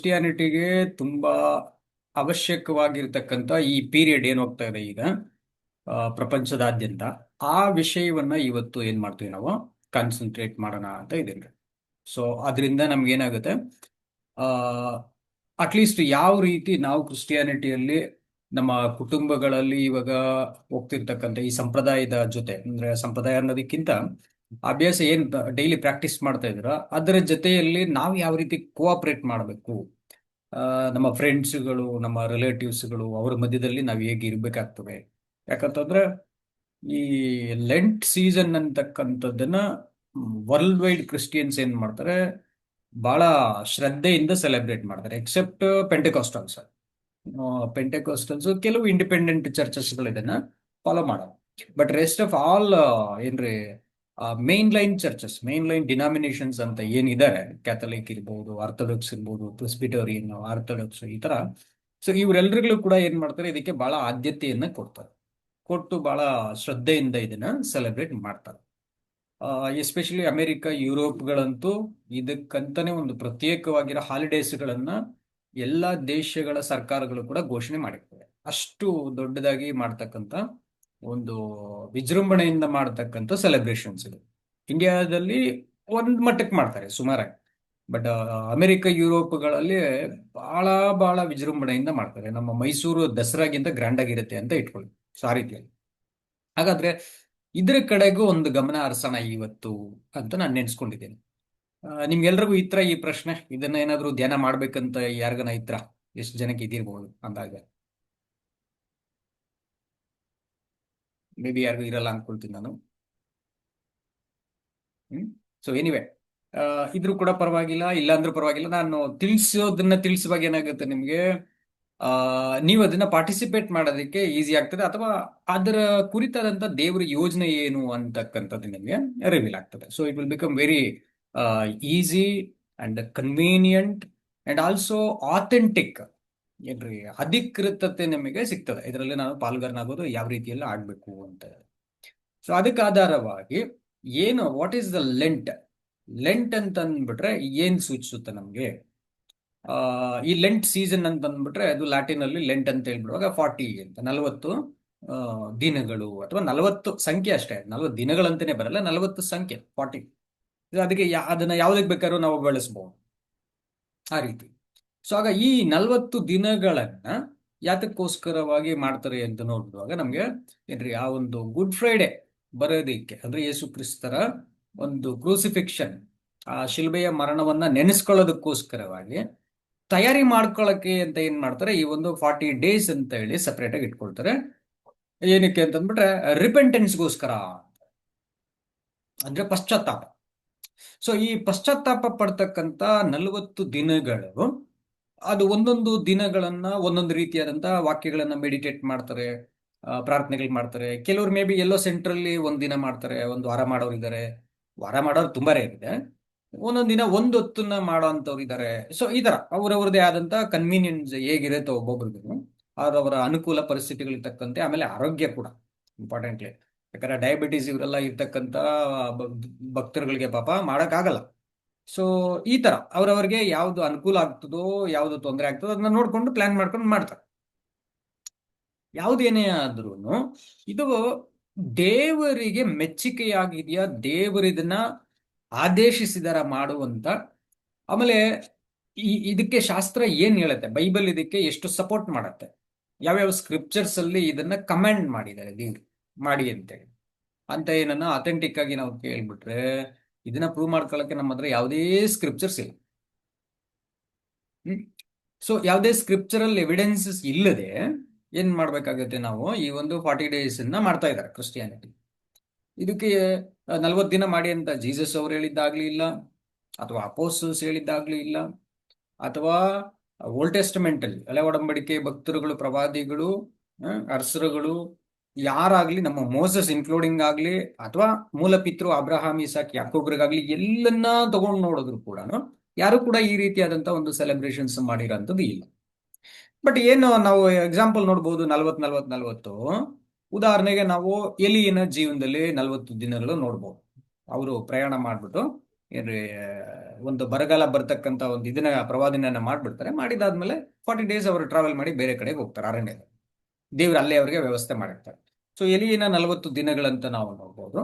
ಕ್ರಿಸ್ಟಿಯಾನಿಟಿಗೆ ತುಂಬಾ ಅವಶ್ಯಕವಾಗಿರ್ತಕ್ಕಂಥ ಈ ಪೀರಿಯಡ್ ಏನ್ ಹೋಗ್ತಾ ಇದೆ ಈಗ ಪ್ರಪಂಚದಾದ್ಯಂತ ಆ ವಿಷಯವನ್ನ ಇವತ್ತು ಏನ್ ಮಾಡ್ತೀವಿ ನಾವು ಕಾನ್ಸಂಟ್ರೇಟ್ ಮಾಡೋಣ ಅಂತ ಇದ್ದೀನಿ. ಸೊ ಅದರಿಂದ ನಮ್ಗೆ ಏನಾಗುತ್ತೆ, ಆ ಅಟ್ಲೀಸ್ಟ್ ಯಾವ ರೀತಿ ನಾವು ಕ್ರಿಸ್ಟಿಯಾನಿಟಿಯಲ್ಲಿ ನಮ್ಮ ಕುಟುಂಬಗಳಲ್ಲಿ ಇವಾಗ ಹೋಗ್ತಿರ್ತಕ್ಕಂಥ ಈ ಸಂಪ್ರದಾಯದ ಜೊತೆ, ಅಂದ್ರೆ ಸಂಪ್ರದಾಯ ಅನ್ನೋದಕ್ಕಿಂತ ಅಭ್ಯಾಸ ಏನ್ ಡೈಲಿ ಪ್ರಾಕ್ಟೀಸ್ ಮಾಡ್ತಾ ಇದ್ರ ಅದರ ಜೊತೆಯಲ್ಲಿ ನಾವು ಯಾವ ರೀತಿ ಕೋಆಪರೇಟ್ ಮಾಡಬೇಕು, ನಮ್ಮ ಫ್ರೆಂಡ್ಸ್ಗಳು, ನಮ್ಮ ರಿಲೇಟಿವ್ಸ್ಗಳು, ಅವ್ರ ಮಧ್ಯದಲ್ಲಿ ನಾವು ಹೇಗೆ ಇರ್ಬೇಕಾಗ್ತದೆ. ಯಾಕಂತಂದ್ರೆ ಈ ಲೆಂಟ್ ಸೀಸನ್ ಅಂತಕ್ಕಂಥದ್ದನ್ನ ವರ್ಲ್ಡ್ ವೈಡ್ ಕ್ರಿಸ್ಟಿಯನ್ಸ್ ಏನ್ ಮಾಡ್ತಾರೆ, ಬಹಳ ಶ್ರದ್ಧೆಯಿಂದ ಸೆಲೆಬ್ರೇಟ್ ಮಾಡ್ತಾರೆ, ಎಕ್ಸೆಪ್ಟ್ ಪೆಂಟೆಕಾಸ್ಟಲ್ಸ್. ಪೆಂಟೆಕಾಸ್ಟಲ್ಸ್ ಕೆಲವು ಇಂಡಿಪೆಂಡೆಂಟ್ ಚರ್ಚಸ್ಗಳು ಇದನ್ನ ಫಾಲೋ ಮಾಡಲ್ಲ. ಬಟ್ ರೆಸ್ಟ್ ಆಫ್ ಆಲ್ ಏನ್ರಿ, main line churches, main line denominations ಅಂತ ಏನಿದ್ದಾರೆ, ಕ್ಯಾಥಲಿಕ್ ಇರ್ಬೋದು, ಆರ್ಥೋಡಾಕ್ಸ್ ಇರ್ಬೋದು, ಪ್ರೆಸ್ಬಿಟೋರಿಯನ್, ಆರ್ಥೋಡಾಕ್ಸ್, ಈ ತರ. ಸೊ ಇವರೆಲ್ಲರಿಗೂ ಕೂಡ ಏನ್ ಮಾಡ್ತಾರೆ, ಇದಕ್ಕೆ ಬಹಳ ಆದ್ಯತೆಯನ್ನ ಕೊಡ್ತಾರೆ, ಕೊಟ್ಟು ಬಹಳ ಶ್ರದ್ಧೆಯಿಂದ ಇದನ್ನ ಸೆಲೆಬ್ರೇಟ್ ಮಾಡ್ತಾರೆ. ಎಸ್ಪೆಷಲಿ ಅಮೆರಿಕ, ಯುರೋಪ್ಗಳಂತೂ ಇದಕ್ಕಂತಾನೆ ಒಂದು ಪ್ರತ್ಯೇಕವಾಗಿರೋ ಹಾಲಿಡೇಸ್ಗಳನ್ನ ಎಲ್ಲ ದೇಶಗಳ ಸರ್ಕಾರಗಳು ಕೂಡ ಘೋಷಣೆ ಮಾಡಿರ್ತವೆ. ಅಷ್ಟು ದೊಡ್ಡದಾಗಿ ಮಾಡ್ತಕ್ಕಂಥ ಒಂದು ವಿಜೃಂಭಣೆಯಿಂದ ಮಾಡ್ತಕ್ಕಂಥ ಸೆಲೆಬ್ರೇಷನ್ಸ್ ಇದು. ಇಂಡಿಯಾದಲ್ಲಿ ಒಂದ್ ಮಟ್ಟಕ್ಕೆ ಮಾಡ್ತಾರೆ ಸುಮಾರಾಗಿ, ಬಟ್ ಅಮೆರಿಕ, ಯುರೋಪ್ಗಳಲ್ಲಿ ಬಹಳ ಬಹಳ ವಿಜೃಂಭಣೆಯಿಂದ ಮಾಡ್ತಾರೆ. ನಮ್ಮ ಮೈಸೂರು ದಸರಾಗಿಂತ ಗ್ರ್ಯಾಂಡ್ ಆಗಿರುತ್ತೆ ಅಂತ ಇಟ್ಕೊಳ್ಳಿ. ಸೊ ಆ ರೀತಿಯಲ್ಲಿ ಹಾಗಾದ್ರೆ ಇದ್ರ ಕಡೆಗೂ ಒಂದು ಗಮನ ಹರಿಸೋಣ ಇವತ್ತು ಅಂತ ನಾನು ನೆನ್ಸ್ಕೊಂಡಿದ್ದೇನೆ. ನಿಮ್ಗೆಲ್ರಿಗೂ ಇತ್ರ ಈ ಪ್ರಶ್ನೆ, ಇದನ್ನ ಏನಾದ್ರೂ ಧ್ಯಾನ ಮಾಡ್ಬೇಕಂತ ಯಾರಿಗನ ಇತ್ರ? ಎಷ್ಟು ಜನಕ್ಕೆ ಇದಿರ್ಬೋದು ಅಂದಾಗ? ಮೇ ಬಿ ಯಾರಿಗೂ ಇರಲ್ಲ ಅನ್ಕೊಳ್ತೀನಿ ನಾನು. ಸೊ ಎನಿವೆ, ಇದ್ರೂ ಕೂಡ ಪರವಾಗಿಲ್ಲ, ಇಲ್ಲ ಅಂದ್ರೂ ಪರವಾಗಿಲ್ಲ. ನಾನು ತಿಳಿಸೋದನ್ನ ತಿಳಿಸುವಾಗ ಏನಾಗುತ್ತೆ ನಿಮ್ಗೆ, ನೀವು ಅದನ್ನ ಪಾರ್ಟಿಸಿಪೇಟ್ ಮಾಡೋದಕ್ಕೆ ಈಸಿ ಆಗ್ತದೆ, ಅಥವಾ ಅದರ ಕುರಿತಾದಂತ ದೇವರ ಯೋಜನೆ ಏನು ಅಂತಕ್ಕಂಥದ್ದು ನಿಮಗೆ ರಿವೀಲ್ ಆಗ್ತದೆ. So it will become very easy and convenient and also authentic. ಏನ್ರಿ, ಅಧಿಕೃತತೆ ನಿಮಗೆ ಸಿಗ್ತದೆ ಇದರಲ್ಲಿ, ನಾನು ಪಾಲ್ಗಾರನಾಗೋದು ಯಾವ ರೀತಿಯಲ್ಲಿ ಆಗ್ಬೇಕು ಅಂತ. ಸೊ ಅದಕ್ಕೆ ಆಧಾರವಾಗಿ ಏನು, what is the lent? Lent ಅಂತ ಅಂದ್ಬಿಟ್ರೆ ಏನ್ ಸೂಚಿಸುತ್ತೆ ನಮ್ಗೆ? ಈ ಲೆಂಟ್ ಸೀಸನ್ ಅಂತ ಅಂದ್ಬಿಟ್ರೆ ಅದು ಲ್ಯಾಟಿನ್ ಅಲ್ಲಿ ಲೆಂಟ್ ಅಂತ ಹೇಳ್ಬಿಡುವಾಗ 40 ಅಂತ 40 ದಿನಗಳು, ಅಥವಾ 40 ಸಂಖ್ಯೆ ಅಷ್ಟೇ, 40 ದಿನಗಳಂತಾನೆ ಬರಲ್ಲ, 40 ಸಂಖ್ಯೆ 40. ಅದಕ್ಕೆ ಅದನ್ನ ಯಾವ್ದಕ್ಕೆ ಬೇಕಾದ್ರೂ ನಾವು ಬಳಸಬಹುದು, ಆ ರೀತಿ. ಸೊ ಆಗ ಈ 40 ದಿನಗಳನ್ನ ಯಾತಕ್ಕೋಸ್ಕರವಾಗಿ ಮಾಡ್ತಾರೆ ಅಂತ ನೋಡುವಾಗ ನಮ್ಗೆ ಏನ್ರಿ, ಆ ಒಂದು ಗುಡ್ ಫ್ರೈಡೆ ಬರೋದಿಕ್ಕೆ, ಅಂದ್ರೆ ಯೇಸು ಕ್ರಿಸ್ತರ ಒಂದು ಕ್ರೂಸಿಫಿಕ್ಷನ್, ಆ ಶಿಲ್ಬೆಯ ಮರಣವನ್ನ ನೆನೆಸ್ಕೊಳ್ಳೋದಕ್ಕೋಸ್ಕರವಾಗಿ ತಯಾರಿ ಮಾಡ್ಕೊಳ್ಳಕ್ಕೆ ಅಂತ ಏನ್ ಮಾಡ್ತಾರೆ, ಈ ಒಂದು 40 ಡೇಸ್ ಅಂತ ಹೇಳಿ ಸಪರೇಟ್ ಆಗಿ ಇಟ್ಕೊಳ್ತಾರೆ. ಏನಕ್ಕೆ ಅಂತಂದ್ಬಿಟ್ರೆ ರಿಪೆಂಟೆನ್ಸ್ಗೋಸ್ಕರ, ಅಂದ್ರೆ ಪಶ್ಚಾತ್ತಾಪ. ಸೊ ಈ ಪಶ್ಚಾತ್ತಾಪ ಪಡ್ತಕ್ಕಂತ 40 ದಿನಗಳು, ಅದು ಒಂದೊಂದು ದಿನಗಳನ್ನ ಒಂದೊಂದು ರೀತಿಯಾದಂತ ವಾಕ್ಯಗಳನ್ನ ಮೆಡಿಟೇಟ್ ಮಾಡ್ತಾರೆ, ಪ್ರಾರ್ಥನೆಗಳು ಮಾಡ್ತಾರೆ. ಕೆಲವರು ಮೇ ಬಿ ಎಲ್ಲೋ ಸೆಂಟ್ರಲ್ಲಿ ಒಂದ್ ದಿನ ಮಾಡ್ತಾರೆ, ಒಂದು ವಾರ ಮಾಡೋರು ಇದ್ದಾರೆ, ವಾರ ಮಾಡೋರು ತುಂಬಾ ರೇರ್ ಇದೆ. ಒಂದೊಂದ್ ದಿನ ಒಂದ್ ಹೊತ್ತನ್ನ ಮಾಡೋ ಅಂತವ್ರು ಇದ್ದಾರೆ. ಸೊ ಈ ತರ ಅವ್ರವ್ರದೇ ಆದಂತ ಕನ್ವೀನಿಯನ್ಸ್ ಹೇಗಿರುತ್ತೆ ಒಬ್ಬೊಬ್ರಿಗೂ, ಅವರವರ ಅನುಕೂಲ ಪರಿಸ್ಥಿತಿಗಳಿಗೆ ತಕ್ಕಂತೆ, ಆಮೇಲೆ ಆರೋಗ್ಯ ಕೂಡ ಇಂಪಾರ್ಟೆಂಟ್ಲಿ. ಯಾಕಂದ್ರೆ ಡಯಾಬಿಟೀಸ್ ಇವರೆಲ್ಲ ಇರ್ತಕ್ಕಂತ ಭಕ್ತರುಗಳಿಗೆ ಪಾಪ ಆಗಲ್ಲ. ಸೊ ಈ ತರ ಅವ್ರವ್ರಿಗೆ ಯಾವ್ದು ಅನುಕೂಲ ಆಗ್ತದೋ, ಯಾವ್ದು ತೊಂದರೆ ಆಗ್ತದೋ ಅದನ್ನ ನೋಡ್ಕೊಂಡು ಪ್ಲಾನ್ ಮಾಡ್ಕೊಂಡು ಮಾಡ್ತಾರೆ. ಯಾವುದೇನೇ ಆದ್ರೂ ಇದು ದೇವರಿಗೆ ಮೆಚ್ಚುಗೆಯಾಗಿದೆಯಾ, ದೇವರು ಇದನ್ನ ಆದೇಶಿಸಿದಾರ ಮಾಡುವಂತ. ಆಮೇಲೆ ಇದಕ್ಕೆ ಶಾಸ್ತ್ರ ಏನ್ ಹೇಳುತ್ತೆ, ಬೈಬಲ್ ಇದಕ್ಕೆ ಎಷ್ಟು ಸಪೋರ್ಟ್ ಮಾಡತ್ತೆ, ಯಾವ್ಯಾವ ಸ್ಕ್ರಿಪ್ಚರ್ಸ್ ಅಲ್ಲಿ ಇದನ್ನ ಕಮೆಂಡ್ ಮಾಡಿದ್ದಾರೆ ದೇವ್ರು ಮಾಡಿ ಅಂತೇಳಿ ಅಂತ ಏನನ್ನ ಅಥೆಂಟಿಕ್ ಆಗಿ ನಾವು ಕೇಳ್ಬಿಟ್ರೆ, ಇದನ್ನ ಪ್ರೂವ್ ಮಾಡ್ಕೊಳ್ಳಕ್ಕೆ ನಮ್ಮ ಹತ್ರ ಯಾವುದೇ ಸ್ಕ್ರಿಪ್ಚರ್ಸ್ ಇಲ್ಲ. ಸೊ ಯಾವುದೇ ಸ್ಕ್ರಿಪ್ಚರಲ್ ಎವಿಡೆನ್ಸಸ್ ಇಲ್ಲದೆ ಏನ್ ಮಾಡ್ಬೇಕಾಗತ್ತೆ, ನಾವು ಈ ಒಂದು 40 ಡೇಸ್ ಮಾಡ್ತಾ ಇದ್ದಾರೆ ಕ್ರಿಸ್ಟಿಯಾನಿಟಿ. ಇದಕ್ಕೆ 40 ದಿನ ಮಾಡಿ ಅಂತ ಜೀಸಸ್ ಅವ್ರು ಹೇಳಿದ್ದಾಗ್ಲಿ ಇಲ್ಲ, ಅಥವಾ ಅಪೋಸ್ಟಲ್ಸ್ ಹೇಳಿದ್ದಾಗ್ಲಿ ಇಲ್ಲ, ಅಥವಾ ಓಲ್ಡ್ ಟೆಸ್ಟಮೆಂಟ್ ಅಲ್ಲಿ ಹಳೆ ಒಡಂಬಡಿಕೆ ಭಕ್ತರುಗಳು, ಪ್ರವಾದಿಗಳು, ಅರಸರುಗಳು ಯಾರಾಗ್ಲಿ, ನಮ್ಮ ಮೋಸಸ್ ಇನ್ಕ್ಲೂಡಿಂಗ್ ಆಗ್ಲಿ, ಅಥವಾ ಮೂಲ ಪಿತೃ ಅಬ್ರಹಾಂ, ಇಸಾಕ್, ಯಾಕೋಬ್ರಿಗಾಗ್ಲಿ ಎಲ್ಲನ್ನ ತಗೊಂಡು ನೋಡಿದ್ರು ಕೂಡ ಯಾರು ಕೂಡ ಈ ರೀತಿಯಾದಂತ ಒಂದು ಸೆಲೆಬ್ರೇಷನ್ಸ್ ಮಾಡಿರೋಂಥದ್ದು ಇಲ್ಲ. ಬಟ್ ಏನು ನಾವು ಎಕ್ಸಾಂಪಲ್ ನೋಡ್ಬೋದು, 40 ಉದಾಹರಣೆಗೆ ನಾವು ಎಲಿಯನ ಜೀವನದಲ್ಲಿ 40 ದಿನಗಳು ನೋಡ್ಬೋದು. ಅವರು ಪ್ರಯಾಣ ಮಾಡ್ಬಿಟ್ಟು ಏನ್ರಿ ಒಂದು ಬರಗಾಲ ಬರ್ತಕ್ಕಂಥ ಒಂದು ಇದನ್ನ ಪ್ರವಾದನೆಯನ್ನ ಮಾಡ್ಬಿಡ್ತಾರೆ. ಮಾಡಿದಾದ್ಮೇಲೆ 40 days ಅವರು ಟ್ರಾವೆಲ್ ಮಾಡಿ ಬೇರೆ ಕಡೆಗೆ ಹೋಗ್ತಾರೆ, ಅರಣ್ಯದಲ್ಲಿ. ದೇವ್ರು ಅಲ್ಲೇ ಅವರಿಗೆ ವ್ಯವಸ್ಥೆ ಮಾಡಿರ್ತಾರೆ. ಸೊ ಎಲಿಯಿನ 40 ದಿನಗಳಂತ ನಾವು ನೋಡ್ಬೋದು.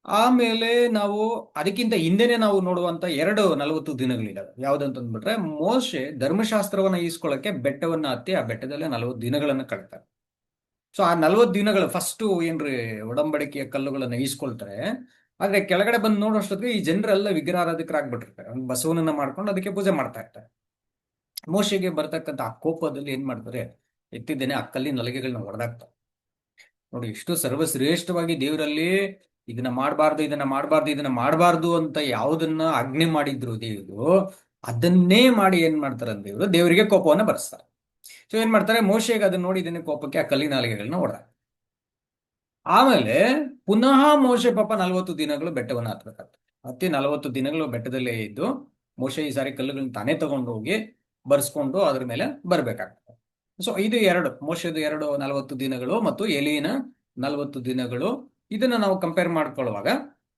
ಆಮೇಲೆ ನಾವು ಅದಕ್ಕಿಂತ ಹಿಂದೆನೆ ನಾವು ನೋಡುವಂತ 40 ದಿನಗಳಿದಾವೆ. ಯಾವ್ದಂತಂದ್ಬಿಟ್ರೆ, ಮೋಶೆ ಧರ್ಮಶಾಸ್ತ್ರವನ್ನ ಈಸ್ಕೊಳ್ಳಕ್ಕೆ ಬೆಟ್ಟವನ್ನ ಹತ್ತಿ ಆ ಬೆಟ್ಟದಲ್ಲೇ 40 ದಿನಗಳನ್ನ ಕಳಿತಾರೆ. ಸೊ ಆ 40 ದಿನಗಳು ಫಸ್ಟ್ ಏನ್ರಿ ಒಡಂಬಡಿಕೆಯ ಕಲ್ಲುಗಳನ್ನ ಈಸ್ಕೊಳ್ತಾರೆ. ಆದ್ರೆ ಕೆಳಗಡೆ ಬಂದು ನೋಡೋಷ್ಟೊತ್ತಿಗೆ ಈ ಜನರೆಲ್ಲ ವಿಗ್ರಹಾರಾಧಕರಾಗ್ಬಿಟ್ಟಿರ್ತಾರೆ. ಒಂದು ಬಸವನನ್ನ ಮಾಡ್ಕೊಂಡು ಅದಕ್ಕೆ ಪೂಜೆ ಮಾಡ್ತಾ ಇರ್ತಾರೆ. ಮೋಶೆಗೆ ಬರ್ತಕ್ಕಂಥ ಆ ಕೋಪದಲ್ಲಿ ಏನ್ ಮಾಡ್ತಾರೆ, ಎತ್ತಿದ್ದೇನೆ ಆ ಕಲ್ಲಿನ ನಲಿಗೆಗಳನ್ನ ಹೊಡೆದಾಕ್ತಾರೆ. ನೋಡಿ, ಇಷ್ಟು ಸರ್ವಶ್ರೇಷ್ಠವಾಗಿ ದೇವರಲ್ಲಿ ಇದನ್ನ ಮಾಡಬಾರ್ದು, ಇದನ್ನ ಮಾಡಬಾರ್ದು, ಇದನ್ನ ಮಾಡಬಾರ್ದು ಅಂತ ಯಾವುದನ್ನ ಆಜ್ಞೆ ಮಾಡಿದ್ರು ದೇವರು, ಅದನ್ನೇ ಮಾಡಿ ಏನ್ ಮಾಡ್ತಾರೆ ದೇವರು, ದೇವರಿಗೆ ಕೋಪವನ್ನ ಬರೆಸ್ತಾರೆ. ಸೊ ಏನ್ ಮಾಡ್ತಾರೆ, ಮೋಶೆಗೆ ಅದನ್ನ ನೋಡಿ ಇದನ್ನ ಕೋಪಕ್ಕೆ ಆ ಕಲ್ಲಿನ ನಾಲಿಗೆಗಳನ್ನ ಹೊಡೆದ. ಆಮೇಲೆ ಪುನಃ ಮೋಶೆ ಪಾಪ 40 ದಿನಗಳು ಬೆಟ್ಟವನ್ನು ಹತ್ಬೇಕಾಗ್ತದೆ. ಹತ್ತಿ 40 ದಿನಗಳು ಬೆಟ್ಟದಲ್ಲೇ ಇದ್ದು ಮೋಶೆ ಈ ಸಾರಿ ಕಲ್ಲುಗಳನ್ನ ತಾನೇ ತಗೊಂಡು ಹೋಗಿ ಬರ್ಸ್ಕೊಂಡು ಅದ್ರ ಮೇಲೆ ಬರ್ಬೇಕಾಗ್ತದೆ. ಸೊ ಇದು ಎರಡು, ಮೋಶೆದು 40 ದಿನಗಳು ಮತ್ತು ಎಲಿನ 40 ದಿನಗಳು. ಇದನ್ನ ನಾವು ಕಂಪೇರ್ ಮಾಡ್ಕೊಳ್ಳುವಾಗ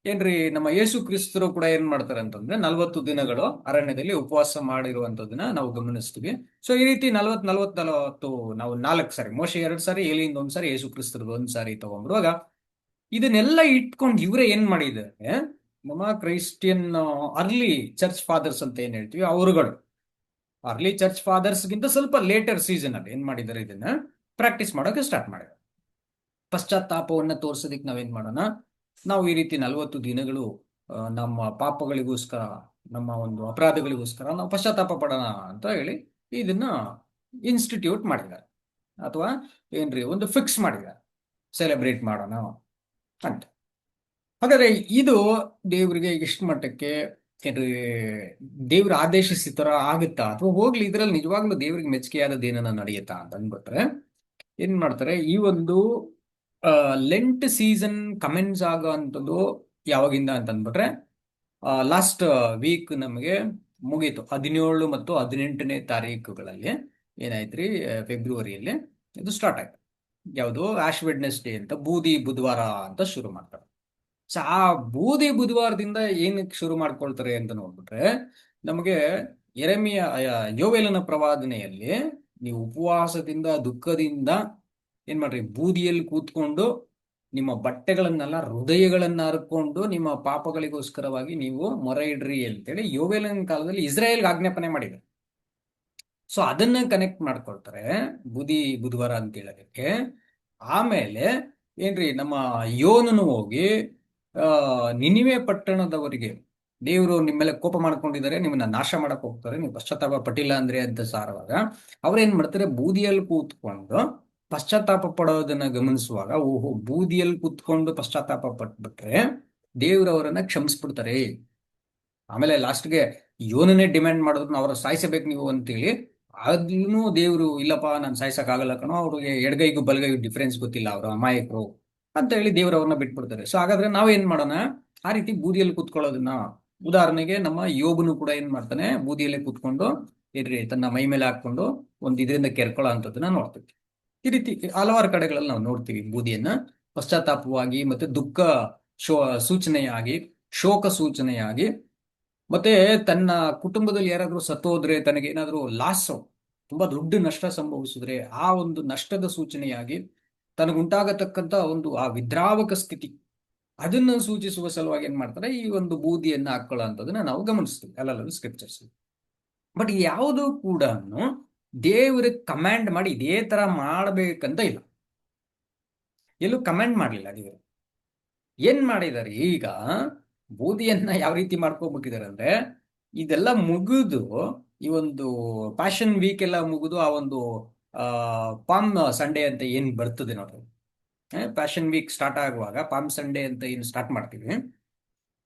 ಏನ್ರಿ, ನಮ್ಮ ಯೇಸು ಕ್ರಿಸ್ತರು ಕೂಡ ಏನ್ ಮಾಡ್ತಾರೆ ಅಂತಂದ್ರೆ 40 ದಿನಗಳು ಅರಣ್ಯದಲ್ಲಿ ಉಪವಾಸ ಮಾಡಿರುವಂತದನ್ನ ನಾವು ಗಮನಿಸ್ತೀವಿ. ಸೊ ಈ ರೀತಿ 40 ನಾವು 4 ಸಾರಿ, ಮೋಶೆ 2 ಸಾರಿ, ಎಲಿಯಿಂದ 1 ಸಾರಿ, ಯೇಸು ಕ್ರಿಸ್ತರದ್ದು 1 ಸಾರಿ ತಗೊಂಡ್ಬರುವಾಗ ಇದನ್ನೆಲ್ಲ ಇಟ್ಕೊಂಡು ಇವರೇ ಏನ್ ಮಾಡಿದ್ದಾರೆ, ನಮ್ಮ ಕ್ರೈಸ್ಟಿಯನ್ ಅರ್ಲಿ ಚರ್ಚ್ ಫಾದರ್ಸ್ ಅಂತ ಏನ್ ಹೇಳ್ತೀವಿ, ಅವರುಗಳು ಅರ್ಲಿ ಚರ್ಚ್ ಫಾದರ್ಸ್ಗಿಂತ ಸ್ವಲ್ಪ ಲೇಟರ್ ಸೀಸನ್ ಅಲ್ಲಿ ಏನ್ ಮಾಡಿದ್ದಾರೆ, ಇದನ್ನ ಪ್ರಾಕ್ಟೀಸ್ ಮಾಡೋಕೆ ಸ್ಟಾರ್ಟ್ ಮಾಡಿದ್ದಾರೆ. ಪಶ್ಚಾತ್ತಾಪವನ್ನ ತೋರ್ಸೋದಿಕ್ ನಾವೇನ್ ಮಾಡೋಣ, ನಾವು ಈ ರೀತಿ 40 ದಿನಗಳು ನಮ್ಮ ಪಾಪಗಳಿಗೋಸ್ಕರ, ನಮ್ಮ ಒಂದು ಅಪರಾಧಗಳಿಗೋಸ್ಕರ ನಾವು ಪಶ್ಚಾತ್ತಾಪ ಪಡೋಣ ಅಂತ ಹೇಳಿ ಇದನ್ನ ಇನ್ಸ್ಟಿಟ್ಯೂಟ್ ಮಾಡಿದ್ದಾರೆ, ಅಥವಾ ಏನ್ರಿ ಒಂದು ಫಿಕ್ಸ್ ಮಾಡಿದ್ದಾರೆ, ಸೆಲೆಬ್ರೇಟ್ ಮಾಡೋಣ ಅಂತ. ಹಾಗಾದ್ರೆ ಇದು ದೇವರಿಗೆ ಎಷ್ಟು ಮಟ್ಟಕ್ಕೆ ಏನ್ರಿ ದೇವ್ರ ಆದೇಶಿಸಿ ತರ ಆಗುತ್ತಾ, ಅಥವಾ ಹೋಗ್ಲಿ ಇದ್ರಲ್ಲಿ ನಿಜವಾಗ್ಲೂ ದೇವ್ರಿಗೆ ಮೆಚ್ಚುಗೆಯಾದದ್ದು ಏನನ್ನ ನಡೆಯುತ್ತಾ ಅಂತ ಅಂದ್ಬಿಟ್ರೆ ಏನ್ ಮಾಡ್ತಾರೆ, ಈ ಒಂದು ಲೆಂಟ್ ಸೀಸನ್ ಕಮೆಂಟ್ಸ್ ಆಗೋ ಅಂಥದ್ದು ಯಾವಾಗಿಂದ ಅಂತ ಅಂದ್ಬಿಟ್ರೆ, ಲಾಸ್ಟ್ ವೀಕ್ ನಮಗೆ ಮುಗೀತು. 17 ಮತ್ತು 18ನೇ ತಾರೀಕುಗಳಲ್ಲಿ ಏನಾಯ್ತ್ರಿ, ಫೆಬ್ರವರಿಯಲ್ಲಿ ಇದು ಸ್ಟಾರ್ಟ್ ಆಯ್ತು. ಯಾವುದು, ಆಶ್ ವೆಡ್ನೆಸ್ಡೇ ಅಂತ, ಬೂದಿ ಬುಧವಾರ ಅಂತ ಶುರು ಮಾಡ್ತಾರೆ. ಸೊ ಆ ಬೂದಿ ಬುಧವಾರದಿಂದ ಏನಕ್ಕೆ ಶುರು ಮಾಡ್ಕೊಳ್ತಾರೆ ಅಂತ ನೋಡ್ಬಿಟ್ರೆ, ನಮಗೆ ಯೆರೆಮೀಯ ಯೋವೇಲನ ಪ್ರವಾದನೆಯಲ್ಲಿ ನೀವು ಉಪವಾಸದಿಂದ ದುಃಖದಿಂದ ಏನ್ ಮಾಡ್ರಿ, ಬೂದಿಯಲ್ಲಿ ಕೂತ್ಕೊಂಡು ನಿಮ್ಮ ಬಟ್ಟೆಗಳನ್ನೆಲ್ಲ, ಹೃದಯಗಳನ್ನ ಹರ್ಕೊಂಡು ನಿಮ್ಮ ಪಾಪಗಳಿಗೋಸ್ಕರವಾಗಿ ನೀವು ಮೊರೆ ಇಡ್ರಿ ಅಂತೇಳಿ ಯೋವೇಲನ ಕಾಲದಲ್ಲಿ ಇಸ್ರಾಯೇಲ್ಗೆ ಆಜ್ಞಾಪನೆ ಮಾಡಿದೆ. ಸೊ ಅದನ್ನ ಕನೆಕ್ಟ್ ಮಾಡ್ಕೊಳ್ತಾರೆ ಬೂದಿ ಬುಧವಾರ ಅಂತ ಹೇಳೋದಕ್ಕೆ. ಆಮೇಲೆ ಏನ್ರಿ, ನಮ್ಮ ಯೋನನು ಹೋಗಿ ನಿನಿವೆ ಪಟ್ಟಣದವರಿಗೆ ದೇವರು ನಿಮ್ಮ ಮೇಲೆ ಕೋಪ ಮಾಡ್ಕೊಂಡಿದ್ದಾರೆ, ನಿಮ್ಮನ್ನ ನಾಶ ಮಾಡಕ್ ಹೋಗ್ತಾರೆ, ನೀವು ಪಶ್ಚಾತ್ತಾಪ ಪಟ್ಟಿಲ್ಲ ಅಂದ್ರೆ ಅಂತ ಸಾರುವಾಗ ಅವ್ರೇನ್ ಮಾಡ್ತಾರೆ, ಬೂದಿಯಲ್ಲಿ ಕೂತ್ಕೊಂಡು ಪಶ್ಚಾತ್ತಾಪ ಪಡೋದನ್ನ ಗಮನಿಸುವಾಗ, ಓಹೋ, ಬೂದಿಯಲ್ಲಿ ಕೂತ್ಕೊಂಡು ಪಶ್ಚಾತ್ತಾಪ ಪಟ್ಬಿಟ್ರೆ ದೇವ್ರವರನ್ನ ಕ್ಷಮಿಸ್ಬಿಡ್ತಾರೆ. ಆಮೇಲೆ ಲಾಸ್ಟ್ಗೆ ಯೋನನೇ ಡಿಮ್ಯಾಂಡ್ ಮಾಡೋದನ್ನ ಅವ್ರ ಸಾಯಿಸಬೇಕು ನೀವು ಅಂತೇಳಿ, ಅದ್ನೂ ದೇವ್ರು ಇಲ್ಲಪ್ಪ ನಾನು ಸಾಯ್ಸಕ್ ಆಗಲ್ಲ ಕಣೋ, ಅವ್ರಿಗೆ ಎಡಗೈಗೂ ಬಲಗೈಗೂ ಡಿಫ್ರೆನ್ಸ್ ಗೊತ್ತಿಲ್ಲ, ಅವ್ರ ಅಮಾಯಕರು ಅಂತ ಹೇಳಿ ದೇವ್ರು ಅವ್ರನ್ನ ಬಿಟ್ಬಿಡ್ತಾರೆ. ಸೊ ಹಾಗಾದ್ರೆ ನಾವೇನ್ ಮಾಡೋಣ, ಆ ರೀತಿ ಬೂದಿಯಲ್ಲಿ ಕೂತ್ಕೊಳ್ಳೋದನ್ನ, ಉದಾಹರಣೆಗೆ ನಮ್ಮ ಯೋಬನು ಕೂಡ ಏನ್ ಮಾಡ್ತಾನೆ, ಬೂದಿಯಲ್ಲೇ ಕೂತ್ಕೊಂಡು ಏನ್ರಿ ತನ್ನ ಮೈ ಮೇಲೆ ಹಾಕೊಂಡು ಒಂದು ಇದರಿಂದ ಕೆರ್ಕೊಳ್ಳೋ ಅಂತದನ್ನ ನೋಡ್ತೀವಿ. ಈ ರೀತಿ ಹಲವಾರು ಕಡೆಗಳಲ್ಲಿ ನಾವು ನೋಡ್ತೀವಿ ಬೂದಿಯನ್ನ ಪಶ್ಚಾತ್ತಾಪವಾಗಿ, ಮತ್ತೆ ದುಃಖ ಸೂಚನೆಯಾಗಿ, ಶೋಕ ಸೂಚನೆಯಾಗಿ, ಮತ್ತೆ ತನ್ನ ಕುಟುಂಬದಲ್ಲಿ ಯಾರಾದ್ರೂ ಸತ್ತೋದ್ರೆ, ತನಗೇನಾದ್ರೂ ಲಾಸ್, ತುಂಬಾ ದೊಡ್ಡ ನಷ್ಟ ಸಂಭವಿಸಿದ್ರೆ ಆ ಒಂದು ನಷ್ಟದ ಸೂಚನೆಯಾಗಿ, ತನಗುಂಟಾಗತಕ್ಕಂತ ಒಂದು ಆ ವಿದ್ರಾವಕ ಸ್ಥಿತಿ, ಅದನ್ನ ಸೂಚಿಸುವ ಸಲುವಾಗಿ ಏನ್ ಮಾಡ್ತಾರೆ, ಈ ಒಂದು ಬೂದಿಯನ್ನ ಹಾಕೊಳ್ಳೋ ಅಂತದನ್ನ ನಾವು ಗಮನಿಸ್ತೀವಿ ಅಲ್ಲಲ್ಲ ಸ್ಕ್ರಿಪ್ಚರ್ಸ್. ಬಟ್ ಯಾವುದು ಕೂಡ ದೇವ್ರಿಗೆ ಕಮಾಂಡ್ ಮಾಡಿ ಇದೇ ತರ ಮಾಡ್ಬೇಕಂತ ಇಲ್ಲ, ಎಲ್ಲೂ ಕಮಾಂಡ್ ಮಾಡಲಿಲ್ಲ ದೇವರು. ಏನ್ ಮಾಡಿದ್ದಾರೆ, ಈಗ ಬೂದಿಯನ್ನ ಯಾವ ರೀತಿ ಮಾಡ್ಕೊಂಡ್ಬಿಟ್ಟಿದ್ದಾರೆ ಅಂದ್ರೆ, ಇದೆಲ್ಲ ಮುಗಿದು ಈ ಒಂದು ಪ್ಯಾಷನ್ ವೀಕ್ ಎಲ್ಲ ಮುಗಿದು ಆ ಒಂದು ಪಾಮ್ ಸಂಡೇ ಅಂತ ಏನ್ ಬರ್ತದೆ ನೋಡ್ರಿ, ಪ್ಯಾಷನ್ ವೀಕ್ ಸ್ಟಾರ್ಟ್ ಆಗುವಾಗ ಪಾಮ್ ಸಂಡೇ ಅಂತ ಏನ್ ಸ್ಟಾರ್ಟ್ ಮಾಡ್ತೀವಿ,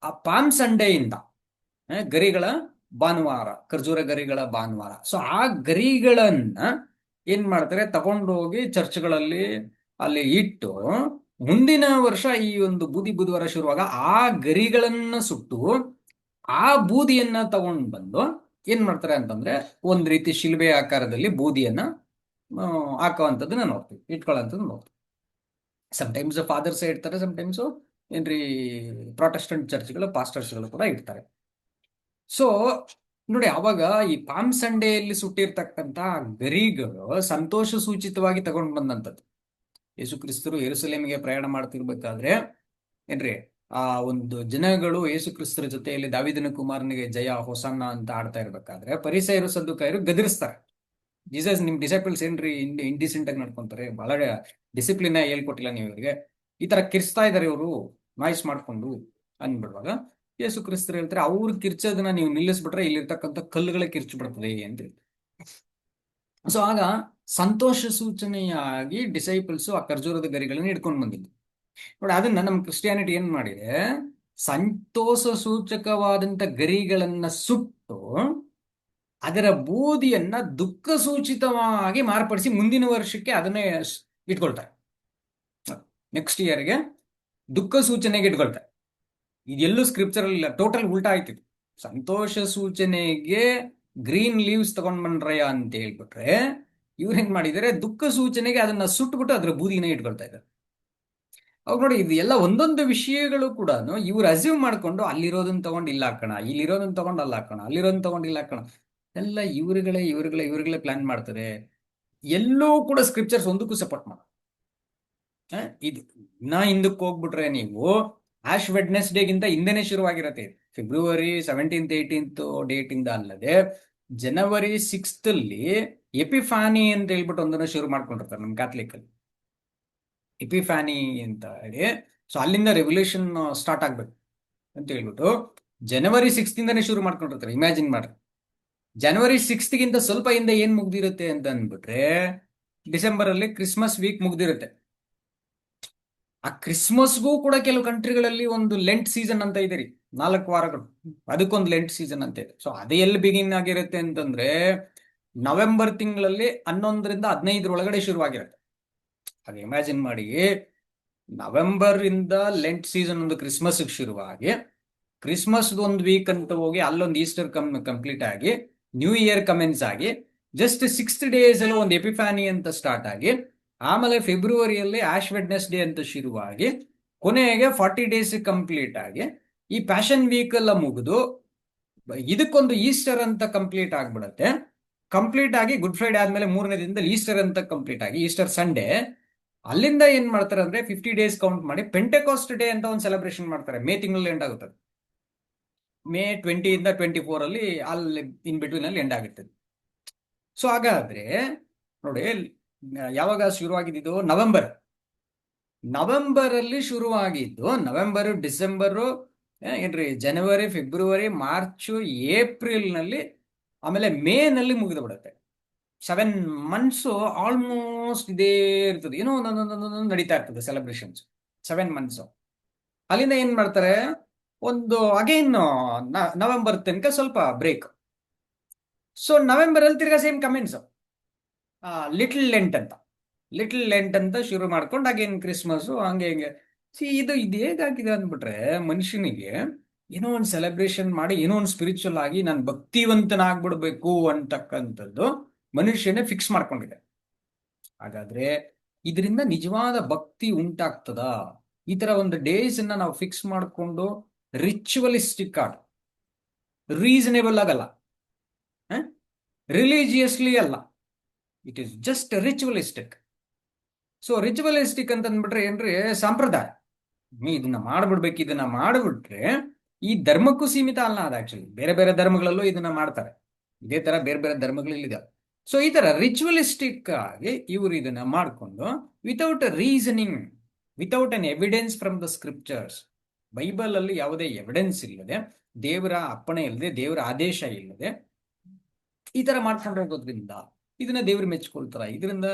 ಆ ಪಾಮ್ ಸಂಡೇಯಿಂದ ಗರಿಗಳ ಭಾನುವಾರ, ಖರ್ಜೂರ ಗರಿಗಳ ಭಾನುವಾರ. ಸೊ ಆ ಗರಿಗಳನ್ನ ಏನ್ ಮಾಡ್ತಾರೆ, ತಗೊಂಡೋಗಿ ಚರ್ಚ್ಗಳಲ್ಲಿ ಅಲ್ಲಿ ಇಟ್ಟು, ಮುಂದಿನ ವರ್ಷ ಈ ಒಂದು ಬೂದಿ ಬುಧವಾರ ಶುರುವಾಗ ಆ ಗರಿಗಳನ್ನ ಸುಟ್ಟು ಆ ಬೂದಿಯನ್ನ ತಗೊಂಡು ಬಂದು ಏನ್ ಮಾಡ್ತಾರೆ ಅಂತಂದ್ರೆ, ಒಂದ್ ರೀತಿ ಶಿಲ್ಬೆ ಆಕಾರದಲ್ಲಿ ಬೂದಿಯನ್ನ ಹಾಕುವಂಥದ್ದನ್ನ ನೋಡ್ತೀವಿ, ಇಟ್ಕೊಳ್ಳೋಂಥದ್ದು ನೋಡ್ತೀವಿ. ಸಮ್ಟೈಮ್ಸ್ ಫಾದರ್ಸ್ ಇಡ್ತಾರೆ, ಸಮ್ಟೈಮ್ಸ್ ಏನ್ರಿ ಪ್ರೊಟೆಸ್ಟೆಂಟ್ ಚರ್ಚ್ಗಳು ಪಾಸ್ಟರ್ಸ್ಗಳು ಕೂಡ ಇರ್ತಾರೆ. ಸೊ ನೋಡಿ, ಅವಾಗ ಈ ಪಾಮ್ ಸಂಡೆಯಲ್ಲಿ ಸುಟ್ಟಿರ್ತಕ್ಕಂಥ ಗರಿಗಳು ಸಂತೋಷ ಸೂಚಿತವಾಗಿ ತಗೊಂಡು ಬಂದಂಥದ್ದು. ಯೇಸು ಕ್ರಿಸ್ತರು ಯೆರೂಸಲೇಮಿಗೆ ಪ್ರಯಾಣ ಮಾಡ್ತಿರ್ಬೇಕಾದ್ರೆ ಏನ್ರಿ ಆ ಒಂದು ಜನಗಳು ಯೇಸು ಕ್ರಿಸ್ತರ ಜೊತೆಯಲ್ಲಿ ದಾವಿದನ ಕುಮಾರನಿಗೆ ಜಯ ಹೊಸನ್ನ ಅಂತ ಆಡ್ತಾ ಇರ್ಬೇಕಾದ್ರೆ ಪರಿಸೆಯರು ಸದ್ದುಕಾಯರು ಗದರಿಸ್ತಾರೆ. ಜೀಸಸ್ ನಿಮ್ ಡಿಸೈಪಲ್ಸ್ ಏನ್ರಿ ಇಂಡಿಸೆಂಟ್ ಆಗಿ ನಡ್ಕೊಂತಾರೆ, ಬಹಳ ಡಿಸಿಪ್ಲಿನ್ ಹೇಳ್ಕೊಟ್ಟಿಲ್ಲ ನೀವು ಇವರಿಗೆ, ಈ ತರ ಕಿರ್ಸ್ತಾ ಇದಾರೆ ಇವರು ನಾಯ್ಸ್ ಮಾಡ್ಕೊಂಡು ಅಂದ್ಬಿಡುವಾಗ ಯೇಸು ಕ್ರಿಸ್ತರು ಹೇಳ್ತಾರೆ, ಅವ್ರು ಕಿರ್ಚೋದನ್ನ ನೀವು ನಿಲ್ಲಿಸ್ಬಿಟ್ರೆ ಇಲ್ಲಿರ್ತಕ್ಕಂಥ ಕಲ್ಲುಗಳೇ ಕಿರ್ಚು ಬಿಡ್ತದೆ ಅಂತ ಹೇಳಿ. ಸೊ ಆಗ ಸಂತೋಷ ಸೂಚನೆಯಾಗಿ ಡಿಸೈಪಲ್ಸ್ ಆ ಖರ್ಜೂರದ ಗರಿಗಳನ್ನ ಇಟ್ಕೊಂಡು ಬಂದಿದ್ದು ನೋಡಿ. ಅದನ್ನ ನಮ್ಮ ಕ್ರಿಸ್ಟಿಯಾನಿಟಿ ಏನ್ ಮಾಡಿದೆ, ಸಂತೋಷ ಸೂಚಕವಾದಂತ ಗರಿಗಳನ್ನ ಸುಟ್ಟು ಅದರ ಬೂದಿಯನ್ನ ದುಃಖ ಸೂಚಿತವಾಗಿ ಮಾರ್ಪಡಿಸಿ ಮುಂದಿನ ವರ್ಷಕ್ಕೆ ಅದನ್ನೇ ಇಟ್ಕೊಳ್ತಾರೆ. ನೆಕ್ಸ್ಟ್ ಇಯರ್ಗೆ ದುಃಖ ಸೂಚನೆಗೆ ಇಟ್ಕೊಳ್ತಾರೆ. ಇದೆಲ್ಲೂ ಸ್ಕ್ರಿಪ್ಚರ್ ಇಲ್ಲ, ಟೋಟಲ್ ಉಲ್ಟಾ ಆಯ್ತಿತ್ತು. ಸಂತೋಷ ಸೂಚನೆಗೆ ಗ್ರೀನ್ ಲೀವ್ಸ್ ತಗೊಂಡ್ ಬಂದ್ರಯ್ಯ ಅಂತ ಹೇಳ್ಬಿಟ್ರೆ ಇವ್ರು ಏನ್ ಮಾಡಿದ್ದಾರೆ, ದುಃಖ ಸೂಚನೆಗೆ ಅದನ್ನ ಸುಟ್ಬಿಟ್ಟು ಅದ್ರ ಬೂದಿನ ಇಟ್ಕೊಳ್ತಾ ಇದ್ದಾರೆ. ಅವಾಗ ನೋಡಿ, ಇದು ಎಲ್ಲ ಒಂದೊಂದು ವಿಷಯಗಳು ಕೂಡ ಇವ್ರು ಅಸ್ಯೂಮ್ ಮಾಡ್ಕೊಂಡು ಅಲ್ಲಿರೋದನ್ನ ತಗೊಂಡು ಇಲ್ಲ ಹಾಕೋಣ, ಇಲ್ಲಿರೋದನ್ನ ತಗೊಂಡು ಅಲ್ಲಿ ಹಾಕೋಣ, ಅಲ್ಲಿರೋದನ್ನ ತಗೊಂಡು ಇಲ್ಲ ಹಾಕೋಣ, ಎಲ್ಲ ಇವರುಗಳೇ ಪ್ಲಾನ್ ಮಾಡ್ತಾರೆ. ಎಲ್ಲೂ ಕೂಡ ಸ್ಕ್ರಿಪ್ಚರ್ಸ್ ಒಂದಕ್ಕೂ ಸಪೋರ್ಟ್ ಮಾಡ. ಇದು ಇನ್ನ ಹಿಂದಕ್ಕೆ ಹೋಗ್ಬಿಟ್ರೆ ನೀವು ಆಶ್ ವೆಡ್ನೆಸ್ಡೇಗಿಂತ ಹಿಂದೆನೆ ಶುರುವಾಗಿರತ್ತೆ. ಫೆಬ್ರವರಿ 17th 18th ಡೇಟ್ ಇಂದ ಅಲ್ಲದೆ ಜನವರಿ 6th ಅಲ್ಲಿ ಎಪಿಫಾನಿ ಅಂತ ಹೇಳ್ಬಿಟ್ಟು ಒಂದನ್ನು ಶುರು ಮಾಡ್ಕೊಂಡಿರ್ತಾರೆ ನಮ್ಮ ಕ್ಯಾಥಲಿಕ್ ಅಲ್ಲಿ, ಎಪಿಫಾನಿ ಅಂತ ಹೇಳಿ. ಸೊ ಅಲ್ಲಿಂದ ರೆವಲ್ಯೂಷನ್ ಸ್ಟಾರ್ಟ್ ಆಗ್ಬೇಕು ಅಂತ ಹೇಳ್ಬಿಟ್ಟು ಜನವರಿ 6th ಇಂದಾನೆ ಶುರು ಮಾಡ್ಕೊಂಡಿರ್ತಾರೆ. ಇಮ್ಯಾಜಿನ್ ಮಾಡ್ರಿ, ಜನವರಿ 6th ಗಿಂತ ಸ್ವಲ್ಪ ಹಿಂದೆ ಏನ್ ಮುಗ್ದಿರುತ್ತೆ ಅಂತ ಅಂದ್ಬಿಟ್ರೆ ಡಿಸೆಂಬರ್ ಅಲ್ಲಿ ಕ್ರಿಸ್ಮಸ್ ವೀಕ್ ಮುಗ್ದಿರುತ್ತೆ. ಆ ಕ್ರಿಸ್ಮಸ್ಗೂ ಕೂಡ ಕೆಲವು ಕಂಟ್ರಿಗಳಲ್ಲಿ ಒಂದು ಲೆಂಟ್ ಸೀಸನ್ ಅಂತ ಇದೆ ರೀ, 4 ವಾರಗಳು, ಅದಕ್ಕೊಂದು ಲೆಂಟ್ ಸೀಸನ್ ಅಂತ ಇದೆ. ಸೊ ಅದು ಎಲ್ಲಿ ಬಿಗಿನ್ ಆಗಿರುತ್ತೆ ಅಂತಂದ್ರೆ ನವೆಂಬರ್ ತಿಂಗಳಲ್ಲಿ 11ರಿಂದ 15 ಒಳಗಡೆ ಶುರುವಾಗಿರುತ್ತೆ. ಹಾಗೆ ಇಮ್ಯಾಜಿನ್ ಮಾಡಿ, ನವೆಂಬರ್ ಇಂದ ಲೆಂಟ್ ಸೀಸನ್ ಒಂದು ಕ್ರಿಸ್ಮಸ್ ಶುರುವಾಗಿ ಕ್ರಿಸ್ಮಸ್ ಒಂದು ವೀಕ್ ಅಂತ ಹೋಗಿ ಅಲ್ಲೊಂದು ಈಸ್ಟರ್ ಕಂಪ್ಲೀಟ್ ಆಗಿ ನ್ಯೂ ಇಯರ್ ಕಮೆನ್ಸ್ ಆಗಿ ಜಸ್ಟ್ 6 days ಅಲ್ಲಿ ಒಂದು ಎಪಿಫಾನಿ ಅಂತ ಸ್ಟಾರ್ಟ್ ಆಗಿ ಆಮೇಲೆ ಫೆಬ್ರವರಿಯಲ್ಲಿ ಆಶ್ ವೆಡ್ನೆಸ್ಡೇ ಅಂತ ಶುರುವಾಗಿ ಕೊನೆಗೆ 40 days ಕಂಪ್ಲೀಟ್ ಆಗಿ ಈ ಪ್ಯಾಷನ್ ವೀಕ್ ಎಲ್ಲ ಮುಗಿದು ಇದಕ್ಕೊಂದು ಈಸ್ಟರ್ ಅಂತ ಕಂಪ್ಲೀಟ್ ಆಗ್ಬಿಡತ್ತೆ. ಕಂಪ್ಲೀಟ್ ಆಗಿ ಗುಡ್ ಫ್ರೈಡೆ ಆದ್ಮೇಲೆ 3ನೇ ದಿನದಲ್ಲಿ ಈಸ್ಟರ್ ಅಂತ ಕಂಪ್ಲೀಟ್ ಆಗಿ ಈಸ್ಟರ್ ಸಂಡೇ. ಅಲ್ಲಿಂದ ಏನ್ ಮಾಡ್ತಾರೆ ಅಂದ್ರೆ 50 days ಕೌಂಟ್ ಮಾಡಿ ಪೆಂಟೆಕಾಸ್ಟ್ ಡೇ ಅಂತ ಒಂದು ಸೆಲೆಬ್ರೇಷನ್ ಮಾಡ್ತಾರೆ. ಮೇ ತಿಂಗಳಲ್ಲಿ ಎಂಡ್ ಆಗುತ್ತೆ, ಮೇ 20 ಇಂದ 24 ಅಲ್ಲಿ ಅಲ್ಲಿ ಇನ್ ಬಿಟ್ವೀನ್ ಅಲ್ಲಿ ಎಂಡ್ ಆಗುತ್ತೆ. ಸೊ ಹಾಗಾದ್ರೆ ನೋಡಿ, ಯಾವಾಗ ಶುರುವಾಗಿದ್ದು, ನವೆಂಬರ್ ಅಲ್ಲಿ ಶುರುವಾಗಿದ್ದು, ನವೆಂಬರ್ ಡಿಸೆಂಬರ್ ಏನ್ರಿ ಜನವರಿ ಫೆಬ್ರವರಿ ಮಾರ್ಚ್ ಏಪ್ರಿಲ್ ನಲ್ಲಿ ಆಮೇಲೆ ಮೇ ನಲ್ಲಿ ಮುಗಿದು ಬಿಡುತ್ತೆ. 7 months ಆಲ್ಮೋಸ್ಟ್ ಇದೇ ಇರ್ತದೆ, ಏನೋ ಒಂದೊಂದೊಂದೊಂದು ನಡೀತಾ ಇರ್ತದೆ ಸೆಲೆಬ್ರೇಷನ್ಸ್ 7 months. ಅಲ್ಲಿಂದ ಏನ್ ಮಾಡ್ತಾರೆ, ಒಂದು ಅಗೈನ್ ನವೆಂಬರ್ ತನಕ ಸ್ವಲ್ಪ ಬ್ರೇಕ್. ಸೊ ನವೆಂಬರ್ ಅಲ್ಲಿ ತಿರ್ಗಾ ಸೇಮ್ ಕಮೆಂಟ್ಸ್, ಲಿಟಲ್ ಲೆಂಟ್ ಅಂತ ಶುರು ಮಾಡ್ಕೊಂಡು ಅಗೇನ್ ಕ್ರಿಸ್ಮಸ್ ಹಂಗೆ ಹಿಂಗೆ. ಇದು ಹೇಗಾಗಿದೆ ಅಂದ್ಬಿಟ್ರೆ ಮನುಷ್ಯನಿಗೆ ಏನೋ ಒಂದು ಸೆಲೆಬ್ರೇಷನ್ ಮಾಡಿ ಏನೋ ಒಂದು ಸ್ಪಿರಿಚುವಲ್ ಆಗಿ ನಾನು ಭಕ್ತಿವಂತನಾಗ್ಬಿಡ್ಬೇಕು ಅಂತಕ್ಕಂಥದ್ದು ಮನುಷ್ಯನೇ ಫಿಕ್ಸ್ ಮಾಡ್ಕೊಂಡಿದೆ. ಹಾಗಾದ್ರೆ ಇದರಿಂದ ನಿಜವಾದ ಭಕ್ತಿ ಉಂಟಾಗ್ತದ? ಈ ತರ ಒಂದು ಡೇಸ್ ಅನ್ನ ನಾವು ಫಿಕ್ಸ್ ಮಾಡಿಕೊಂಡು ರಿಚುವಲಿಸ್ಟಿಕ್ ಆಗಿ, ರೀಸನೇಬಲ್ ಆಗಲ್ಲ, ರಿಲಿಜಿಯಸ್ಲಿ ಅಲ್ಲ, it is just ritualistic. So ritualistic ಅಂತ ಅಂದ್ಬಿಟ್ರೆ ಏನ್ರಿ, ಸಂಪ್ರದಾಯ, ಇದನ್ನ ಮಾಡ್ಬಿಡ್ಬೇಕು, ಇದನ್ನ ಮಾಡಿಬಿಟ್ರೆ ಈ ಧರ್ಮಕ್ಕೂ ಸೀಮಿತ ಅಲ್ಲ. ಅದು ಆಕ್ಚುಲಿ ಬೇರೆ ಬೇರೆ ಧರ್ಮಗಳಲ್ಲೂ ಇದನ್ನ ಮಾಡ್ತಾರೆ, ಇದೇ ತರ ಬೇರೆ ಬೇರೆ ಧರ್ಮಗಳಲ್ಲಿ. ಸೊ ಈ ತರ ರಿಚುವಲಿಸ್ಟಿಕ್ ಆಗಿ ಇವರು ಇದನ್ನ ಮಾಡಿಕೊಂಡು without reasoning, without an evidence from the scriptures, Bible ಅಲ್ಲಿ ಯಾವುದೇ ಎವಿಡೆನ್ಸ್ ಇಲ್ಲದೆ, ದೇವರ ಅಪ್ಪಣೆ ಇಲ್ಲದೆ, ದೇವರ ಆದೇಶ ಇಲ್ಲದೆ ಈ ತರ ಮಾಡ್ಕೊಂಡು ಹೋಗೋದ್ರಿಂದ ಇದನ್ನ ದೇವ್ರು ಮೆಚ್ಕೊಳ್ತಾರ. ಇದರಿಂದ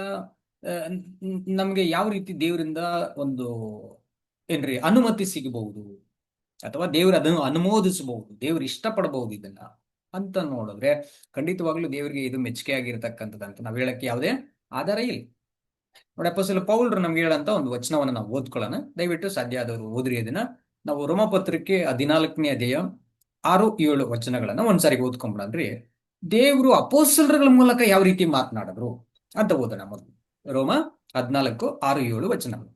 ನಮ್ಗೆ ಯಾವ ರೀತಿ ದೇವರಿಂದ ಒಂದು ಏನ್ರಿ ಅನುಮತಿ ಸಿಗಬಹುದು, ಅಥವಾ ದೇವ್ರ ಅದನ್ನು ಅನುಮೋದಿಸಬಹುದು, ದೇವ್ರು ಇಷ್ಟಪಡಬಹುದು ಇದನ್ನ ಅಂತ ನೋಡಿದ್ರೆ ಖಂಡಿತವಾಗ್ಲೂ ದೇವರಿಗೆ ಇದು ಮೆಚ್ಚುಗೆ ಆಗಿರ್ತಕ್ಕಂಥದ್ದು ಅಂತ ನಾವು ಹೇಳಕ್ಕೆ ಯಾವುದೇ ಆಧಾರ ಇಲ್ಲ. ನೋಡಿ, ಅಪೊಸ್ತಲ ಪೌಲರು ನಮ್ಗೆ ಹೇಳಂತ ಒಂದು ವಚನವನ್ನ ನಾವು ಓದ್ಕೊಳ್ಳೋಣ. ದಯವಿಟ್ಟು ಸಾಧ್ಯ ಆದವರು ಓದ್ರಿ. ಅದನ್ನ ನಾವು ರೋಮಪತ್ರಕ್ಕೆ 14ನೇ ಅಧ್ಯಾಯ 6-7 ವಚನಗಳನ್ನ ಒಂದ್ಸಾರಿ ಓದ್ಕೊಂಡ್ಬಿಡ್ರಿ. ದೇವರು ಅಪೊಸ್ತಲರುಗಳ ಮೂಲಕ ಯಾವ ರೀತಿ ಮಾತನಾಡಿದ್ರು ಅಂತ ಓದೋಣ. ಮೊದಲು ರೋಮ 14:6-7 ವಚನಗಳು.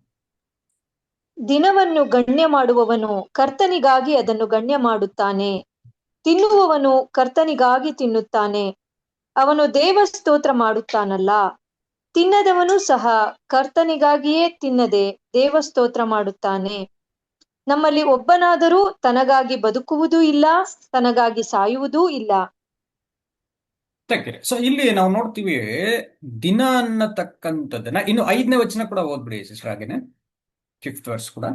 ದಿನವನ್ನು ಗಣ್ಯ ಮಾಡುವವನು ಕರ್ತನಿಗಾಗಿ ಅದನ್ನು ಗಣ್ಯ ಮಾಡುತ್ತಾನೆ. ತಿನ್ನುವವನು ಕರ್ತನಿಗಾಗಿ ತಿನ್ನುತ್ತಾನೆ, ಅವನು ದೇವಸ್ತೋತ್ರ ಮಾಡುತ್ತಾನಲ್ಲ. ತಿನ್ನದವನು ಸಹ ಕರ್ತನಿಗಾಗಿಯೇ ತಿನ್ನದೆ ದೇವಸ್ತೋತ್ರ ಮಾಡುತ್ತಾನೆ. ನಮ್ಮಲ್ಲಿ ಒಬ್ಬನಾದರೂ ತನಗಾಗಿ ಬದುಕುವುದೂ ಇಲ್ಲ, ತನಗಾಗಿ ಸಾಯುವುದೂ ಇಲ್ಲ. ಸೊ ಇಲ್ಲಿ ನಾವು ನೋಡ್ತೀವಿ ದಿನ ಅನ್ನತಕ್ಕಂಥದ್ದನ್ನ. ಇನ್ನು 5ನೇ ವಚನ ಕೂಡ ಓದ್ಬಿಡಿ ಸಿಸ್ಟರ್, ಹಾಗೇನೆ 5th ವರ್ಸ್ ಕೂಡ.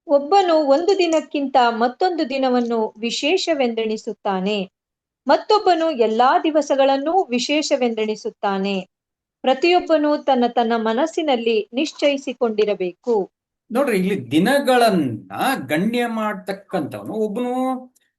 ಒಬ್ಬನು ಒಂದು ದಿನಕ್ಕಿಂತ ಮತ್ತೊಂದು ದಿನವನ್ನು ವಿಶೇಷವೆಂದೆಣಿಸುತ್ತಾನೆ, ಮತ್ತೊಬ್ಬನು ಎಲ್ಲಾ ದಿವಸಗಳನ್ನೂ ವಿಶೇಷವೆಂದೆಣಿಸುತ್ತಾನೆ. ಪ್ರತಿಯೊಬ್ಬನು ತನ್ನ ತನ್ನ ಮನಸ್ಸಿನಲ್ಲಿ ನಿಶ್ಚಯಿಸಿಕೊಂಡಿರಬೇಕು. ನೋಡ್ರಿ, ಇಲ್ಲಿ ದಿನಗಳನ್ನ ಗಣ್ಯ ಮಾಡ್ತಕ್ಕಂಥವನು ಒಬ್ಬನು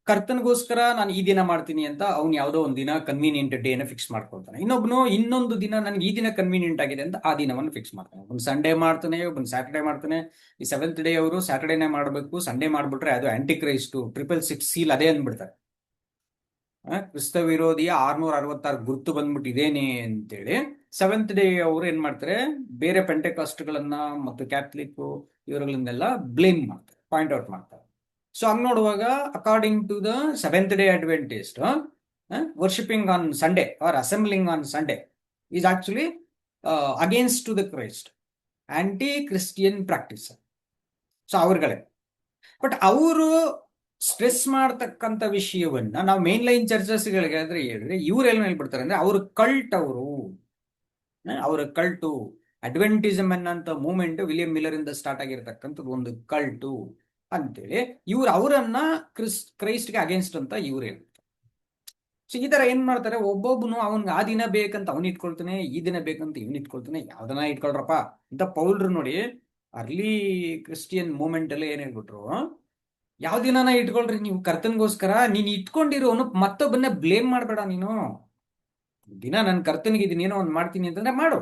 ಕರ್ತನಿಗೋಸ್ಕರ ನಾನು ಈ ದಿನ ಮಾಡ್ತೀನಿ ಅಂತ ಅವ್ನು ಯಾವುದೋ ಒಂದು ದಿನ ಕನ್ವೀನಿಯಂಟ್ ಡೇನ ಫಿಕ್ಸ್ ಮಾಡ್ಕೊಳ್ತಾನೆ. ಇನ್ನೊಬ್ನು ಇನ್ನೊಂದು ದಿನ ನನಗೆ ಈ ದಿನ ಕನ್ವೀನಿಯಂಟ್ ಆಗಿದೆ ಅಂತ ಆ ದಿನವನ್ನು ಫಿಕ್ಸ್ ಮಾಡ್ತಾನೆ. ಒಬ್ಬನು ಸಂಡೇ ಮಾಡ್ತಾನೆ, ಒಬ್ಬನು ಸ್ಯಾಟರ್ಡೇ ಮಾಡ್ತಾನೆ. ಈ 7th ಡೇ ಅವರು ಸ್ಯಾಟರ್ಡೇನೇ ಮಾಡಬೇಕು, ಸಂಡೇ ಮಾಡ್ಬಿಟ್ರೆ ಅದು ಆಂಟಿ ಕ್ರೈಸ್ಟು 666 ಸೀಲ್ ಅದೇ ಅಂದ್ಬಿಡ್ತಾರೆ. ಕ್ರಿಸ್ತ ವಿರೋಧಿಯ 666 ಗುರುತು ಬಂದ್ಬಿಟ್ಟಿದೇನೆ ಅಂತೇಳಿ 7th ಡೇ ಅವರು ಏನ್ ಮಾಡ್ತಾರೆ, ಬೇರೆ ಪೆಂಟೆಕಾಸ್ಟ್ಗಳನ್ನ ಮತ್ತು ಕ್ಯಾಥಲಿಕ್ ಇವರುಗಳನ್ನೆಲ್ಲ ಬ್ಲೇಮ್ ಮಾಡ್ತಾರೆ, ಪಾಯಿಂಟ್ ಔಟ್ ಮಾಡ್ತಾರೆ. ಸೊ ಹಂಗ್ ನೋಡುವಾಗ according to the 7th day Adventist, worshipping on Sunday or assembling on Sunday is actually against to the Christ, anti Christian practice. So ಅವ್ರಗಳೇ, ಬಟ್ ಅವರು ಸ್ಟ್ರೆಸ್ ಮಾಡ್ತಕ್ಕಂಥ ವಿಷಯವನ್ನ ನಾವು ಮೇನ್ ಲೈನ್ ಚರ್ಚಸ್ಗಳಿಗೆ ಹೇಳಿದ್ರೆ ಇವ್ರು ಎಲ್ಲಿ ಹೇಳ್ಬಿಡ್ತಾರೆ ಅಂದ್ರೆ ಅವ್ರ ಕಲ್ಟ್, ಅವರ ಕಲ್ಟು ಅಡ್ವೆಂಟಿಸಮ್ ಅನ್ನಂತ ಮೂವ್ಮೆಂಟ್ ವಿಲಿಯಂ ಮಿಲ್ಲರ್ ಇಂದ ಸ್ಟಾರ್ಟ್ ಆಗಿರ್ತಕ್ಕಂಥದ್ದು ಒಂದು ಕಲ್ಟು ಅಂತೇಳಿ ಅವರನ್ನ ಕ್ರೈಸ್ಟ್ಗೆ ಅಗೇನ್ಸ್ಟ್ ಅಂತ ಇವ್ರು ಹೇಳ್ತಾರೆ. ಸೊ ಈ ತರ ಏನ್ ಮಾಡ್ತಾರೆ, ಒಬ್ಬೊಬ್ಬನು ಅವನ್ಗೆ ಆ ದಿನ ಬೇಕಂತ ಅವ್ನು ಇಟ್ಕೊಳ್ತಾನೆ, ಈ ದಿನ ಬೇಕಂತ ಇವ್ನು ಇಟ್ಕೊಳ್ತಾನೆ. ಯಾವ್ದನ್ನ ಇಟ್ಕೊಳ್ರಪ್ಪ ಅಂತ ಪೌಲ್ರು ನೋಡಿ ಅರ್ಲಿ ಕ್ರಿಸ್ಟಿಯನ್ ಮೂವ್ಮೆಂಟ್ ಅಲ್ಲಿ ಏನ್ ಹೇಳ್ಬಿಟ್ರು, ಯಾವ ದಿನನ ಇಟ್ಕೊಳ್ರಿ ನೀವು ಕರ್ತನ್ಗೋಸ್ಕರ, ನೀನ್ ಇಟ್ಕೊಂಡಿರೋನು ಮತ್ತೊಬ್ಬನ್ನ ಬ್ಲೇಮ್ ಮಾಡ್ಬೇಡ. ನೀನು ದಿನ ನನ್ನ ಕರ್ತನಿಗಿದ್ದೀನಿ ಏನೋ ಒಂದು ಮಾಡ್ತೀನಿ ಅಂತಂದ್ರೆ ಮಾಡು.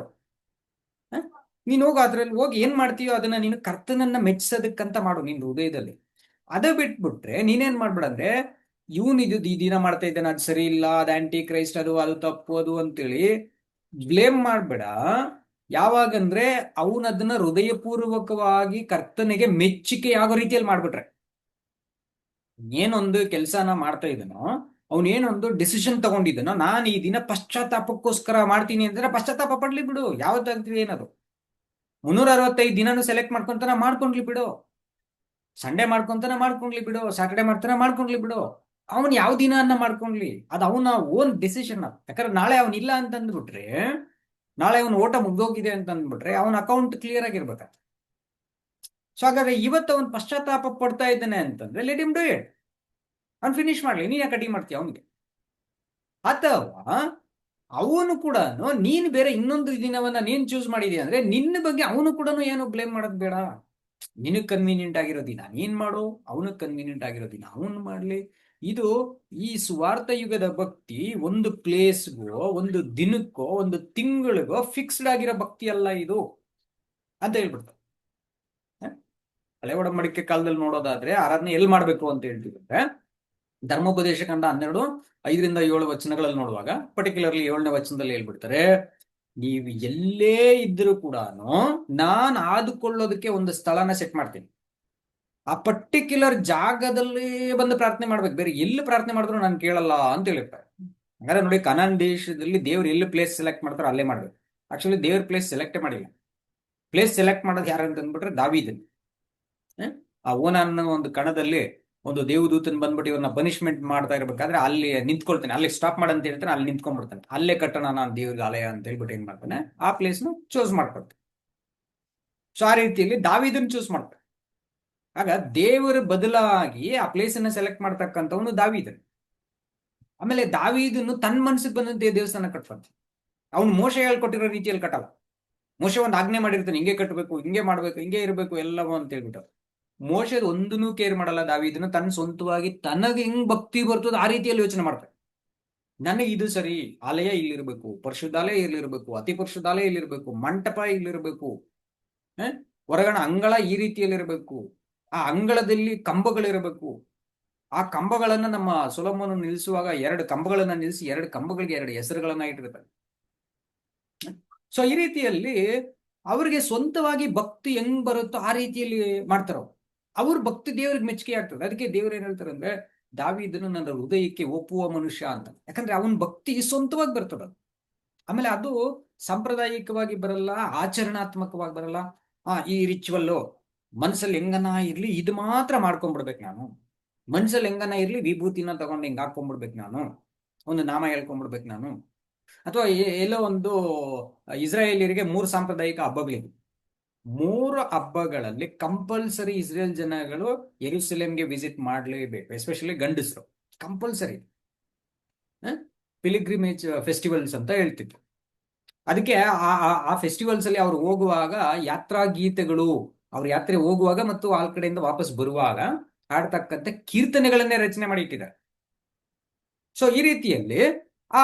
ನೀನ್ ಹೋಗಿ ಅದ್ರಲ್ಲಿ ಹೋಗಿ ಏನ್ ಮಾಡ್ತೀಯೋ ಅದನ್ನ ನೀನು ಕರ್ತನನ್ನ ಮೆಚ್ಚಿಸೋದಕ್ಕಂತ ಮಾಡು ನಿನ್ ಹೃದಯದಲ್ಲಿ. ಅದೇ ಬಿಟ್ಬಿಟ್ರೆ ನೀನೇನ್ ಮಾಡ್ಬೇಡ ಅಂದ್ರೆ ಇವನ್ ಇದು ಈ ದಿನ ಮಾಡ್ತಾ ಇದ್ದಾನೆ ಅದು ಸರಿ ಇಲ್ಲ, ಅದು ಆಂಟಿ ಕ್ರೈಸ್ಟ್, ಅದು ತಪ್ಪು ಅದು ಅಂತೇಳಿ ಬ್ಲೇಮ್ ಮಾಡ್ಬೇಡ. ಯಾವಾಗಂದ್ರೆ ಅವನದನ್ನ ಹೃದಯಪೂರ್ವಕವಾಗಿ ಕರ್ತನಿಗೆ ಮೆಚ್ಚುಗೆ ಆಗೋ ರೀತಿಯಲ್ಲಿ ಮಾಡ್ಬಿಟ್ರೆ, ಏನೊಂದು ಕೆಲಸನ ಮಾಡ್ತಾ ಇದ್ದಾನೋ, ಅವನೇನೊಂದು ಡಿಸಿಷನ್ ತಗೊಂಡಿದ್ದಾನೋ, ನಾನು ಈ ದಿನ ಪಶ್ಚಾತ್ತಾಪಕ್ಕೋಸ್ಕರ ಮಾಡ್ತೀನಿ ಅಂದ್ರೆ ಪಶ್ಚಾತ್ತಾಪ ಪಡ್ಲಿ ಬಿಡು. ಯಾವತ್ತಾಗ್ತೀವಿ ಏನದು 365 ದಿನಾನು ಸೆಲೆಕ್ಟ್ ಮಾಡ್ಕೊಂತಾನ ಮಾಡ್ಕೊಂಡ್ಲಿ ಬಿಡು, ಸಂಡೇ ಮಾಡ್ಕೊಂತಾನ ಮಾಡ್ಕೊಂಡ್ಲಿ ಬಿಡು, ಸ್ಯಾಟರ್ಡೇ ಮಾಡ್ತಾನ ಮಾಡ್ಕೊಂಡ್ಲಿ ಬಿಡು. ಅವನ್ ಯಾವ ದಿನ ಅನ್ನ ಮಾಡ್ಕೊಂಡ್ಲಿ, ಅದು ಅವನ ಓನ್ ಡಿಸಿಷನ್. ಯಾಕಂದ್ರೆ ನಾಳೆ ಅವನ್ ಇಲ್ಲ ಅಂತ ಅಂದ್ಬಿಟ್ರೆ, ನಾಳೆ ಅವನ ಓಟ ಮುಗ್ದೋಗಿದೆ ಅಂತ ಅಂದ್ಬಿಟ್ರೆ ಅವನ ಅಕೌಂಟ್ ಕ್ಲಿಯರ್ ಆಗಿರ್ಬೇಕ. ಸೊ ಹಾಗಾದ್ರೆ ಇವತ್ತು ಅವನ್ ಪಶ್ಚಾತ್ತಾಪ ಪಡ್ತಾ ಇದ್ದಾನೆ ಅಂತಂದ್ರೆ ಲೆಟ್ ಹಿಮ್ ಡು ಇಟ್, ಅವ್ನು ಫಿನಿಶ್ ಮಾಡ್ಲಿ. ನೀನ್ ಯಾಕೆ ಕಟಿ ಮಾಡ್ತೀಯ ಅವನಿಗೆ? ಅಥವಾ ಅವನು ಕೂಡ ನೀನ್ ಬೇರೆ ಇನ್ನೊಂದು ದಿನವನ್ನ ನೀನ್ ಚೂಸ್ ಮಾಡಿದೀಯ ಅಂದ್ರೆ ನಿನ್ನ ಬಗ್ಗೆ ಅವನು ಕೂಡ ಏನು ಬ್ಲೇಮ್ ಮಾಡೋದ್ ಬೇಡ. ನಿನಗ್ ಕನ್ವೀನಿಯಂಟ್ ಆಗಿರೋ ದಿನ ನೀನ್ ಮಾಡು, ಅವನಿಗೆ ಕನ್ವೀನಿಯಂಟ್ ಆಗಿರೋ ದಿನ ಅವನು ಮಾಡ್ಲಿ. ಇದು ಈ ಸುವಾರ್ಥ ಯುಗದ ಭಕ್ತಿ ಒಂದು ಪ್ಲೇಸ್ಗೋ, ಒಂದು ದಿನಕ್ಕೋ, ಒಂದು ತಿಂಗಳಿಗೋ ಫಿಕ್ಸ್ಡ್ ಆಗಿರೋ ಭಕ್ತಿ ಅಲ್ಲ ಇದು ಅಂತ ಹೇಳ್ಬಿಡ್ತಾರೆ. ಹಳೆ ಒಡಂಬಡಿಕೆ ಕಾಲದಲ್ಲಿ ನೋಡೋದಾದ್ರೆ ಆರಾಧನೆ ಎಲ್ಲಿ ಮಾಡ್ಬೇಕು ಅಂತ ಹೇಳ್ತಿದ್ರೆ, ಧರ್ಮೋಪದೇಶ ಕಂಡ 12 5ರಿಂದ 7 ವಚನಗಳಲ್ಲಿ ನೋಡುವಾಗ ಪರ್ಟಿಕ್ಯುಲರ್ಲಿ 7ನೇ ವಚನದಲ್ಲಿ ಹೇಳ್ಬಿಡ್ತಾರೆ, ನೀವು ಎಲ್ಲೇ ಇದ್ರೂ ಕೂಡ ನಾನ್ ಆದುಕೊಳ್ಳೋದಕ್ಕೆ ಒಂದು ಸ್ಥಳನ ಸೆಟ್ ಮಾಡ್ತೀನಿ, ಆ ಪರ್ಟಿಕ್ಯುಲರ್ ಜಾಗದಲ್ಲಿ ಬಂದು ಪ್ರಾರ್ಥನೆ ಮಾಡ್ಬೇಕು, ಬೇರೆ ಎಲ್ಲಿ ಪ್ರಾರ್ಥನೆ ಮಾಡಿದ್ರು ನಾನು ಕೇಳಲ್ಲ ಅಂತ ಹೇಳಿರ್ತಾರೆ. ಹಾಗಾದ್ರೆ ನೋಡಿ, ಕನಾನ್ ದೇಶದಲ್ಲಿ ದೇವ್ರು ಎಲ್ಲಿ ಪ್ಲೇಸ್ ಸೆಲೆಕ್ಟ್ ಮಾಡ್ತಾರೋ ಅಲ್ಲೇ ಮಾಡ್ಬೇಕು. ಆಕ್ಚುಲಿ ದೇವ್ರ ಪ್ಲೇಸ್ ಸೆಲೆಕ್ಟೇ ಮಾಡಿಲ್ಲ. ಪ್ಲೇಸ್ ಸೆಲೆಕ್ಟ್ ಮಾಡೋದು ಯಾರು ಅಂತ ಅಂದ್ಬಿಟ್ರೆ ದಾವೀದನ್. ಆ ಓನನ್ನ ಒಂದು ಕಣದಲ್ಲಿ ಒಂದು ದೇವದೂತನ್ ಬಂದ್ಬಿಟ್ಟು ಇವ್ರನ್ನ ಪನಿಷ್ಮೆಂಟ್ ಮಾಡ್ತಾ ಇರ್ಬೇಕಾದ್ರೆ ಅಲ್ಲಿ ನಿಂತ್ಕೊಳ್ತಾನೆ, ಅಲ್ಲಿ ಸ್ಟಾಪ್ ಮಾಡಂತ ಹೇಳ್ತಾನೆ, ಅಲ್ಲಿ ನಿಂತ್ಕೊಂಡ್ಬಿಡ್ತಾನೆ. ಅಲ್ಲೇ ಕಟ್ಟಣ ನಾನು ದೇವ್ರ ಆಲಯ ಅಂತ ಹೇಳ್ಬಿಟ್ಟು ಏನ್ ಮಾಡ್ತಾನೆ, ಆ ಪ್ಲೇಸ್ನ ಚೂಸ್ ಮಾಡ್ಕೊಳ್ತಾನೆ. ಸೊ ಆ ರೀತಿಯಲ್ಲಿ ದಾವೀದನ್ ಚೂಸ್ ಮಾಡ್ತಾನೆ. ಆಗ ದೇವರ ಬದಲಾಗಿ ಆ ಪ್ಲೇಸ್ ಅನ್ನ ಸೆಲೆಕ್ಟ್ ಮಾಡ್ತಕ್ಕಂಥವನು ದಾವೀದನ್. ಆಮೇಲೆ ದಾವೀದನ್ನು ತನ್ನ ಮನಸ್ಸಿಗೆ ಬಂದಂತೆ ದೇವಸ್ಥಾನ ಕಟ್ತಾನೆ. ಅವನು ಮೋಶೆ ಹೇಳ್ಕೊಟ್ಟಿರೋ ರೀತಿಯಲ್ಲಿ ಕಟ್ಟಲ್ಲ. ಮೋಶೆ ಒಂದು ಆಜ್ಞೆ ಮಾಡಿರ್ತಾನೆ, ಹಿಂಗೆ ಕಟ್ಟಬೇಕು, ಹಿಂಗೆ ಮಾಡ್ಬೇಕು, ಹಿಂಗೆ ಇರಬೇಕು ಎಲ್ಲವೂ ಅಂತ ಹೇಳ್ಬಿಟ್ಟು. ಮೋಶದ ಒಂದನ್ನು ಕೇರ್ ಮಾಡಲ್ಲ ದಾವೀದನು. ತನ್ನ ಸ್ವಂತವಾಗಿ ತನಗೆ ಹೆಂಗ್ ಭಕ್ತಿ ಬರ್ತದೆ ಆ ರೀತಿಯಲ್ಲಿ ಯೋಚನೆ ಮಾಡ್ತಾನೆ. ನನಗೆ ಇದು ಸರಿ, ಆಲಯ ಇಲ್ಲಿರ್ಬೇಕು, ಪರಿಶುದ್ಧಾಲಯ ಇಲ್ಲಿರ್ಬೇಕು, ಅತಿ ಪರಿಶುದ್ಧಾಲಯ ಇಲ್ಲಿರ್ಬೇಕು, ಮಂಟಪ ಇಲ್ಲಿರ್ಬೇಕು, ಹೊರಗಣ ಅಂಗಳ ಈ ರೀತಿಯಲ್ಲಿರ್ಬೇಕು, ಆ ಅಂಗಳದಲ್ಲಿ ಕಂಬಗಳಿರಬೇಕು. ಆ ಕಂಬಗಳನ್ನ ನಮ್ಮ ಸೊಲೊಮೋನ ನಿಲ್ಲಿಸುವಾಗ 2 ಕಂಬಗಳನ್ನ ನಿಲ್ಲಿಸಿ 2 ಕಂಬಗಳಿಗೆ 2 ಹೆಸರುಗಳನ್ನ ಇಟ್ಟಿರ್ತಾರೆ. ಸೊ ಈ ರೀತಿಯಲ್ಲಿ ಅವ್ರಿಗೆ ಸ್ವಂತವಾಗಿ ಭಕ್ತಿ ಹೆಂಗ್ ಬರುತ್ತೋ ಆ ರೀತಿಯಲ್ಲಿ ಮಾಡ್ತಾರ ಅವ್ರ ಭಕ್ತಿ ದೇವ್ರಿಗೆ ಮೆಚ್ಚುಗೆ ಆಗ್ತದೆ. ಅದಕ್ಕೆ ದೇವ್ರು ಏನ್ ಹೇಳ್ತಾರೆ ಅಂದ್ರೆ, ದಾವೀದನು ನನ್ನ ಹೃದಯಕ್ಕೆ ಒಪ್ಪುವ ಮನುಷ್ಯ ಅಂತ. ಯಾಕಂದ್ರೆ ಅವನ ಭಕ್ತಿ ಸ್ವಂತವಾಗಿ ಬರ್ತದ. ಆಮೇಲೆ ಅದು ಸಾಂಪ್ರದಾಯಿಕವಾಗಿ ಬರಲ್ಲ, ಆಚರಣಾತ್ಮಕವಾಗಿ ಬರಲ್ಲ. ಈ ರಿಚುವಲ್ಲು ಮನ್ಸಲ್ಲಿ ಹೆಂಗನ ಇರ್ಲಿ ಇದು ಮಾತ್ರ ಮಾಡ್ಕೊಂಡ್ಬಿಡ್ಬೇಕು ನಾನು. ಮನ್ಸಲ್ಲಿ ಹೆಂಗನ ಇರ್ಲಿ ವಿಭೂತಿನ ತಗೊಂಡು ಹಿಂಗ್ ಹಾಕೊಂಡ್ಬಿಡ್ಬೇಕು ನಾನು, ಒಂದು ನಾಮ ಹೇಳ್ಕೊಂಡ್ಬಿಡ್ಬೇಕು ನಾನು. ಅಥವಾ ಎಲ್ಲೋ ಒಂದು ಇಸ್ರಾಯೇಲಿಯರಿಗೆ 3 ಸಾಂಪ್ರದಾಯಿಕ ಹಬ್ಬಗಳಿವೆ. 3 ಹಬ್ಬಗಳಲ್ಲಿ ಕಂಪಲ್ಸರಿ ಇಸ್ರೇಲ್ ಜನಗಳು ಯೆರೂಸಲೇಮ್ಗೆ ವಿಸಿಟ್ ಮಾಡಲೇಬೇಕು, ಎಸ್ಪೆಷಲಿ ಗಂಡಸರು ಕಂಪಲ್ಸರಿ ಪಿಲಿಗ್ರಿಮೇಜ್ ಫೆಸ್ಟಿವಲ್ಸ್ ಅಂತ ಹೇಳ್ತಿದ್ರು. ಅದಕ್ಕೆ ಆ ಫೆಸ್ಟಿವಲ್ಸ್ ಅಲ್ಲಿ ಅವ್ರು ಹೋಗುವಾಗ ಯಾತ್ರಾ ಗೀತೆಗಳು, ಅವ್ರ ಯಾತ್ರೆ ಹೋಗುವಾಗ ಮತ್ತು ಆ ಕಡೆಯಿಂದ ವಾಪಸ್ ಬರುವಾಗ ಹಾಡ್ತಕ್ಕಂಥ ಕೀರ್ತನೆಗಳನ್ನೇ ರಚನೆ ಮಾಡಿ ಇಟ್ಟಿದ್ದಾರೆ. ಸೊ ಈ ರೀತಿಯಲ್ಲಿ ಆ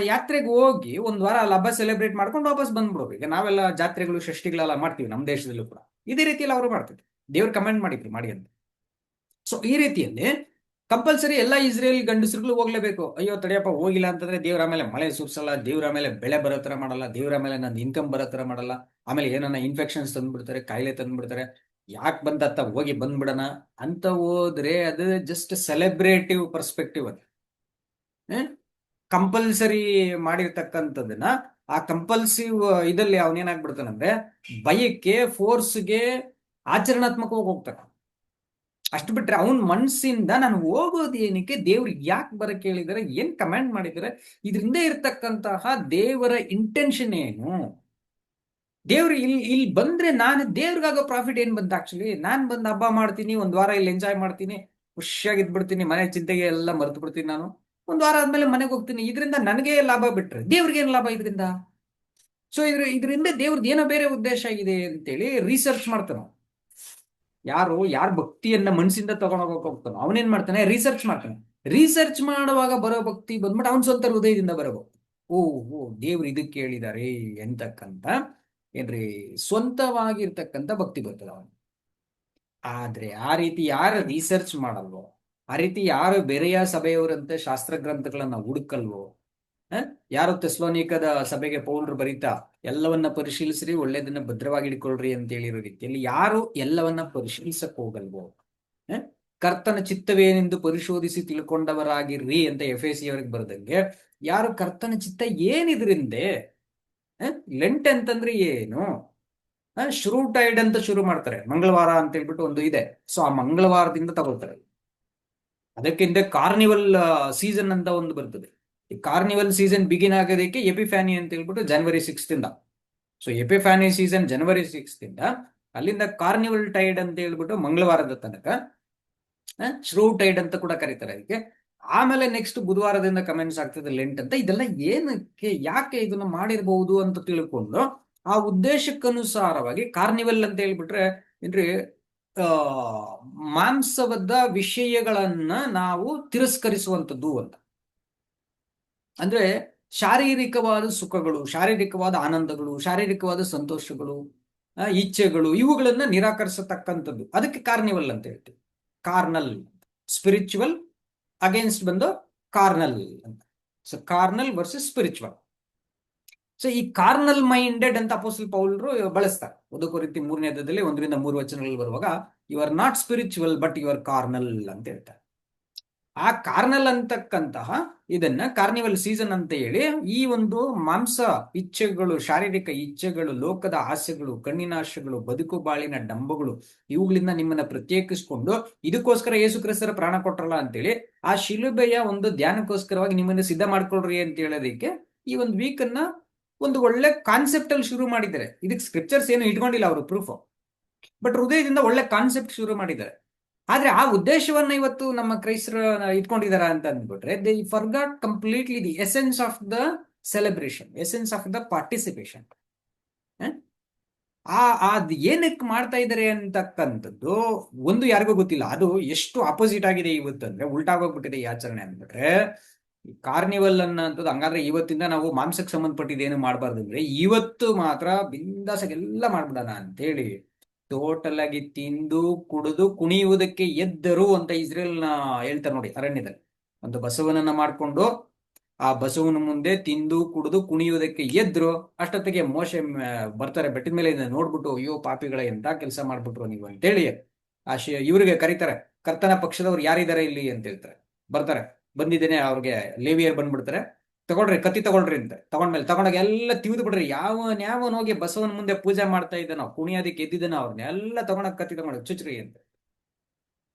ಯಾತ್ರೆಗೆ ಹೋಗಿ ಒಂದ್ ವಾರ ಅಲ್ಲಿ ಹಬ್ಬ ಸೆಲೆಬ್ರೇಟ್ ಮಾಡ್ಕೊಂಡು ವಾಪಸ್ ಬಂದ್ಬಿಡ್ಬೇಕು. ಈಗ ನಾವೆಲ್ಲ ಜಾತ್ರೆಗಳು ಷಷ್ಠಿಗಳೆಲ್ಲ ಮಾಡ್ತೀವಿ ನಮ್ಮ ದೇಶದಲ್ಲೂ ಕೂಡ, ಇದೇ ರೀತಿಯಲ್ಲಿ ಅವರು ಮಾಡ್ತಿದ್ರು. ದೇವ್ರು ಕಮೆಂಟ್ ಮಾಡಿದ್ರು ಮಾಡಿ ಅಂತ. ಸೊ ಈ ರೀತಿಯಲ್ಲಿ ಕಂಪಲ್ಸರಿ ಎಲ್ಲ ಇಸ್ರೇಲ್ ಗಂಡಸರುಗಳು ಹೋಗ್ಲೇಬೇಕು. ಅಯ್ಯೋ ತಡಿಯಪ್ಪ ಹೋಗಿಲ್ಲ ಅಂತಂದ್ರೆ ದೇವ್ರ ಆಮೇಲೆ ಮಳೆ ಸುರ್ಸಲ್ಲ, ದೇವ್ರ ಆಮೇಲೆ ಬೆಳೆ ಬರೋ ತರ ಮಾಡಲ್ಲ, ದೇವ್ರ ಆಮೇಲೆ ನನ್ನ ಇನ್ಕಮ್ ಬರೋ ತರ ಮಾಡಲ್ಲ, ಆಮೇಲೆ ಏನನ್ನ ಇನ್ಫೆಕ್ಷನ್ಸ್ ತಂದ್ಬಿಡ್ತಾರೆ, ಕಾಯಿಲೆ ತಂದ್ಬಿಡ್ತಾರೆ, ಯಾಕೆ ಬಂದತ್ತ ಹೋಗಿ ಬಂದ್ಬಿಡೋಣ ಅಂತ ಹೋದ್ರೆ ಅದು ಜಸ್ಟ್ ಸೆಲೆಬ್ರೇಟಿವ್ ಪರ್ಸ್ಪೆಕ್ಟಿವ್. ಅದು ಕಂಪಲ್ಸರಿ ಮಾಡಿರ್ತಕ್ಕಂಥದ್ದನ್ನ ಆ ಕಂಪಲ್ಸಿವ್ ಇದಲ್ಲಿ ಅವನೇನಾಗ್ಬಿಡ್ತಾನಂದ್ರೆ ಭಯಕ್ಕೆ, ಫೋರ್ಸ್ಗೆ, ಆಚರಣಾತ್ಮಕವಾಗಿ ಹೋಗ್ತಾನೆ. ಅಷ್ಟು ಬಿಟ್ರೆ ಅವನ್ ಮನ್ಸಿಂದ ನಾನು ಹೋಗೋದು ಏನಕ್ಕೆ, ದೇವ್ರು ಯಾಕೆ ಬರಕ್ಕೆ ಹೇಳಿದಾರೆ, ಏನ್ ಕಮೆಂಟ್ ಮಾಡಿದಾರೆ, ಇದರಿಂದ ಇರ್ತಕ್ಕಂತಹ ದೇವರ ಇಂಟೆನ್ಷನ್ ಏನು, ದೇವ್ರು ಇಲ್ಲಿ ಬಂದ್ರೆ ನಾನು ದೇವ್ರಿಗಾಗೋ ಪ್ರಾಫಿಟ್ ಏನ್ ಬಂತ. ಆಕ್ಚುಲಿ ನಾನ್ ಬಂದ್ ಹಬ್ಬ ಮಾಡ್ತೀನಿ, ಒಂದ್ ವಾರ ಇಲ್ಲಿ ಎಂಜಾಯ್ ಮಾಡ್ತೀನಿ, ಖುಷಿಯಾಗಿದ್ಬಿಡ್ತೀನಿ, ಮನೆ ಚಿಂತೆಗೆ ಎಲ್ಲ ಮರೆತು ಬಿಡ್ತೀನಿ, ನಾನು ಒಂದ್ ವಾರ ಆದ್ಮೇಲೆ ಮನೆಗೆ ಹೋಗ್ತೀನಿ. ಇದರಿಂದ ನನಗೆ ಲಾಭ ಬಿಟ್ರೆ ದೇವ್ರಿಗೆ ಏನ್ ಲಾಭ ಇದರಿಂದ? ಸೊ ಇದರಿಂದ ದೇವ್ರದ್ದು ಏನೋ ಬೇರೆ ಉದ್ದೇಶ ಇದೆ ಅಂತೇಳಿ ರಿಸರ್ಚ್ ಮಾಡ್ತಾನೆ. ಯಾರ ಭಕ್ತಿಯನ್ನ ಮನಸ್ಸಿಂದ ತಗೊಂಡೋಗಕ್ಕೆ ಹೋಗ್ತಾನೋ ಅವನೇನ್ ಮಾಡ್ತಾನೆ, ರಿಸರ್ಚ್ ಮಾಡ್ತಾನೆ. ರಿಸರ್ಚ್ ಮಾಡುವಾಗ ಬರೋ ಭಕ್ತಿ ಬಂದ್ಬಿಟ್ಟು ಅವನ್ ಸ್ವಂತ ಹೃದಯದಿಂದ ಬರೋ ಭಕ್ತಿ. ಓ ದೇವ್ರು ಇದಕ್ಕೆ ಹೇಳಿದ್ದಾರೆ ಎಂತಕ್ಕಂತ ಏನ್ರಿ ಸ್ವಂತವಾಗಿರ್ತಕ್ಕಂಥ ಭಕ್ತಿ ಬರ್ತದೆ ಅವನು. ಆದ್ರೆ ಆ ರೀತಿ ಯಾರು ರಿಸರ್ಚ್ ಮಾಡಲ್ವೋ, ಆ ರೀತಿ ಯಾರು ಬೇರೆಯ ಸಭೆಯವರಂತೆ ಶಾಸ್ತ್ರ ಗ್ರಂಥಗಳನ್ನ ಹುಡುಕಲ್ವೋ, ಯಾರು ತೆಸ್ಲೋನಿಕದ ಸಭೆಗೆ ಪೌಲ್ರು ಬರೀತಾ ಎಲ್ಲವನ್ನ ಪರಿಶೀಲಿಸ್ರಿ, ಒಳ್ಳೇದನ್ನ ಭದ್ರವಾಗಿ ಇಟ್ಕೊಳ್ರಿ ಅಂತ ಹೇಳಿರೋ ರೀತಿಯಲ್ಲಿ ಯಾರು ಎಲ್ಲವನ್ನ ಪರಿಶೀಲಿಸಕ್ ಹೋಗಲ್ವೋ, ಕರ್ತನ ಚಿತ್ತವೇನೆಂದು ಪರಿಶೋಧಿಸಿ ತಿಳ್ಕೊಂಡವರಾಗಿರ್ರಿ ಅಂತ ಎಫೆಸಿಯವರಿಗೆ ಬರೆದಂಗೆ, ಯಾರು ಕರ್ತನ ಚಿತ್ತ ಏನಿದ್ರಿಂದೆ, ಲೆಂಟ್ ಅಂತಂದ್ರೆ ಏನು, ಶ್ರೂಟೈಡ್ ಅಂತ ಶುರು ಮಾಡ್ತಾರೆ, ಮಂಗಳವಾರ ಅಂತ ಹೇಳ್ಬಿಟ್ಟು ಒಂದು ಇದೆ. ಸೊ ಆ ಮಂಗಳವಾರದಿಂದ ತಗೊಳ್ತಾರೆ. ಅದಕ್ಕಿಂತ ಕಾರ್ನಿವಲ್ ಸೀಸನ್ ಅಂತ ಒಂದು ಬರ್ತದೆ. ಈ ಕಾರ್ನಿವಲ್ ಸೀಸನ್ ಬಿಗಿನ್ ಆಗೋದಕ್ಕೆ ಎಪಿಫ್ಯಾನಿ ಅಂತ ಹೇಳ್ಬಿಟ್ಟು ಜನವರಿ 6 ಇಂದ. ಸೊ ಎಪಿಫ್ಯಾನಿ ಸೀಸನ್ ಜನವರಿ 6 ಇಂದ, ಅಲ್ಲಿಂದ ಕಾರ್ನಿವಲ್ ಟೈಡ್ ಅಂತ ಹೇಳ್ಬಿಟ್ಟು ಮಂಗಳವಾರದ ತನಕ, ಶ್ರೂ ಟೈಡ್ ಅಂತ ಕೂಡ ಕರೀತಾರೆ ಅದಕ್ಕೆ. ಆಮೇಲೆ ನೆಕ್ಸ್ಟ್ ಬುಧವಾರದಿಂದ ಕಮೆಂಟ್ಸ್ ಆಗ್ತದೆ ಲೆಂಟ್ ಅಂತ. ಇದೆಲ್ಲ ಏನಕ್ಕೆ, ಯಾಕೆ ಇದನ್ನ ಮಾಡಿರಬಹುದು ಅಂತ ತಿಳ್ಕೊಂಡು ಆ ಉದ್ದೇಶಕ್ಕನುಸಾರವಾಗಿ ಕಾರ್ನಿವಲ್ ಅಂತ ಹೇಳ್ಬಿಟ್ರೆ ಏನ್ರಿ, ಮಾಂಸವದ ವಿಷಯಗಳನ್ನ ನಾವು ತಿರಸ್ಕರಿಸುವಂಥದ್ದು ಅಂತ. ಅಂದ್ರೆ ಶಾರೀರಿಕವಾದ ಸುಖಗಳು, ಶಾರೀರಿಕವಾದ ಆನಂದಗಳು, ಶಾರೀರಿಕವಾದ ಸಂತೋಷಗಳು, ಇಚ್ಛೆಗಳು, ಇವುಗಳನ್ನ ನಿರಾಕರಿಸತಕ್ಕಂಥದ್ದು. ಅದಕ್ಕೆ ಕಾರ್ನಿವಲ್ ಅಂತ ಹೇಳ್ತೀವಿ. ಕಾರ್ನಲ್, ಸ್ಪಿರಿಚುವಲ್ ಅಗೇನ್ಸ್ಟ್ ಬಂದು ಕಾರ್ನಲ್ ಅಂತ. So carnal versus spiritual. So ಈ ಕಾರ್ನಲ್ ಮೈಂಡೆಡ್ ಅಂತ ಅಪೊಸ್ತಲ ಪೌಲರು ಬಳಸ್ತಾರೆ. 1 ಕೊರಿಂಥಿ 3ನೇ ಅಧ್ಯಾಯದಲ್ಲಿ 1-3 ವಚನಗಳು ಬರುವಾಗ, you are not spiritual but you are carnal ಅಂತ ಹೇಳ್ತಾರೆ. ಆ ಕಾರ್ನಲ್ ಅಂತಕ್ಕಂತಹ ಇದನ್ನ ಕಾರ್ನಿವಲ್ ಸೀಸನ್ ಅಂತ ಹೇಳಿ, ಈ ಒಂದು ಮಾಂಸ ಇಚ್ಛೆಗಳು, ಶಾರೀರಿಕ ಇಚ್ಛೆಗಳು, ಲೋಕದ ಆಸೆಗಳು, ಕಣ್ಣಿನ ಆಸೆಗಳು, ಬದುಕು ಬಾಳಿನ ಡಂಬಗಳು, ಇವುಗಳಿಂದ ನಿಮ್ಮನ್ನ ಪ್ರತ್ಯೇಕಿಸಿಕೊಂಡು, ಇದಕ್ಕೋಸ್ಕರ ಯೇಸು ಕ್ರಿಸ್ತರ ಪ್ರಾಣ ಕೊಟ್ರಲ್ಲ ಅಂತೇಳಿ ಆ ಶಿಲುಬೆಯ ಒಂದು ಧ್ಯಾನಕ್ಕೋಸ್ಕರವಾಗಿ ನಿಮ್ಮನ್ನ ಸಿದ್ಧ ಮಾಡ್ಕೊಳ್ರಿ ಅಂತ ಹೇಳೋದಕ್ಕೆ ಈ ಒಂದು ವೀಕ್ ಅನ್ನ ಒಂದು ಒಳ್ಳೆ ಕಾನ್ಸೆಪ್ಟ್ ಅಲ್ಲಿ ಶುರು ಮಾಡಿದ್ದಾರೆ. ಇದಕ್ಕೆ ಸ್ಕ್ರಿಪ್ಚರ್ಸ್ ಏನು ಇಟ್ಕೊಂಡಿಲ್ಲ ಅವರು ಪ್ರೂಫ್, ಬಟ್ ಹೃದಯದಿಂದ ಒಳ್ಳೆ ಕಾನ್ಸೆಪ್ಟ್ ಶುರು ಮಾಡಿದ್ದಾರೆ. ಆದ್ರೆ ಆ ಉದ್ದೇಶವನ್ನ ಇವತ್ತು ನಮ್ಮ ಕ್ರೈಸ್ತರು ಇಟ್ಕೊಂಡಿದಾರ ಅಂತ ಅಂದ್ಬಿಟ್ರೆ, they forgot completely the essence of the celebration, essence of the participation. ಅದ್ ಏನಕ್ಕೆ ಮಾಡ್ತಾ ಇದ್ದಾರೆ ಅಂತಕ್ಕಂಥದ್ದು ಒಂದು ಯಾರಿಗೂ ಗೊತ್ತಿಲ್ಲ. ಅದು ಎಷ್ಟು ಆಪೋಸಿಟ್ ಆಗಿದೆ ಇವತ್ತು ಅಂದ್ರೆ, ಉಲ್ಟಾಗೋಗ್ಬಿಟ್ಟಿದೆ ಈ ಆಚರಣೆ ಅಂದ್ಬಿಟ್ರೆ. ಈ ಕಾರ್ನಿವಲ್ ಅನ್ನೋದು ಹಂಗಾದ್ರೆ ಇವತ್ತಿಂದ ನಾವು ಮಾಂಸಕ್ಕೆ ಸಂಬಂಧಪಟ್ಟಿದ್ದೇನು ಮಾಡಬಾರ್ದು ಅಂದ್ರೆ, ಇವತ್ತು ಮಾತ್ರ ಬಿಂದಾಸಾಗೆಲ್ಲ ಮಾಡ್ಬಿಡೋಣ ಅಂತೇಳಿ ಟೋಟಲ್ ಆಗಿ ತಿಂದು ಕುಡಿದು ಕುಣಿಯುವುದಕ್ಕೆ ಎದ್ದರು ಅಂತ ಇಸ್ರೇಲ್ ಹೇಳ್ತಾರೆ ನೋಡಿ ಅರಣ್ಯದಲ್ಲಿ. ಒಂದು ಬಸವನನ್ನ ಮಾಡ್ಕೊಂಡು ಆ ಬಸವನ ಮುಂದೆ ತಿಂದು ಕುಡಿದು ಕುಣಿಯುವುದಕ್ಕೆ ಎದ್ರು. ಅಷ್ಟೊತ್ತಿಗೆ ಮೋಶೆ ಬರ್ತಾರೆ ಬೆಟ್ಟದ ಮೇಲೆ ಇದನ್ನ ನೋಡ್ಬಿಟ್ಟು, ಅಯ್ಯೋ ಪಾಪಿಗಳ ಎಂತ ಕೆಲಸ ಮಾಡ್ಬಿಟ್ರು ನೀವು ಅಂತೇಳಿ ಇವ್ರಿಗೆ ಕರೀತಾರೆ. ಕರ್ತನ ಪಕ್ಷದವ್ರು ಯಾರಿದ್ದಾರೆ ಇಲ್ಲಿ ಅಂತ ಹೇಳ್ತಾರೆ. ಬರ್ತಾರೆ, ಬಂದಿದ್ದೇನೆ. ಅವ್ರಿಗೆ ಲೇವಿಯರ್ ಬಂದ್ಬಿಡ್ತಾರೆ. ತಗೊಳ್ರಿ, ಕತ್ತಿ ತಗೊಳ್ರಿ ಅಂತ ತಗೊಂಡ್ಮೇಲೆ ತಗೊಂಡಾಗ ಎಲ್ಲ ತಿವಿದು ಬಿಡ್ರಿ. ಯಾವನ್ ಹೋಗಿ ಬಸವನ ಮುಂದೆ ಪೂಜೆ ಮಾಡ್ತಾ ಇದ್ದಾನೋ, ಕುಣಿಯೋದಕ್ಕೆ ಎದ್ದಿದ್ದಾನೋ ಅವ್ರನ್ನೆಲ್ಲ ತಗೊಂಡಾಗ ಕತ್ತಿ ತಗೊಂಡೋಗಿ ಚುಚ್ಚ್ರಿ ಅಂತ.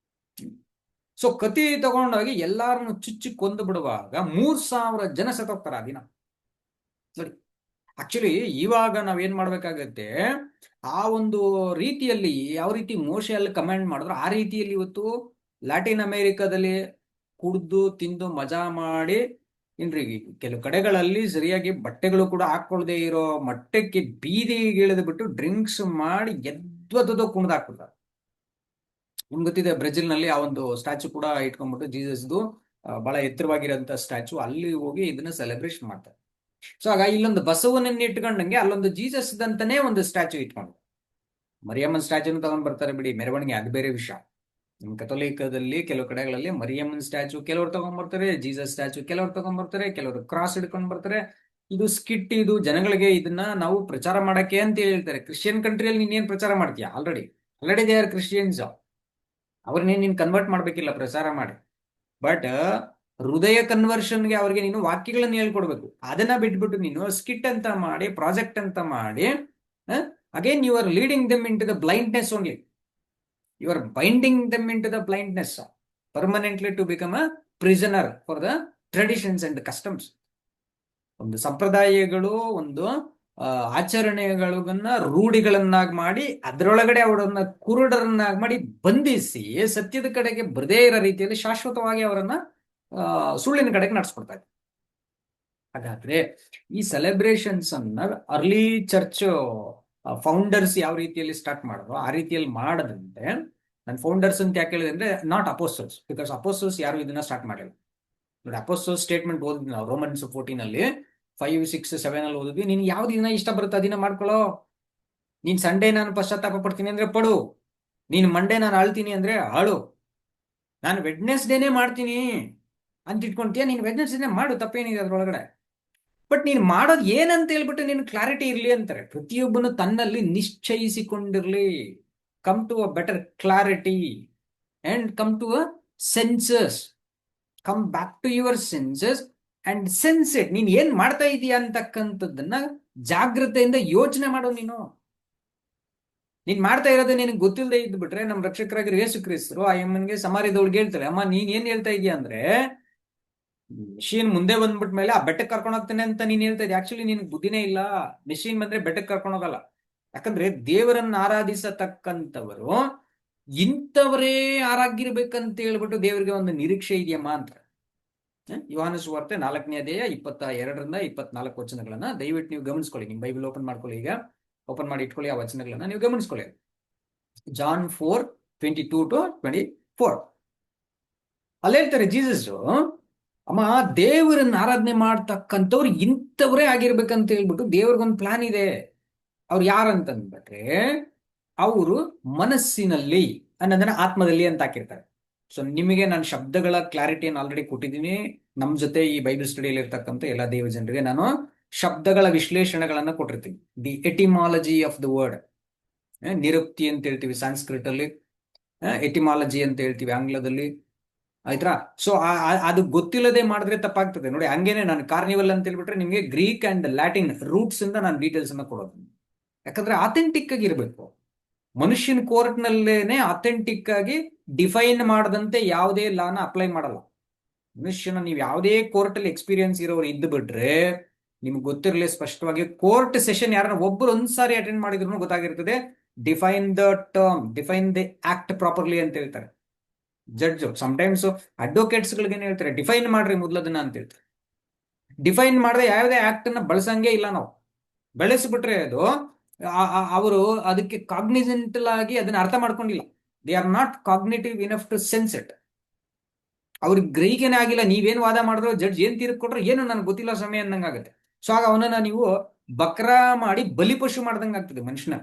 ಸೊ ಕತ್ತಿ ತಗೊಂಡೋಗಿ ಎಲ್ಲಾರನ್ನು ಚುಚ್ಚಿ ಕೊಂದು ಬಿಡುವಾಗ 3,000 ಜನ ಸತ್ತೋಗ್ತಾರ ಆ ದಿನ. ನೋಡಿ, ಆಕ್ಚುಲಿ ಇವಾಗ ನಾವೇನ್ ಮಾಡ್ಬೇಕಾಗತ್ತೆ, ಆ ಒಂದು ರೀತಿಯಲ್ಲಿ ಯಾವ ರೀತಿ ಮೋಶೆ ಅಲ್ಲಿ ಕಮೆಂಡ್ ಮಾಡಿದ್ರು ಆ ರೀತಿಯಲ್ಲಿ ಇವತ್ತು ಲ್ಯಾಟಿನ್ ಅಮೆರಿಕಾದಲ್ಲಿ ಕುಡ್ದು ತಿಂದು ಮಜಾ ಮಾಡಿ, ಏನ್ರಿ ಕೆಲವು ಕಡೆಗಳಲ್ಲಿ ಸರಿಯಾಗಿ ಬಟ್ಟೆಗಳು ಕೂಡ ಹಾಕೊಳ್ಳದೆ ಇರೋ ಮಟ್ಟಕ್ಕೆ ಬೀದಿಗೆ ಇಳಿದು ಬಿಟ್ಟು ಡ್ರಿಂಕ್ಸ್ ಮಾಡಿ ಎದ್ವದೋ ಕುಣ್ದು ಹಾಕ್ಬಿಡ್ತಾರೆ. ನಿಮ್ಗೆ ಗೊತ್ತಿದೆ, ಬ್ರೆಜಿಲ್ ನಲ್ಲಿ ಆ ಒಂದು ಸ್ಟ್ಯಾಚು ಕೂಡ ಇಟ್ಕೊಂಡ್ಬಿಟ್ಟು ಜೀಸಸ್ದು ಬಹಳ ಎತ್ತರವಾಗಿರೋಂಥ ಸ್ಟ್ಯಾಚು, ಅಲ್ಲಿ ಹೋಗಿ ಇದನ್ನ ಸೆಲೆಬ್ರೇಷನ್ ಮಾಡ್ತಾರೆ. ಸೊ ಆಗ ಇಲ್ಲೊಂದು ಬಸವನನ್ನ ಇಟ್ಕೊಂಡಂಗೆ ಅಲ್ಲೊಂದು ಜೀಸಸ್ ಅಂತಾನೆ ಒಂದು ಸ್ಟ್ಯಾಚು ಇಟ್ಕೊಂಡು, ಮರಿಯಮ್ಮನ್ ಸ್ಟ್ಯಾಚುನ ತಗೊಂಡ್ ಬರ್ತಾರೆ ಬಿಡಿ, ಮೆರವಣಿಗೆ ಅದು ಬೇರೆ ವಿಷಯ. ನಮ್ಮ ಕಥೋಲಿಕದಲ್ಲಿ ಕೆಲವು ಕಡೆಗಳಲ್ಲಿ ಮರಿಯಮ್ಮನ್ ಸ್ಟ್ಯಾಚು ಕೆಲವರು ತಗೊಂಡ್ಬರ್ತಾರೆ, ಜೀಸಸ್ ಸ್ಟ್ಯಾಚು ಕೆಲವರು ತಗೊಂಡ್ಬರ್ತಾರೆ, ಕೆಲವರು ಕ್ರಾಸ್ ಹಿಡ್ಕೊಂಡ್ ಬರ್ತಾರೆ. ಇದು ಸ್ಕಿಟ್, ಇದು ಜನಗಳಿಗೆ ಇದನ್ನ ನಾವು ಪ್ರಚಾರ ಮಾಡಕ್ಕೆ ಅಂತ ಹೇಳ್ತಾರೆ. ಕ್ರಿಶ್ಚಿಯನ್ ಕಂಟ್ರಿಯಲ್ಲಿ ನೀನೇನ್ ಪ್ರಚಾರ ಮಾಡ್ತೀಯ? Already they are Christians. ಅವ್ರನ್ನೇನು ನೀನು ಕನ್ವರ್ಟ್ ಮಾಡ್ಬೇಕಿಲ್ಲ ಪ್ರಚಾರ ಮಾಡಿ. ಬಟ್ ಹೃದಯ ಕನ್ವರ್ಷನ್ಗೆ ಅವ್ರಿಗೆ ನೀನು ವಾಕ್ಯಗಳನ್ನ ಹೇಳ್ಕೊಡ್ಬೇಕು. ಅದನ್ನ ಬಿಟ್ಬಿಟ್ಟು ನೀನು ಸ್ಕಿಟ್ ಅಂತ ಮಾಡಿ, ಪ್ರಾಜೆಕ್ಟ್ ಅಂತ ಮಾಡಿ, again you are leading them into the blindness only. You are binding them into the blindness permanently to become a prisoner for the traditions and customs. ಒಂದು ಸಂಪ್ರದಾಯಗಳು, ಒಂದು ಆಚರಣೆಗಳನ್ನ ರೂಢಿಗಳನ್ನಾಗಿ ಮಾಡಿ ಅದರೊಳಗಡೆ ಅವರನ್ನ ಕುರುಡರನ್ನಾಗಿ ಮಾಡಿ ಬಂಧಿಸಿ ಸತ್ಯದ ಕಡೆಗೆ ಬರದೇ ಇರೋ ರೀತಿಯಲ್ಲಿ ಶಾಶ್ವತವಾಗಿ ಅವರನ್ನ ಸುಳ್ಳಿನ ಕಡೆಗೆ ನಡೆಸ್ಕೊಡ್ತಾ ಇದ್ದಾರೆ. ಹಾಗಾದ್ರೆ ಈ ಸೆಲೆಬ್ರೇಷನ್ಸ್ ಅನ್ನ ಅರ್ಲಿ ಚರ್ಚ್ ಫೌಂಡರ್ಸ್ ಯಾವ ರೀತಿಯಲ್ಲಿ ಸ್ಟಾರ್ಟ್ ಮಾಡಿದ್ರು ಆ ರೀತಿಯಲ್ಲಿ ಮಾಡದಂತೆ, ನಾನು ಫೌಂಡರ್ಸ್ ಅಂತ ಯಾಕೆ ಹೇಳಿದೆ ಅಂದ್ರೆ ನಾಟ್ ಅಪೋಸ್ಟಲ್ಸ್, ಬಿಕಾಸ್ ಅಪೋಸ್ಟಲ್ಸ್ ಯಾರು ಇದನ್ನ ಸ್ಟಾರ್ಟ್ ಮಾಡಿಲ್ಲ. ನೋಡಿ, ಅಪೋಸ್ಟಲ್ ಸ್ಟೇಟ್ಮೆಂಟ್ ಓದಿದ್ವಿ ನಾವು ರೋಮನ್ಸ್ 14 ಅಲ್ಲಿ 5, 6, 7 ಅಲ್ಲಿ ಓದಿದ್ವಿ. ನೀನ್ ಯಾವ ದಿನ ಇಷ್ಟ ಬರುತ್ತೆ ಅದಿನ ಮಾಡ್ಕೊಳ್ಳೋ. ನೀನ್ ಸಂಡೇ ನಾನು ಪಶ್ಚಾತ್ತಾಪ ಪಡ್ತೀನಿ ಅಂದ್ರೆ ಪಡು, ನೀನ್ ಮಂಡೇ ನಾನು ಆಳ್ತೀನಿ ಅಂದ್ರೆ ಆಳು, ನಾನು ವೆಡ್ನೆಸ್ಡೇನೆ ಮಾಡ್ತೀನಿ ಅಂತ ಇಟ್ಕೊಂತೀಯ, ನೀನ್ ವೆಡ್ನೆಸ್ಡೇನೆ ಮಾಡು, ತಪ್ಪೇನಿದೆ ಅದ್ರೊಳಗಡೆ. ಬಟ್ ನೀನ್ ಮಾಡೋದು ಏನಂತ ಹೇಳ್ಬಿಟ್ಟು ನೀನು ಕ್ಲಾರಿಟಿ ಇರ್ಲಿ ಅಂತಾರೆ. ಪ್ರತಿಯೊಬ್ಬನು ತನ್ನಲ್ಲಿ ನಿಶ್ಚಯಿಸಿಕೊಂಡಿರ್ಲಿ, come to a better clarity and come to a senses, come back to your senses and sense it. ನೀನ್ ಏನ್ ಮಾಡ್ತಾ ಇದೀಯ ಅಂತಕ್ಕಂಥದ್ದನ್ನ ಜಾಗ್ರತೆಯಿಂದ ಯೋಚನೆ ಮಾಡೋ. ನೀನ್ ಮಾಡ್ತಾ ಇರೋದು ನಿನಗೆ ಗೊತ್ತಿಲ್ಲದೆ ಇದ್ದು ಬಿಟ್ರೆ, ನಮ್ ರಕ್ಷಕರಾಗಿರೋ ಯೇಸು ಕ್ರಿಸ್ತರು ಆ ಅಮ್ಮನಿಗೆ ಸಮಾರ್ಯದೊಳಗೆ ಹೇಳ್ತಾರೆ, ಅಮ್ಮ ನೀನ್ ಏನ್ ಹೇಳ್ತಾ ಇದೀಯ ಅಂದ್ರೆ, ಮೆಷಿನ್ ಮುಂದೆ ಬಂದ್ಬಿಟ್ ಮೇಲೆ ಆ ಬೆಟ್ಟಕ್ಕೆ ಕರ್ಕೊಂಡು ಹೋಗ್ತಾನೆ ಅಂತ ನೀನ್ ಹೇಳ್ತಾ ಇದ್ದೀಯ. ಆಕ್ಚುಲಿ ನಿನ್ಗೆ ಬುದ್ಧಿನೇ ಇಲ್ಲ. ಮೆಷಿನ್ ಬಂದ್ರೆ ಬೆಟ್ಟಕ್ಕೆ ಕರ್ಕೊಂಡು ಹೋಗಲ್ಲ. ಯಾಕಂದ್ರೆ ದೇವರನ್ನ ಆರಾಧಿಸತಕ್ಕಂಥವರು ಇಂಥವರೇ ಆರಾಗಿರ್ಬೇಕಂತ ಹೇಳ್ಬಿಟ್ಟು ದೇವರಿಗೆ ಒಂದು ನಿರೀಕ್ಷೆ ಇದೆಯಮ್ಮ ಅಂತ. ಯೋಹಾನ ಸುವಾರ್ತೆ 4ನೇ ಅಧ್ಯಾಯ 22ರಿಂದ 24 ವಚನಗಳನ್ನ ದಯವಿಟ್ಟು ನೀವು ಗಮನಿಸ್ಕೊಳ್ಳಿ. ನಿಮ್ ಬೈಬಲ್ ಓಪನ್ ಮಾಡ್ಕೊಳ್ಳಿ, ಈಗ ಓಪನ್ ಮಾಡಿ ಇಟ್ಕೊಳ್ಳಿ. ಆ ವಚನಗಳನ್ನ ನೀವು ಗಮನಿಸ್ಕೊಳ್ಳಿ. ಜಾನ್ 4:22-24 ಅಲ್ಲಿ ಹೇಳ್ತಾರೆ ಜೀಸಸ್, ಅಮ್ಮ ದೇವರನ್ನ ಆರಾಧನೆ ಮಾಡ್ತಕ್ಕಂಥವ್ರು ಇಂಥವ್ರೇ ಆಗಿರ್ಬೇಕಂತ ಹೇಳ್ಬಿಟ್ಟು ದೇವ್ರಿಗೊಂದು ಪ್ಲಾನ್ ಇದೆ. ಅವ್ರು ಯಾರಂತಂದ್ಬಿಟ್ರೆ, ಅವರು ಮನಸ್ಸಿನಲ್ಲಿ ಅನ್ನೋದನ್ನ ಆತ್ಮದಲ್ಲಿ ಅಂತ ಹಾಕಿರ್ತಾರೆ. ಸೊ ನಿಮಗೆ ನಾನು ಶಬ್ದಗಳ ಕ್ಲಾರಿಟಿಯನ್ನು ಆಲ್ರೆಡಿ ಕೊಟ್ಟಿದ್ದೀನಿ. ನಮ್ ಜೊತೆ ಈ ಬೈಬಲ್ ಸ್ಟಡಿಯಲ್ಲಿ ಇರ್ತಕ್ಕಂಥ ಎಲ್ಲ ದೇವ ಜನರಿಗೆ ನಾನು ಶಬ್ದಗಳ ವಿಶ್ಲೇಷಣೆಗಳನ್ನ ಕೊಟ್ಟಿರ್ತೀನಿ. The etymology of the word, ನಿರುಕ್ತಿ ಅಂತ ಹೇಳ್ತೀವಿ ಸಂಸ್ಕೃತ ಅಲ್ಲಿ, ಎಟಿಮಾಲಜಿ ಅಂತ ಹೇಳ್ತೀವಿ ಆಂಗ್ಲದಲ್ಲಿ, ಆಯ್ತಾ? ಸೊ ಅದು ಗೊತ್ತಿಲ್ಲದೆ ಮಾಡಿದ್ರೆ ತಪ್ಪಾಗ್ತದೆ. ನೋಡಿ, ಹಂಗೇನೆ ನಾನು ಕಾರ್ನಿವಲ್ ಅಂತ ಹೇಳ್ಬಿಟ್ರೆ ನಿಮಗೆ ಗ್ರೀಕ್ ಅಂಡ್ ಲ್ಯಾಟಿನ್ ರೂಟ್ಸ್ ಇಂದ ನಾನು ಡೀಟೇಲ್ಸ್ ಅನ್ನ ಕೊಡೋದು. ಯಾಕಂದ್ರೆ ಅಥೆಂಟಿಕ್ ಆಗಿ ಇರಬೇಕು. ಮನುಷ್ಯನ ಕೋರ್ಟ್ ನಲ್ಲೇನೆ ಅಥೆಂಟಿಕ್ ಆಗಿ ಡಿಫೈನ್ ಮಾಡದಂತೆ ಯಾವುದೇ ಲಾನ ಅಪ್ಲೈ ಮಾಡಲ್ಲ. ಮನುಷ್ಯನ ನೀವು ಯಾವುದೇ ಕೋರ್ಟ್ ಅಲ್ಲಿ ಎಕ್ಸ್ಪೀರಿಯನ್ಸ್ ಇರೋರು ಇದ್ದು ಬಿಟ್ರೆ ನಿಮ್ಗೆ ಗೊತ್ತಿರಲಿ ಸ್ಪಷ್ಟವಾಗಿ. ಕೋರ್ಟ್ ಸೆಷನ್ ಯಾರನ್ನ ಒಬ್ಬರು ಒಂದ್ಸಾರಿ ಅಟೆಂಡ್ ಮಾಡಿದ್ರು ಗೊತ್ತಾಗಿರ್ತದೆ. Define the term, define the act properly ಅಂತ ಹೇಳ್ತಾರೆ ಜಡ್ಜ್. ಸಮಟೈಮ್ಸ್ ಅಡ್ವೊಕೇಟ್ಸ್ ಗಳಿಗೆ ಹೇಳ್ತಾರೆ ಡಿಫೈನ್ ಮಾಡ್ರಿ ಮೊದಲದನ್ನ ಅಂತ ಹೇಳ್ತಾರೆ. ಡಿಫೈನ್ ಮಾಡದೆ ಯಾವುದೇ ಆಕ್ಟ್ ಅನ್ನ ಬಳಸಂಗೇ ಇಲ್ಲ ನಾವು. ಬೆಳೆಸ್ಬಿಟ್ರೆ ಅದು ಅವರು ಅದಕ್ಕೆ ಕಾಗ್ನಿಸೆಂಟಲ್ ಆಗಿ ಅದನ್ನ ಅರ್ಥ ಮಾಡ್ಕೊಂಡಿಲ್ಲ. They are not cognitive enough to sense it. ಅವ್ರಿಗೆ ಗ್ರಹಿಕೆನೇ ಆಗಿಲ್ಲ. ನೀವೇನು ವಾದ ಮಾಡಿದ್ರು, ಜಡ್ಜ್ ಏನ್ ತೀರ್ಪು ಕೊಟ್ರು ಏನು ನನಗೆ ಗೊತ್ತಿಲ್ಲ ಸಮಯ ಅಂದಂಗಾಗುತ್ತೆ. ಸೊ ಆಗ ಅವನನ್ನ ನೀವು ಬಕ್ರ ಮಾಡಿ ಬಲಿಪಶು ಮಾಡ್ದಂಗೆ ಆಗ್ತದೆ ಮನುಷ್ಯನ.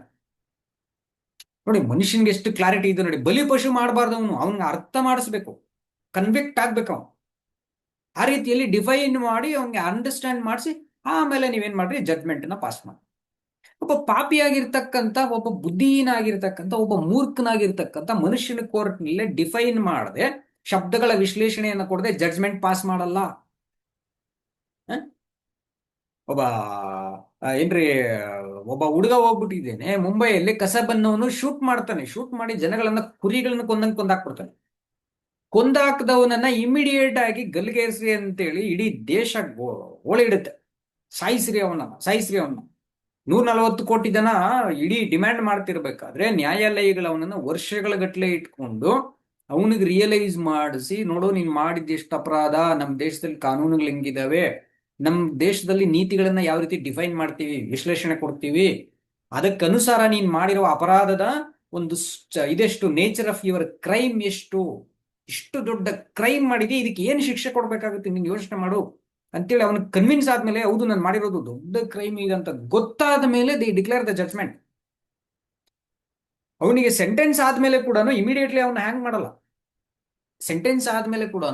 ನೋಡಿ, ಮನುಷ್ಯನ್ಗೆ ಎಷ್ಟು ಕ್ಲಾರಿಟಿ ಇದೆ ನೋಡಿ. ಬಲಿಪಶು ಮಾಡಬಾರ್ದು, ಅವನ್ಗೆ ಅರ್ಥ ಮಾಡಿಸ್ಬೇಕು, ಕನ್ವಿಕ್ಟ್ ಆಗ್ಬೇಕು ಅವನು. ಆ ರೀತಿಯಲ್ಲಿ ಡಿಫೈನ್ ಮಾಡಿ ಅವ್ನಿಗೆ ಅಂಡರ್ಸ್ಟ್ಯಾಂಡ್ ಮಾಡಿಸಿ ಆಮೇಲೆ ನೀವೇನ್ ಮಾಡ್ರಿ ಜಡ್ಮೆಂಟ್ ನ ಪಾಸ್ ಮಾಡಿ. ಒಬ್ಬ ಪಾಪಿಯಾಗಿರ್ತಕ್ಕಂಥ, ಒಬ್ಬ ಬುದ್ಧಿಹೀನ ಆಗಿರ್ತಕ್ಕಂಥ, ಒಬ್ಬ ಮೂರ್ಖನಾಗಿರ್ತಕ್ಕಂಥ ಮನುಷ್ಯನ ಕೋರ್ಟ್ನಲ್ಲೇ ಡಿಫೈನ್ ಮಾಡದೆ, ಶಬ್ದಗಳ ವಿಶ್ಲೇಷಣೆಯನ್ನು ಕೊಡದೆ ಜಡ್ಜ್ಮೆಂಟ್ ಪಾಸ್ ಮಾಡಲ್ಲ. ಹ? ಒಬ್ಬ ಏನ್ರಿ, ಒಬ್ಬ ಹುಡುಗ ಹೋಗ್ಬಿಟ್ಟಿದ್ದೇನೆ ಮುಂಬೈಯಲ್ಲಿ, ಕಸಬನ್ನವನು ಶೂಟ್ ಮಾಡ್ತಾನೆ, ಶೂಟ್ ಮಾಡಿ ಜನಗಳನ್ನ, ಕುರಿಗಳನ್ನ ಕೊಂದಾಕ್ಬಿಡ್ತಾನೆ. ಕೊಂದಾಕದವನನ್ನ ಇಮಿಡಿಯೇಟ್ ಆಗಿ ಗಲ್ಲಿಗೇರಿಸ್ರಿ ಅಂತೇಳಿ ಇಡೀ ದೇಶ ಓಳಿಡುತ್ತೆ, ಸಾಯಿಸ್ರಿ ಅವನ್ನ. 140 ಕೋಟಿ ಜನ ಇಡೀ ಡಿಮ್ಯಾಂಡ್ ಮಾಡ್ತಿರ್ಬೇಕಾದ್ರೆ ನ್ಯಾಯಾಲಯಗಳು ಅವನನ್ನ ವರ್ಷಗಳ ಗಟ್ಟಲೆ ಇಟ್ಕೊಂಡು ಅವನಿಗೆ ರಿಯಲೈಸ್ ಮಾಡಿಸಿ, ನೋಡು ನೀನ್ ಮಾಡಿದ ಎಷ್ಟು ಅಪರಾಧ, ನಮ್ಮ ದೇಶದಲ್ಲಿ ಕಾನೂನುಗಳು ಹೆಂಗಿದಾವೆ, ನಮ್ಮ ದೇಶದಲ್ಲಿ ನೀತಿಗಳನ್ನ ಯಾವ ರೀತಿ ಡಿಫೈನ್ ಮಾಡ್ತೀವಿ, ವಿಶ್ಲೇಷಣೆ ಕೊಡ್ತೀವಿ, ಅದಕ್ಕನುಸಾರ ನೀನ್ ಮಾಡಿರೋ ಅಪರಾಧದ ಒಂದು ಇದೆಷ್ಟು, ನೇಚರ್ ಆಫ್ ಯುವರ್ ಕ್ರೈಮ್ ಎಷ್ಟು, ಇಷ್ಟು ದೊಡ್ಡ ಕ್ರೈಮ್ ಮಾಡಿದೆ, ಇದಕ್ಕೆ ಏನು ಶಿಕ್ಷೆ ಕೊಡ್ಬೇಕಾಗುತ್ತೆ ನೀನ್ ಯೋಚನೆ ಮಾಡು ಅಂತೇಳಿ ಅವನಿಗೆ ಕನ್ವಿನ್ಸ್ ಆದ್ಮೇಲೆ, ಹೌದು ನಾನು ಮಾಡಿರೋದು ದೊಡ್ಡ ಕ್ರೈಮ್ ಈಗ ಅಂತ ಗೊತ್ತಾದ ಮೇಲೆ ದಿ ಡಿಕ್ಲೇರ್ ದ ಜಡ್ಜ್ಮೆಂಟ್. ಅವನಿಗೆ ಸೆಂಟೆನ್ಸ್ ಆದ್ಮೇಲೆ ಕೂಡ ಇಮಿಡಿಯೇಟ್ಲಿ ಅವನ್ನ ಹ್ಯಾಂಗ್ ಮಾಡಲ್ಲ. ಸೆಂಟೆನ್ಸ್ ಆದ್ಮೇಲೆ ಕೂಡ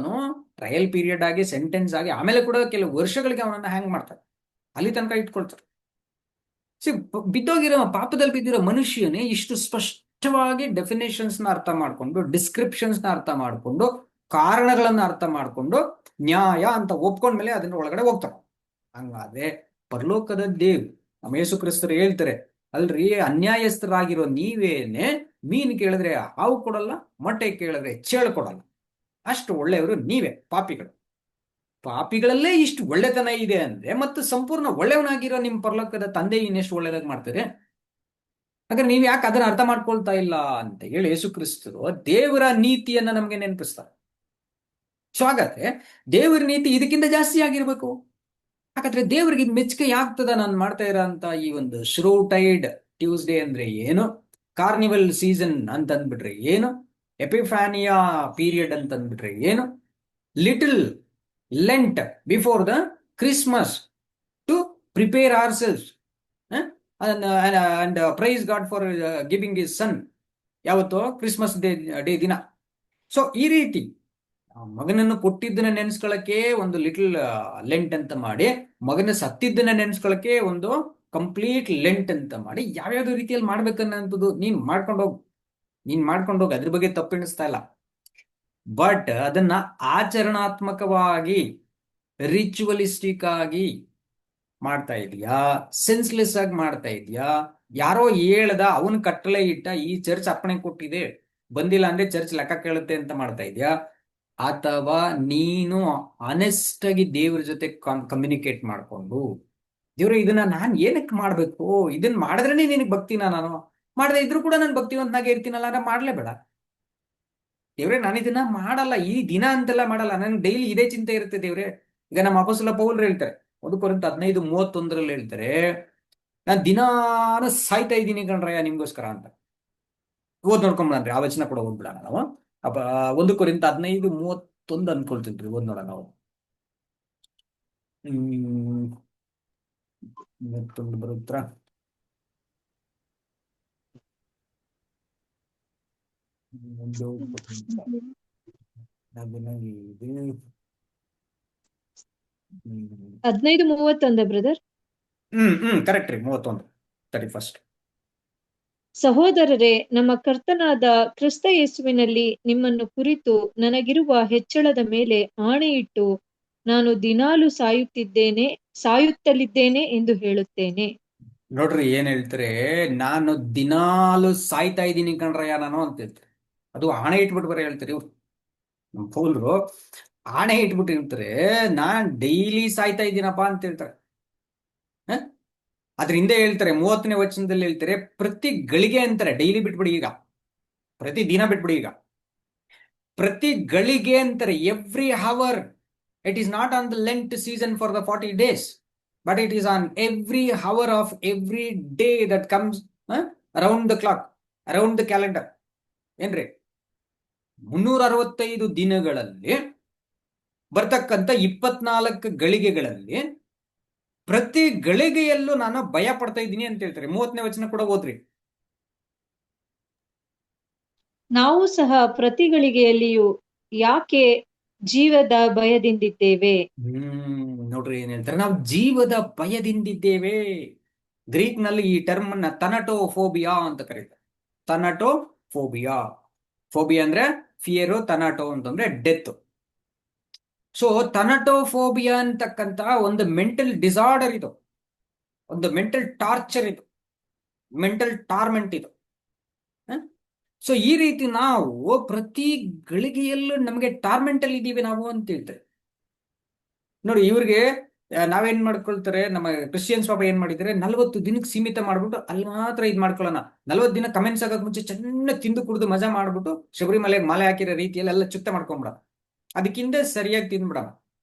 ಟ್ರಯಲ್ ಪೀರಿಯಡ್ ಆಗಿ ಸೆಂಟೆನ್ಸ್ ಆಗಿ ಆಮೇಲೆ ಕೂಡ ಕೆಲವು ವರ್ಷಗಳಿಗೆ ಅವನನ್ನ ಹ್ಯಾಂಗ್ ಮಾಡ್ತಾರೆ, ಅಲ್ಲಿ ತನಕ ಇಟ್ಕೊಳ್ತಾರೆ. ಬಿದ್ದೋಗಿರೋ, ಪಾಪದಲ್ಲಿ ಬಿದ್ದಿರೋ ಮನುಷ್ಯನೇ ಇಷ್ಟು ಸ್ಪಷ್ಟವಾಗಿ ಡೆಫಿನೇಷನ್ಸ್ ನ ಅರ್ಥ ಮಾಡ್ಕೊಂಡು, ಡಿಸ್ಕ್ರಿಪ್ಷನ್ಸ್ ನ ಅರ್ಥ ಮಾಡ್ಕೊಂಡು, ಕಾರಣಗಳನ್ನ ಅರ್ಥ ಮಾಡ್ಕೊಂಡು ನ್ಯಾಯ ಅಂತ ಒಪ್ಕೊಂಡ್ಮೇಲೆ ಅದನ್ನ ಒಳಗಡೆ ಹೋಗ್ತಾರೆ. ಹಂಗಾದ್ರೆ ಪರಲೋಕದ ದೇವ್ ನಮ್ಮ ಯೇಸು ಕ್ರಿಸ್ತರು ಹೇಳ್ತಾರೆ, ಅಲ್ರಿ ಅನ್ಯಾಯಸ್ಥರಾಗಿರೋ ನೀವೇನೆ ಮೀನು ಕೇಳಿದ್ರೆ ಹಾವು ಕೊಡಲ್ಲ, ಮೊಟ್ಟೆ ಕೇಳಿದ್ರೆ ಚೇಳು ಕೊಡಲ್ಲ, ಅಷ್ಟು ಒಳ್ಳೆಯವರು ನೀವೇ ಪಾಪಿಗಳು. ಪಾಪಿಗಳಲ್ಲೇ ಇಷ್ಟು ಒಳ್ಳೆತನ ಇದೆ ಅಂದ್ರೆ ಮತ್ತು ಸಂಪೂರ್ಣ ಒಳ್ಳೆಯವನಾಗಿರೋ ನಿಮ್ ಪರಲೋಕದ ತಂದೆ ಇನ್ನೆಷ್ಟು ಒಳ್ಳೇದಾಗಿ ಮಾಡ್ತಾರೆ. ಹಾಗಾದ್ರೆ ನೀವ್ ಯಾಕೆ ಅದನ್ನ ಅರ್ಥ ಮಾಡ್ಕೊಳ್ತಾ ಇಲ್ಲ ಅಂತ ಹೇಳಿ ಯೇಸು ಕ್ರಿಸ್ತರು ದೇವರ ನೀತಿಯನ್ನ ನಮ್ಗೆ ನೆನಪಿಸ್ತಾರೆ. ಸೊ ಹಾಗಾದ್ರೆ ದೇವರ ನೀತಿ ಇದಕ್ಕಿಂತ ಜಾಸ್ತಿ ಆಗಿರ್ಬೇಕು. ಹಾಗಾದ್ರೆ ದೇವರಿಗೆ ಮೆಚ್ಚುಗೆ ಆಗ್ತದ ನಾನು ಮಾಡ್ತಾ ಇರೋಂತ ಈ ಒಂದು ಶ್ರೂಟೈಡ್ ಟ್ಯೂಸ್ಡೇ ಅಂದ್ರೆ ಏನು, ಕಾರ್ನಿವಲ್ ಸೀಸನ್ ಅಂತ ಅಂದ್ಬಿಟ್ರೆ ಏನು, ಎಪಿಫಾನಿಯಾ ಪೀರಿಯಡ್ ಅಂತ ಅಂದ್ಬಿಟ್ರೆ ಏನು, little Lent before the Christmas to prepare ourselves and praise God for giving his son, ಯಾವತ್ತೋ ಕ್ರಿಸ್ಮಸ್ ಡೇ ದಿನ. ಸೊ ಈ ರೀತಿ ಮಗನನ್ನು ಕೊಟ್ಟಿದ್ದನ್ನ ನೆನೆಸ್ಕೊಳಕ್ಕೆ ಒಂದು ಲಿಟಲ್ ಲೆಂಟ್ ಅಂತ ಮಾಡಿ, ಮಗನ ಸತ್ತಿದ್ದನ್ನ ನೆನೆಸ್ಕೊಳಕ್ಕೆ ಒಂದು ಕಂಪ್ಲೀಟ್ ಲೆಂಟ್ ಅಂತ ಮಾಡಿ, ಯಾವ್ಯಾವ್ದು ರೀತಿಯಲ್ಲಿ ಮಾಡ್ಬೇಕನ್ನೋದು ನೀನ್ ಮಾಡ್ಕೊಂಡೋಗಿ ಅದ್ರ ಬಗ್ಗೆ ತಪ್ಪೆಣಿಸ್ತಾ ಇಲ್ಲ. ಬಟ್ ಅದನ್ನ ಆಚರಣಾತ್ಮಕವಾಗಿ, ರಿಚುವಲಿಸ್ಟಿಕ್ ಆಗಿ ಮಾಡ್ತಾ ಇದೀಯಾ, ಸೆನ್ಸ್ಲೆಸ್ ಆಗಿ ಮಾಡ್ತಾ ಇದೀಯಾ, ಯಾರೋ ಹೇಳ್ದ ಅವನ್ ಕಟ್ಟಲೆ ಇಟ್ಟ ಈ ಚರ್ಚ್ ಅಪ್ಪಣೆ ಕೊಟ್ಟಿದೆ ಬಂದಿಲ್ಲ ಅಂದ್ರೆ ಚರ್ಚ್ ಲೆಕ್ಕ ಕೇಳುತ್ತೆ ಅಂತ ಮಾಡ್ತಾ ಇದೀಯಾ, ಅಥವಾ ನೀನು ಆನೆಸ್ಟ್ ಆಗಿ ದೇವ್ರ ಜೊತೆ ಕಮ್ಯುನಿಕೇಟ್ ಮಾಡ್ಕೊಂಡು, ದೇವ್ರ ಇದನ್ನ ನಾನ್ ಏನಕ್ಕೆ ಮಾಡ್ಬೇಕು, ಇದನ್ನ ಮಾಡಿದ್ರೇನೆ ನಿನಗೆ ಭಕ್ತಿನ, ನಾನು ಮಾಡದೆ ಇದ್ರು ಕೂಡ ನಾನು ಭಕ್ತಿವಂತನಾಗೆ ಇರ್ತೀನಲ್ಲ, ಅಂದ್ರೆ ಮಾಡ್ಲೇಬೇಡ. ದೇವ್ರೆ ನಾನು ಇದನ್ನ ಮಾಡಲ್ಲ, ಈ ದಿನ ಅಂತೆಲ್ಲ ಮಾಡಲ್ಲ, ನನ್ಗೆ ಡೈಲಿ ಇದೇ ಚಿಂತೆ ಇರುತ್ತೆ ದೇವ್ರೆ. ಈಗ ನಮ್ಮ ಅಪೊಸ್ತಲ ಪೌಲರು ಹೇಳ್ತಾರೆ, 1 ಕೊರಿಂಥ 15:31 ಹೇಳ್ತಾರೆ, ನಾನು ದಿನಾನು ಸಾಯ್ತಾ ಇದ್ದೀನಿ ಕಣ್ರಯ್ಯ ನಿಮ್ಗೋಸ್ಕರ ಅಂತ. ನೋಡ್ಕೊಂಡ್ಬಿಡನ್ರಿ, ಆ ವಚನ ಕೂಡ ಓದ್ಬಿಡೋಣ ನಾವು. 1 ಕೊರಿಂಥ 15:31 ಅನ್ಕೊಳ್ತಿದ್ರಿ, ನೋಡೋಣ ನಾವು. 31 ಬರುತ್ತಾ? ಒಂದು 15:31 ಬ್ರದರ್. ಕರೆಕ್ಟ್ ರೀ, 31 31. ಸಹೋದರರೇ, ನಮ್ಮ ಕರ್ತನಾದ ಕ್ರಿಸ್ತ ಯೇಸುವಿನಲ್ಲಿ ನಿಮ್ಮನ್ನು ಕುರಿತು ನನಗಿರುವ ಹೆಚ್ಚಳದ ಮೇಲೆ ಆಣೆಯಿಟ್ಟು ನಾನು ದಿನಾಲು ಸಾಯುತ್ತಲಿದ್ದೇನೆ ಎಂದು ಹೇಳುತ್ತೇನೆ. ನೋಡ್ರಿ ಏನ್ ಹೇಳ್ತಾರೆ, ನಾನು ದಿನಾಲು ಸಾಯ್ತಾ ಇದ್ದೀನಿ ಕಣ್ರಯ್ಯ ನಾನು ಅಂತ ಹೇಳ್ತಾರೆ. ಅದು ಆಣೆ ಇಟ್ಬಿಟ್ಟು ಬರೀ ಹೇಳ್ತಾರೆ ಇವ್ರು, ನಮ್ಮ ಪೌಲ್ರು ಆಣೆ ಇಟ್ಬಿಟ್ಟು ಹೇಳ್ತಾರೆ, ನಾನ್ ಡೈಲಿ ಸಾಯ್ತಾ ಇದ್ದೀನಪ್ಪ ಅಂತ ಹೇಳ್ತಾರೆ. ಅದ್ರ ಹಿಂದೆ ಹೇಳ್ತಾರೆ 30ನೇ ವಚನದಲ್ಲಿ ಹೇಳ್ತಾರೆ, ಪ್ರತಿ ಗಳಿಗೆ ಅಂತಾರೆ, ಡೈಲಿ ಬಿಟ್ಬಿಡಿ ಈಗ, ಪ್ರತಿ ದಿನ ಬಿಟ್ಬಿಡಿ ಈಗ, ಪ್ರತಿ ಗಳಿಗೆ ಅಂತಾರೆ, every hour. It is not on the Lent season for the 40 days, but it is on every hour of every day that comes around the clock, around the calendar. ಏನ್ರಿ, 365 ದಿನಗಳಲ್ಲಿ ಬರ್ತಕ್ಕಂಥ 24 ಗಳಿಗೆಗಳಲ್ಲಿ ಪ್ರತಿ ಗಳಿಗೆಯಲ್ಲೂ ನಾನು ಭಯ ಪಡ್ತಾ ಇದ್ದೀನಿ ಅಂತ ಹೇಳ್ತಾರೆ. 30ನೇ ವಚನ ಕೂಡ ಓದ್ರಿ. ನಾವು ಸಹ ಪ್ರತಿ ಗಳಿಗೆಯಲ್ಲಿಯೂ ಯಾಕೆ ಜೀವದ ಭಯದಿಂದಿದ್ದೇವೆ. ನೋಡ್ರಿ ಏನ್ ಹೇಳ್ತಾರೆ, ನಾವು ಜೀವದ ಭಯದಿಂದಿದ್ದೇವೆ. ಗ್ರೀಕ್ ನಲ್ಲಿ ಈ ಟರ್ಮ್ ಅನ್ನ ತನಟೋಫೋಬಿಯಾ ಅಂತ ಕರೀತಾರೆ. ತನಟೋಫೋಬಿಯಾ. ಫೋಬಿಯಾ ಅಂದ್ರೆ ಫಿಯರು, ತನಾಟೋ ಅಂತಂದ್ರೆ ಡೆತ್. ಸೊ ತನಟೋಫೋಬಿಯಾ ಅಂತಕ್ಕಂತ ಒಂದು ಮೆಂಟಲ್ ಡಿಸಾರ್ಡರ್ ಇದು, ಒಂದು ಮೆಂಟಲ್ ಟಾರ್ಚರ್ ಇದು, ಮೆಂಟಲ್ ಟಾರ್ಮೆಂಟ್ ಇದು. ಸೊ ಈ ರೀತಿ ನಾವು ಪ್ರತಿ ಗಳಿಗೆಯಲ್ಲೂ ನಮಗೆ ಟಾರ್ಮೆಂಟ್ ಅಲ್ಲಿ ಇದ್ದೀವಿ ನಾವು ಅಂತ ಹೇಳ್ತಾರೆ. ನೋಡಿ ಇವ್ರಿಗೆ ನಾವೇನ್ ಮಾಡ್ಕೊಳ್ತಾರೆ, ನಮ್ಮ ಕ್ರಿಶ್ಚಿಯನ್ಸ್ ಪಾಪ ಏನ್ ಮಾಡಿದ್ರೆ 40 ದಿನಕ್ಕೆ ಸೀಮಿತ ಮಾಡ್ಬಿಟ್ಟು ಅಲ್ಲಿ ಮಾತ್ರ ಇದ್ ಮಾಡ್ಕೊಳ್ಳೋಣ. 40 ದಿನ ಕಮೆಂಟ್ಸ್ ಆಗಕ್ ಮುಂಚೆ ಚೆನ್ನಾಗಿ ತಿಂದು ಕುಡಿದು ಮಜಾ ಮಾಡ್ಬಿಟ್ಟು ಶಬರಿಮಲೆಗೆ ಮಾಲೆ ಹಾಕಿರೋ ರೀತಿಯಲ್ಲಿ ಎಲ್ಲ ಚುಕ್ತ ಮಾಡ್ಕೊಂಡ್ಬಿಡ, ಅದಕ್ಕಿಂತ ಸರಿಯಾಗಿ ತಿಂದ್ಬಿಡ,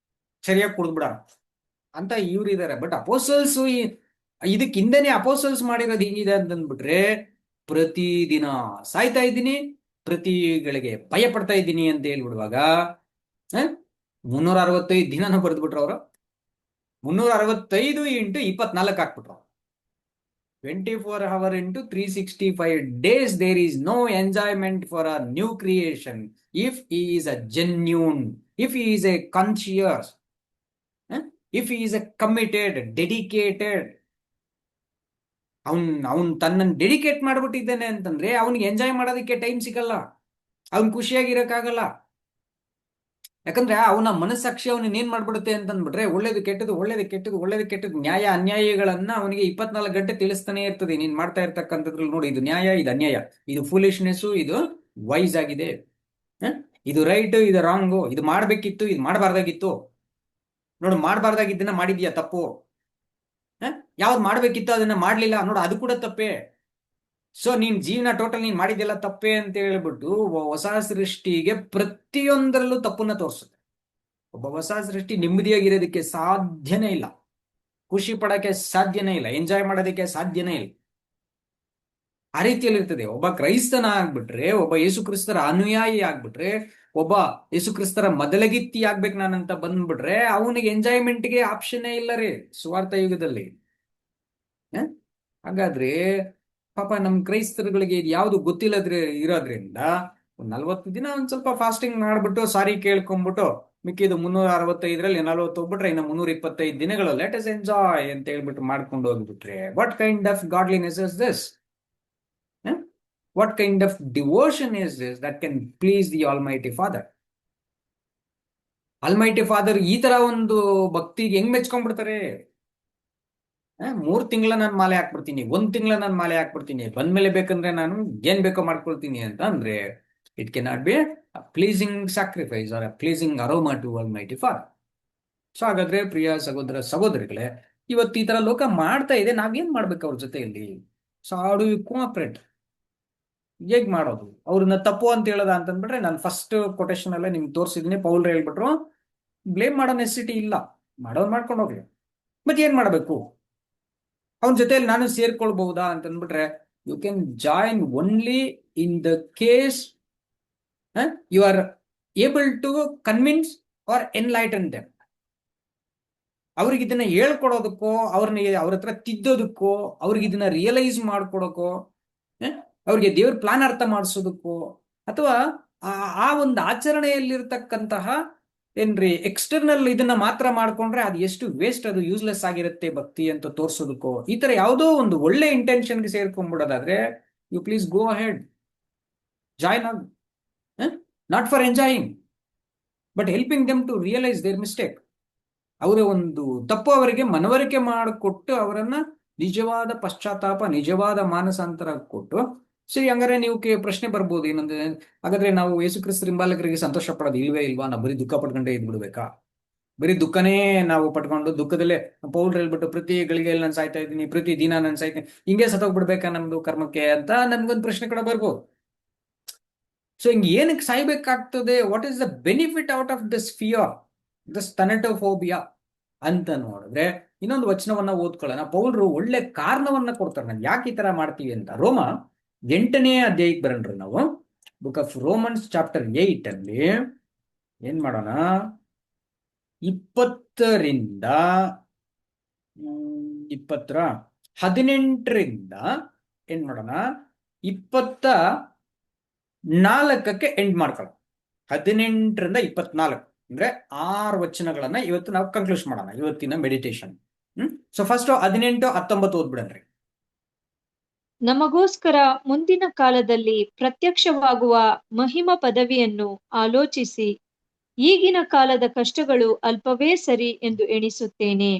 ಸರಿಯಾಗಿ ಕುಡಿದ್ಬಿಡ ಅಂತ ಇವ್ರು ಇದಾರೆ. ಬಟ್ ಅಪೋಸಲ್ಸ್ ಇದಕ್ಕಿಂದನೇ ಅಪೋಸಲ್ಸ್ ಮಾಡಿರೋದು ಹೆಂಗಿದೆ ಅಂತಂದ್ಬಿಟ್ರೆ, ಪ್ರತಿದಿನ ಸಾಯ್ತಾ ಇದ್ದೀನಿ, ಪ್ರತಿಗಳಿಗೆ ಭಯ ಪಡ್ತಾ ಇದ್ದೀನಿ ಅಂತ ಹೇಳ್ಬಿಡುವಾಗ 365 ದಿನನ ಬರೆದ್ಬಿಟ್ರು ಅವರು. 365 into 24 ಹಾಕ್ಬಿಟ್ರು. 24 hours into 365 days there is no enjoyment for a new creation if he is a genuine, if he is a conscious, if he is a committed, dedicated. ಅವನ್ ತನ್ನನ್ನು ಡೆಡಿಕೇಟ್ ಮಾಡ್ಬಿಟ್ಟಿದ್ದಾನೆ ಅಂತಂದ್ರೆ ಅವನಿಗೆ ಎಂಜಾಯ್ ಮಾಡೋದಕ್ಕೆ ಟೈಮ್ ಸಿಗಲ್ಲ, ಅವನ್ ಖುಷಿಯಾಗಿರಕ್ಕಾಗಲ್ಲ. ಯಾಕಂದ್ರೆ ಅವನ ಮನಸ್ಸಾಕ್ಷಿ ಅವನ ಏನ್ ಮಾಡ್ಬಿಡುತ್ತೆ ಅಂತಂದ್ಬಿಟ್ರೆ, ಒಳ್ಳೇದು ಕೆಟ್ಟದು, ಒಳ್ಳೇದು ಕೆಟ್ಟದು, ಒಳ್ಳೇದು ಕೆಟ್ಟದು, ನ್ಯಾಯ ಅನ್ಯಾಯಗಳನ್ನ ಅವನಿಗೆ 24 ಗಂಟೆ ತಿಳಿಸ್ತಾನೆ ಇರ್ತದೆ. ನೀನ್ ಮಾಡ್ತಾ ಇರ್ತಕ್ಕಂಥದ್ರಲ್ಲಿ ನೋಡಿ, ಇದು ನ್ಯಾಯ, ಇದು ಅನ್ಯಾಯ, ಇದು ಫೂಲಿಶ್ನೆಸ್, ಇದು ವೈಸ್ ಆಗಿದೆ, ಇದು ರೈಟ್, ಇದು ರಾಂಗು, ಇದು ಮಾಡ್ಬೇಕಿತ್ತು, ಇದು ಮಾಡಬಾರ್ದಾಗಿತ್ತು. ನೋಡು, ಮಾಡಬಾರ್ದಾಗಿದ್ದನ್ನ ಮಾಡಿದ್ಯಾ ತಪ್ಪು, ಯಾವ್ದು ಮಾಡ್ಬೇಕಿತ್ತು ಅದನ್ನ ಮಾಡ್ಲಿಲ್ಲ ನೋಡು, ಅದು ಕೂಡ ತಪ್ಪೇ. ಸೊ ನೀನ್ ಜೀವನ ಟೋಟಲ್ ನೀನ್ ಮಾಡಿದೆಲ್ಲ ತಪ್ಪೇ ಅಂತ ಹೇಳ್ಬಿಟ್ಟು ಹೊಸ ಸೃಷ್ಟಿಗೆ ಪ್ರತಿಯೊಂದರಲ್ಲೂ ತಪ್ಪನ್ನ ತೋರಿಸುತ್ತೆ. ಒಬ್ಬ ಹೊಸ ಸೃಷ್ಟಿ ನೆಮ್ಮದಿಯಾಗಿರೋದಕ್ಕೆ ಸಾಧ್ಯನೇ ಇಲ್ಲ, ಖುಷಿ ಪಡಕ್ಕೆ ಸಾಧ್ಯನೇ ಇಲ್ಲ, ಎಂಜಾಯ್ ಮಾಡೋದಕ್ಕೆ ಸಾಧ್ಯನೇ ಇಲ್ಲ. ಆ ರೀತಿಯಲ್ಲಿ ಇರ್ತದೆ. ಒಬ್ಬ ಕ್ರೈಸ್ತನ ಆಗ್ಬಿಟ್ರೆ, ಒಬ್ಬ ಯೇಸುಕ್ರಿಸ್ತರ ಅನುಯಾಯಿ ಆಗ್ಬಿಟ್ರೆ, ಒಬ್ಬ ಯೇಸುಕ್ರಿಸ್ತರ ಮೊದಲಗಿತ್ತಿ ಆಗ್ಬೇಕು ನಾನಂತ ಬಂದ್ಬಿಟ್ರೆ, ಅವನಿಗೆ ಎಂಜಾಯ್ಮೆಂಟ್ಗೆ ಆಪ್ಷನ್ನೇ ಇಲ್ಲ ರೀ ಸುವಾರ್ಥ ಯುಗದಲ್ಲಿ. ಹಾಗಾದ್ರೆ ಪಾಪ ನಮ್ ಕ್ರೈಸ್ತರುಗಳಿಗೆ ಯಾವ್ದು ಗೊತ್ತಿಲ್ಲದ್ರೆ ಇರೋದ್ರಿಂದ 40 ದಿನ ಒಂದ್ ಸ್ವಲ್ಪ ಫಾಸ್ಟಿಂಗ್ ಮಾಡ್ಬಿಟ್ಟು ಸಾರಿ ಕೇಳ್ಕೊಂಡ್ಬಿಟ್ಟು ಮಿಕ್ಕಿದು 365ರಲ್ಲಿ 40 ಹೋಗ್ಬಿಟ್ರೆ ಇನ್ನು 325 ದಿನಗಳು ಲೆಟ್ ಅಸ್ ಎಂಜಾಯ್ ಅಂತ ಹೇಳ್ಬಿಟ್ಟು ಮಾಡ್ಕೊಂಡು ಹೋಗ್ಬಿಟ್ರೆ, what kind of godliness is this? What kind of devotion is this that can please the almighty father? Almighty father ಈ ತರ ಒಂದು ಭಕ್ತಿಗೆ ಹೆಂಗ್ ಮೆಚ್ಕೊಂಡ್ಬಿಡ್ತಾರೆ? 3 ತಿಂಗಳ ನಾನು ಮಾಲೆ ಹಾಕ್ಬಿಡ್ತೀನಿ, 1 ತಿಂಗಳ ನಾನು ಮಾಲೆ ಹಾಕ್ಬಿಡ್ತೀನಿ, ಬಂದ್ಮೇಲೆ ಬೇಕಂದ್ರೆ ನಾನು ಏನ್ ಬೇಕೋ ಮಾಡ್ಕೊಳ್ತೀನಿ ಅಂತ ಅಂದ್ರೆ, it can not be a pleasing sacrifice or a pleasing aroma to almighty father. So ಹಾಗಾದ್ರೆ ಪ್ರಿಯ ಸಹೋದರ ಸಹೋದರಿಗಳೇ, ಇವತ್ತು ಈ ತರ ಲೋಕ ಮಾಡ್ತಾ ಇದೆ, ನಾವೇನ್ ಮಾಡ್ಬೇಕು ಅವ್ರ ಜೊತೆಯಲ್ಲಿ? So how do you cooperate? ಹೇಗ್ ಮಾಡೋದು? ಅವ್ರನ್ನ ತಪ್ಪು ಅಂತ ಹೇಳೋದ ಅಂತಂದ್ಬಿಟ್ರೆ, ನಾನು ಫಸ್ಟ್ ಕೊಟೇಶನ್ ಅಲ್ಲೇ ನಿಮ್ಗೆ ತೋರಿಸಿದೀನಿ, ಪೌಲ್ ಹೇಳ್ಬಿಟ್ರು ಬ್ಲೇಮ್ ಮಾಡೋ ನೆಸಿಟಿ ಇಲ್ಲ, ಮಾಡೋದು ಮಾಡ್ಕೊಂಡು ಹೋಗ್ಲಿ. ಮತ್ತೆ ಏನ್ ಮಾಡ್ಬೇಕು? ಅವನ ಜೊತೆಯಲ್ಲಿ ನಾನು ಸೇರ್ಕೊಳ್ಬಹುದಾ ಅಂತಂದ್ಬಿಟ್ರೆ, you can join only in the case you are able to convince or enlighten them. ಅವ್ರಿಗೆ ಇದನ್ನ ಹೇಳ್ಕೊಡೋದಕ್ಕೋ, ಅವ್ರ ಹತ್ರ ತಿದ್ದೋದಕ್ಕೋ, ಅವ್ರಿಗೆ ಇದನ್ನ ರಿಯಲೈಸ್ ಮಾಡ್ಕೊಡೋಕೋ, ಅವ್ರಿಗೆ ದೇವ್ರ ಪ್ಲಾನ್ ಅರ್ಥ ಮಾಡಿಸೋದಕ್ಕೋ, ಅಥವಾ ಆ ಒಂದು ಆಚರಣೆಯಲ್ಲಿರ್ತಕ್ಕಂತಹ ಏನ್ರಿ ಎಕ್ಸ್ಟರ್ನಲ್ ಇದನ್ನ ಮಾತ್ರ ಮಾಡ್ಕೊಂಡ್ರೆ ಅದು ಎಷ್ಟು ವೇಸ್ಟ್, ಅದು ಯೂಸ್ಲೆಸ್ ಆಗಿರುತ್ತೆ ಭಕ್ತಿ ಅಂತ ತೋರ್ಸೋದಕ್ಕೋ, ಈ ತರ ಯಾವುದೋ ಒಂದು ಒಳ್ಳೆ ಇಂಟೆನ್ಷನ್ಗೆ ಸೇರ್ಕೊಂಡ್ಬಿಡೋದಾದ್ರೆ, you please go ahead, join on, not for enjoying but helping them to realise their mistake. ಅವರ ಒಂದು ತಪ್ಪು ಅವರಿಗೆ ಮನವರಿಕೆ ಮಾಡಿಕೊಟ್ಟು ಅವರನ್ನ ನಿಜವಾದ ಪಶ್ಚಾತ್ತಾಪ, ನಿಜವಾದ ಮಾನಸಾಂತರ ಕೊಟ್ಟು. ಸರಿ, ಹಂಗಾರೆ ನೀವು ಪ್ರಶ್ನೆ ಬರ್ಬೋದು ಏನಂದ್ರೆ, ಹಾಗಾದ್ರೆ ನಾವು ಯೇಸುಕ್ರಿಸ್ತ ಹಿಂಬಾಲಕರಿಗೆ ಸಂತೋಷ ಪಡೋದು ಇಲ್ವೇ ಇಲ್ವಾ? ನಾವು ಬರೀ ದುಃಖ ಪಡ್ಕೊಂಡೇ ಇದ್ಬಿಡ್ಬೇಕಾ? ಬರೀ ದುಃಖನೇ ನಾವು ಪಡ್ಕೊಂಡು ದುಃಖದಲ್ಲೇ ಪೌಲ್ ಹೇಳ್ಬಿಟ್ಟು ಪ್ರತಿ ಗಳಿಗೆಯಲ್ಲಿ ನಾನು ಸಾಯ್ತಾ ಇದ್ದೀನಿ, ಪ್ರತಿ ದಿನ ನಾನು ಸಾಯ್ತೀನಿ, ಹಿಂಗೆ ಸತ್ತೋಗ್ಬಿಡ್ಬೇಕಾ ನಮ್ದು ಕರ್ಮಕ್ಕೆ ಅಂತ ನನ್ಗೊಂದು ಪ್ರಶ್ನೆ ಕೂಡ ಬರ್ಬೋದು. ಸೊ ಹಿಂಗೆ ಏನಕ್ಕೆ ಸಾಯ್ಬೇಕಾಗ್ತದೆ? What is the benefit out of this fear, this thanatophobia ಅಂತ ನೋಡಿದ್ರೆ, ಇನ್ನೊಂದು ವಚನವನ್ನ ಓದ್ಕೊಳ್ಳೋಣ. ಪೌಲ್ರು ಒಳ್ಳೆ ಕಾರಣವನ್ನ ಕೊಡ್ತಾರೆ ನಾನು ಯಾಕೆ ಈ ತರ ಮಾಡ್ತೀವಿ ಅಂತ. ರೋಮ 8ನೇ ಅಧ್ಯಾಯಕ್ಕೆ ಬರೋಣ್ರಿ ನಾವು. ಬುಕ್ ಆಫ್ ರೋಮನ್ಸ್ ಚಾಪ್ಟರ್ 8 ಅಲ್ಲಿ ಏನ್ ಮಾಡೋಣ, 20ರಿಂದ 18ರಿಂದ ಏನ್ ಮಾಡೋಣ, 24ಕ್ಕೆ ಎಂಡ್ ಮಾಡ್ಕೊಳ್ಳೋಣ. 18ರಿಂದ 24 ಅಂದ್ರೆ 6 ವಚನಗಳನ್ನ ಇವತ್ತು ನಾವು ಕನ್ಕ್ಲೂಷನ್ ಮಾಡೋಣ ಇವತ್ತಿನ ಮೆಡಿಟೇಷನ್. So first 18, 19 ಓದ್ಬಿಡನ್ರಿ. ನಮಗೋಸ್ಕರ ಮುಂದಿನ ಕಾಲದಲ್ಲಿ ಪ್ರತ್ಯಕ್ಷವಾಗುವ ಮಹಿಮ ಪದವಿಯನ್ನು ಆಲೋಚಿಸಿ ಈಗಿನ ಕಾಲದ ಕಷ್ಟಗಳು ಅಲ್ಪವೇ ಸರಿ ಎಂದು ಎಣಿಸುತ್ತೇನೆ.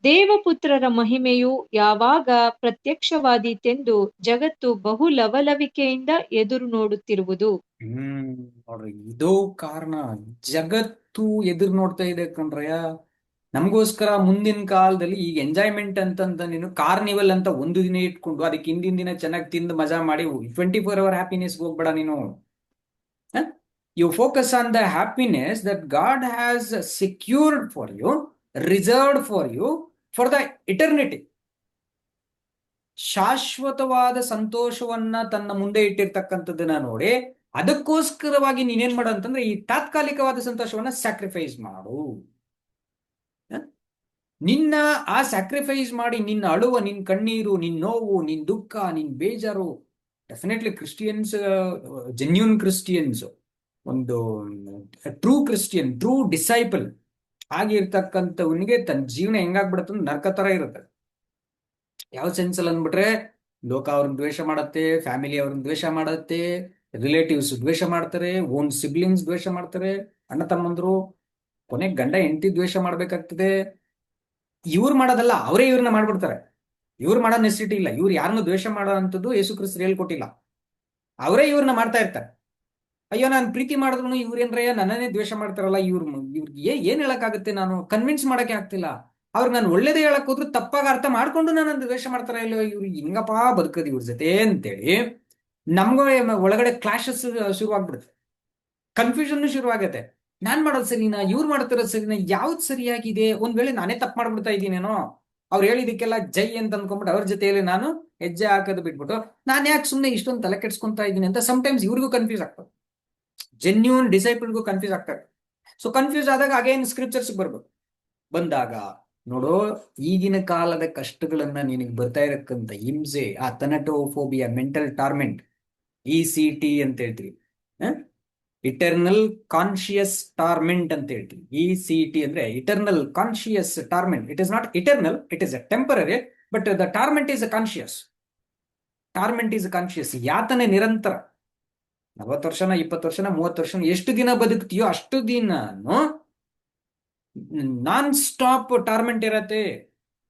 ದೇವಪುತ್ರರ ಮಹಿಮೆಯು ಯಾವಾಗ ಪ್ರತ್ಯಕ್ಷವಾದೀತೆಂದು ಜಗತ್ತು ಬಹು ಲವಲವಿಕೆಯಿಂದ ಎದುರು ನೋಡುತ್ತಿರುವುದು. ನೋಡ್ರಿ, ಇದು ಕಾರಣ. ಜಗತ್ತು ಎದುರು ನೋಡ್ತಾ ಇದೆ ಕಣ್ರಯ್ಯ. ನಮಗೋಸ್ಕರ ಮುಂದಿನ ಕಾಲದಲ್ಲಿ ಈಗ ಎಂಜಾಯ್ಮೆಂಟ್ ಅಂತಂದ ನೀನು ಕಾರ್ನಿವಲ್ ಅಂತ ಒಂದು ದಿನ ಇಟ್ಕೊಂಡು ಅದಕ್ಕೆ ಹಿಂದಿನ ದಿನ ಚೆನ್ನಾಗಿ ತಿಂದು ಮಜಾ ಮಾಡಿ 24 hour ಹ್ಯಾಪಿನೆಸ್ ಹೋಗ್ಬೇಡ ನೀನು. You focus on the happiness that God has secured for you, reserved for you for the eternity. ಶಾಶ್ವತವಾದ ಸಂತೋಷವನ್ನ ತನ್ನ ಮುಂದೆ ಇಟ್ಟಿರ್ತಕ್ಕಂಥದ್ದನ್ನ ನೋಡಿ ಅದಕ್ಕೋಸ್ಕರವಾಗಿ ನೀನೇನ್ ಮಾಡು ಅಂತಂದ್ರೆ ಈ ತಾತ್ಕಾಲಿಕವಾದ ಸಂತೋಷವನ್ನ ಸ್ಯಾಕ್ರಿಫೈಸ್ ಮಾಡು. ನಿನ್ನ ಆ ಸ್ಯಾಕ್ರಿಫೈಸ್ ಮಾಡಿ ನಿನ್ನ ಅಳುವ, ನಿನ್ ಕಣ್ಣೀರು, ನಿನ್ ನೋವು, ನಿನ್ ದುಃಖ, ನಿನ್ ಬೇಜಾರು, ಡೆಫಿನೆಟ್ಲಿ ಕ್ರಿಸ್ಟಿಯನ್ಸ್, ಜೆನ್ಯೂನ್ ಕ್ರಿಸ್ಟಿಯನ್ಸ್, ಒಂದು ಟ್ರೂ ಕ್ರಿಸ್ಟಿಯನ್, ಟ್ರೂ ಡಿಸೈಪಲ್ ಆಗಿರ್ತಕ್ಕಂಥವನಿಗೆ ತನ್ನ ಜೀವನ ಹೆಂಗಾಗ್ಬಿಡತ್ತ ನರ್ಕ ತರ ಇರುತ್ತೆ. ಯಾವ ಸೆನ್ಸ್ ಅಲ್ಲಿ ಅಂದ್ಬಿಟ್ರೆ, ಲೋಕ ಅವ್ರನ್ನ ದ್ವೇಷ ಮಾಡತ್ತೆ, ಫ್ಯಾಮಿಲಿ ಅವ್ರನ್ನ ದ್ವೇಷ ಮಾಡತ್ತೆ, ರಿಲೇಟಿವ್ಸ್ ದ್ವೇಷ ಮಾಡ್ತಾರೆ, ಓನ್ ಸಿಬ್ಲಿಂಗ್ಸ್ ದ್ವೇಷ ಮಾಡ್ತಾರೆ, ಅಣ್ಣ ತಮ್ಮಂದ್ರು, ಕೊನೆಗೆ ಗಂಡ ಹೆಂಡತಿ ದ್ವೇಷ ಮಾಡ್ಬೇಕಾಗ್ತದೆ. ಇವ್ರು ಮಾಡೋದಲ್ಲ, ಅವರೇ ಇವ್ರನ್ನ ಮಾಡ್ಬಿಡ್ತಾರೆ. ಇವ್ರು ಮಾಡೋ ನೆಸಿಟಿ ಇಲ್ಲ, ಇವ್ರು ಯಾರನ್ನು ದ್ವೇಷ ಮಾಡೋ ಅಂತದ್ದು ಯೇಸು ಕ್ರಿಸ್ತರು ಹೇಳ್ಕೊಟ್ಟಿಲ್ಲ. ಅವರೇ ಇವ್ರನ್ನ ಮಾಡ್ತಾ ಇರ್ತಾರೆ. ಅಯ್ಯೋ ನಾನು ಪ್ರೀತಿ ಮಾಡಿದ್ರು ಇವ್ರೇನ್ರಯ್ಯ ನನ್ನನ್ನೇ ದ್ವೇಷ ಮಾಡ್ತಾರಲ್ಲ, ಇವ್ರಿಗೆ ಏನ್ ಹೇಳಕ್ಕಾಗುತ್ತೆ, ನಾನು ಕನ್ವಿನ್ಸ್ ಮಾಡಕ್ಕೆ ಆಗ್ತಿಲ್ಲ. ಅವ್ರಿಗೆ ನಾನು ಒಳ್ಳೇದೇ ಹೇಳಕ್ ಹೋದ್ರು ತಪ್ಪಾಗಿ ಅರ್ಥ ಮಾಡ್ಕೊಂಡು ನನ್ನ ದ್ವೇಷ ಮಾಡ್ತಾರ ಇಲ್ಲೋ, ಇವ್ರು ಹಿಂಗಪ್ಪ ಬದುಕದು ಇವ್ರ ಜೊತೆ ಅಂತೇಳಿ ನಮ್ಗೆ ಒಳಗಡೆ ಕ್ಲಾಶಸ್ ಶುರುವಾಗ್ಬಿಡುತ್ತೆ, ಕನ್ಫ್ಯೂಷನ್ ಶುರುವಾಗತ್ತೆ. ನಾನ್ ಮಾಡೋದು ಸರಿನಾ, ಇವ್ರು ಮಾಡ್ತಿರೋದು ಸರಿನಾ, ಯಾವ್ದು ಸರಿಯಾಗಿದೆ? ಒಂದ್ ವೇಳೆ ನಾನೇ ತಪ್ಪು ಮಾಡ್ಬಿಡ್ತಾ ಇದ್ದೀನೇನೋ, ಅವ್ರು ಹೇಳಿದಕ್ಕೆಲ್ಲ ಜೈ ಅಂತ ಅನ್ಕೊಂಡ್ಬಿಟ್ಟು ಅವ್ರ ಜೊತೆಯಲ್ಲಿ ನಾನು ಹೆಜ್ಜೆ ಹಾಕೋದು ಬಿಟ್ಬಿಟ್ಟು ನಾನು ಯಾಕೆ ಸುಮ್ಮನೆ ಇಷ್ಟೊಂದು ತಲೆ ಕೆಡ್ಸ್ಕೊಂತಾ ಇದ್ದೀನಿ ಅಂತ ಸಮ್ಟೈಮ್ಸ್ ಇವ್ರಿಗೂ ಕನ್ಫ್ಯೂಸ್ ಆಗ್ತದೆ, ಜೆನ್ಯೂನ್ ಡಿಸೈಪಲ್ಗೂ ಕನ್ಫ್ಯೂಸ್ ಆಗ್ತಾರೆ. ಸೊ ಕನ್ಫ್ಯೂಸ್ ಆದಾಗ ಅಗೇನ್ ಸ್ಕ್ರಿಪ್ಚರ್ಸ್ ಬರ್ಬೇಕು. ಬಂದಾಗ ನೋಡು, ಈಗಿನ ಕಾಲದ ಕಷ್ಟಗಳನ್ನ ನಿನಗೆ ಬರ್ತಾ ಇರಕ್ಕಂತ ಹಿಂಸೆ, ಆ ಥನಟೋಫೋಬಿಯಾ, ಮೆಂಟಲ್ ಟಾರ್ಮೆಂಟ್, ECT ಅಂತ ಹೇಳ್ತೀವಿ, ಇಟರ್ನಲ್ ಕಾನ್ಶಿಯಸ್ ಟಾರ್ಮೆಂಟ್ ಅಂತ ಹೇಳ್ತೀವಿ. ECT ಅಂದ್ರೆ eternal conscious torment. It is not eternal, it is A temporary, but the torment is a conscious. Torment is conscious, ಯಾತನೆ ನಿರಂತರ. 40 ವರ್ಷನ, 20 ವರ್ಷನ, 30 ವರ್ಷನ, ಎಷ್ಟು ದಿನ ಬದುಕ್ತೀಯೋ ಅಷ್ಟು ದಿನಾನು ನಾನ್ ಸ್ಟಾಪ್ ಟಾರ್ಮೆಂಟ್ ಇರತ್ತೆ.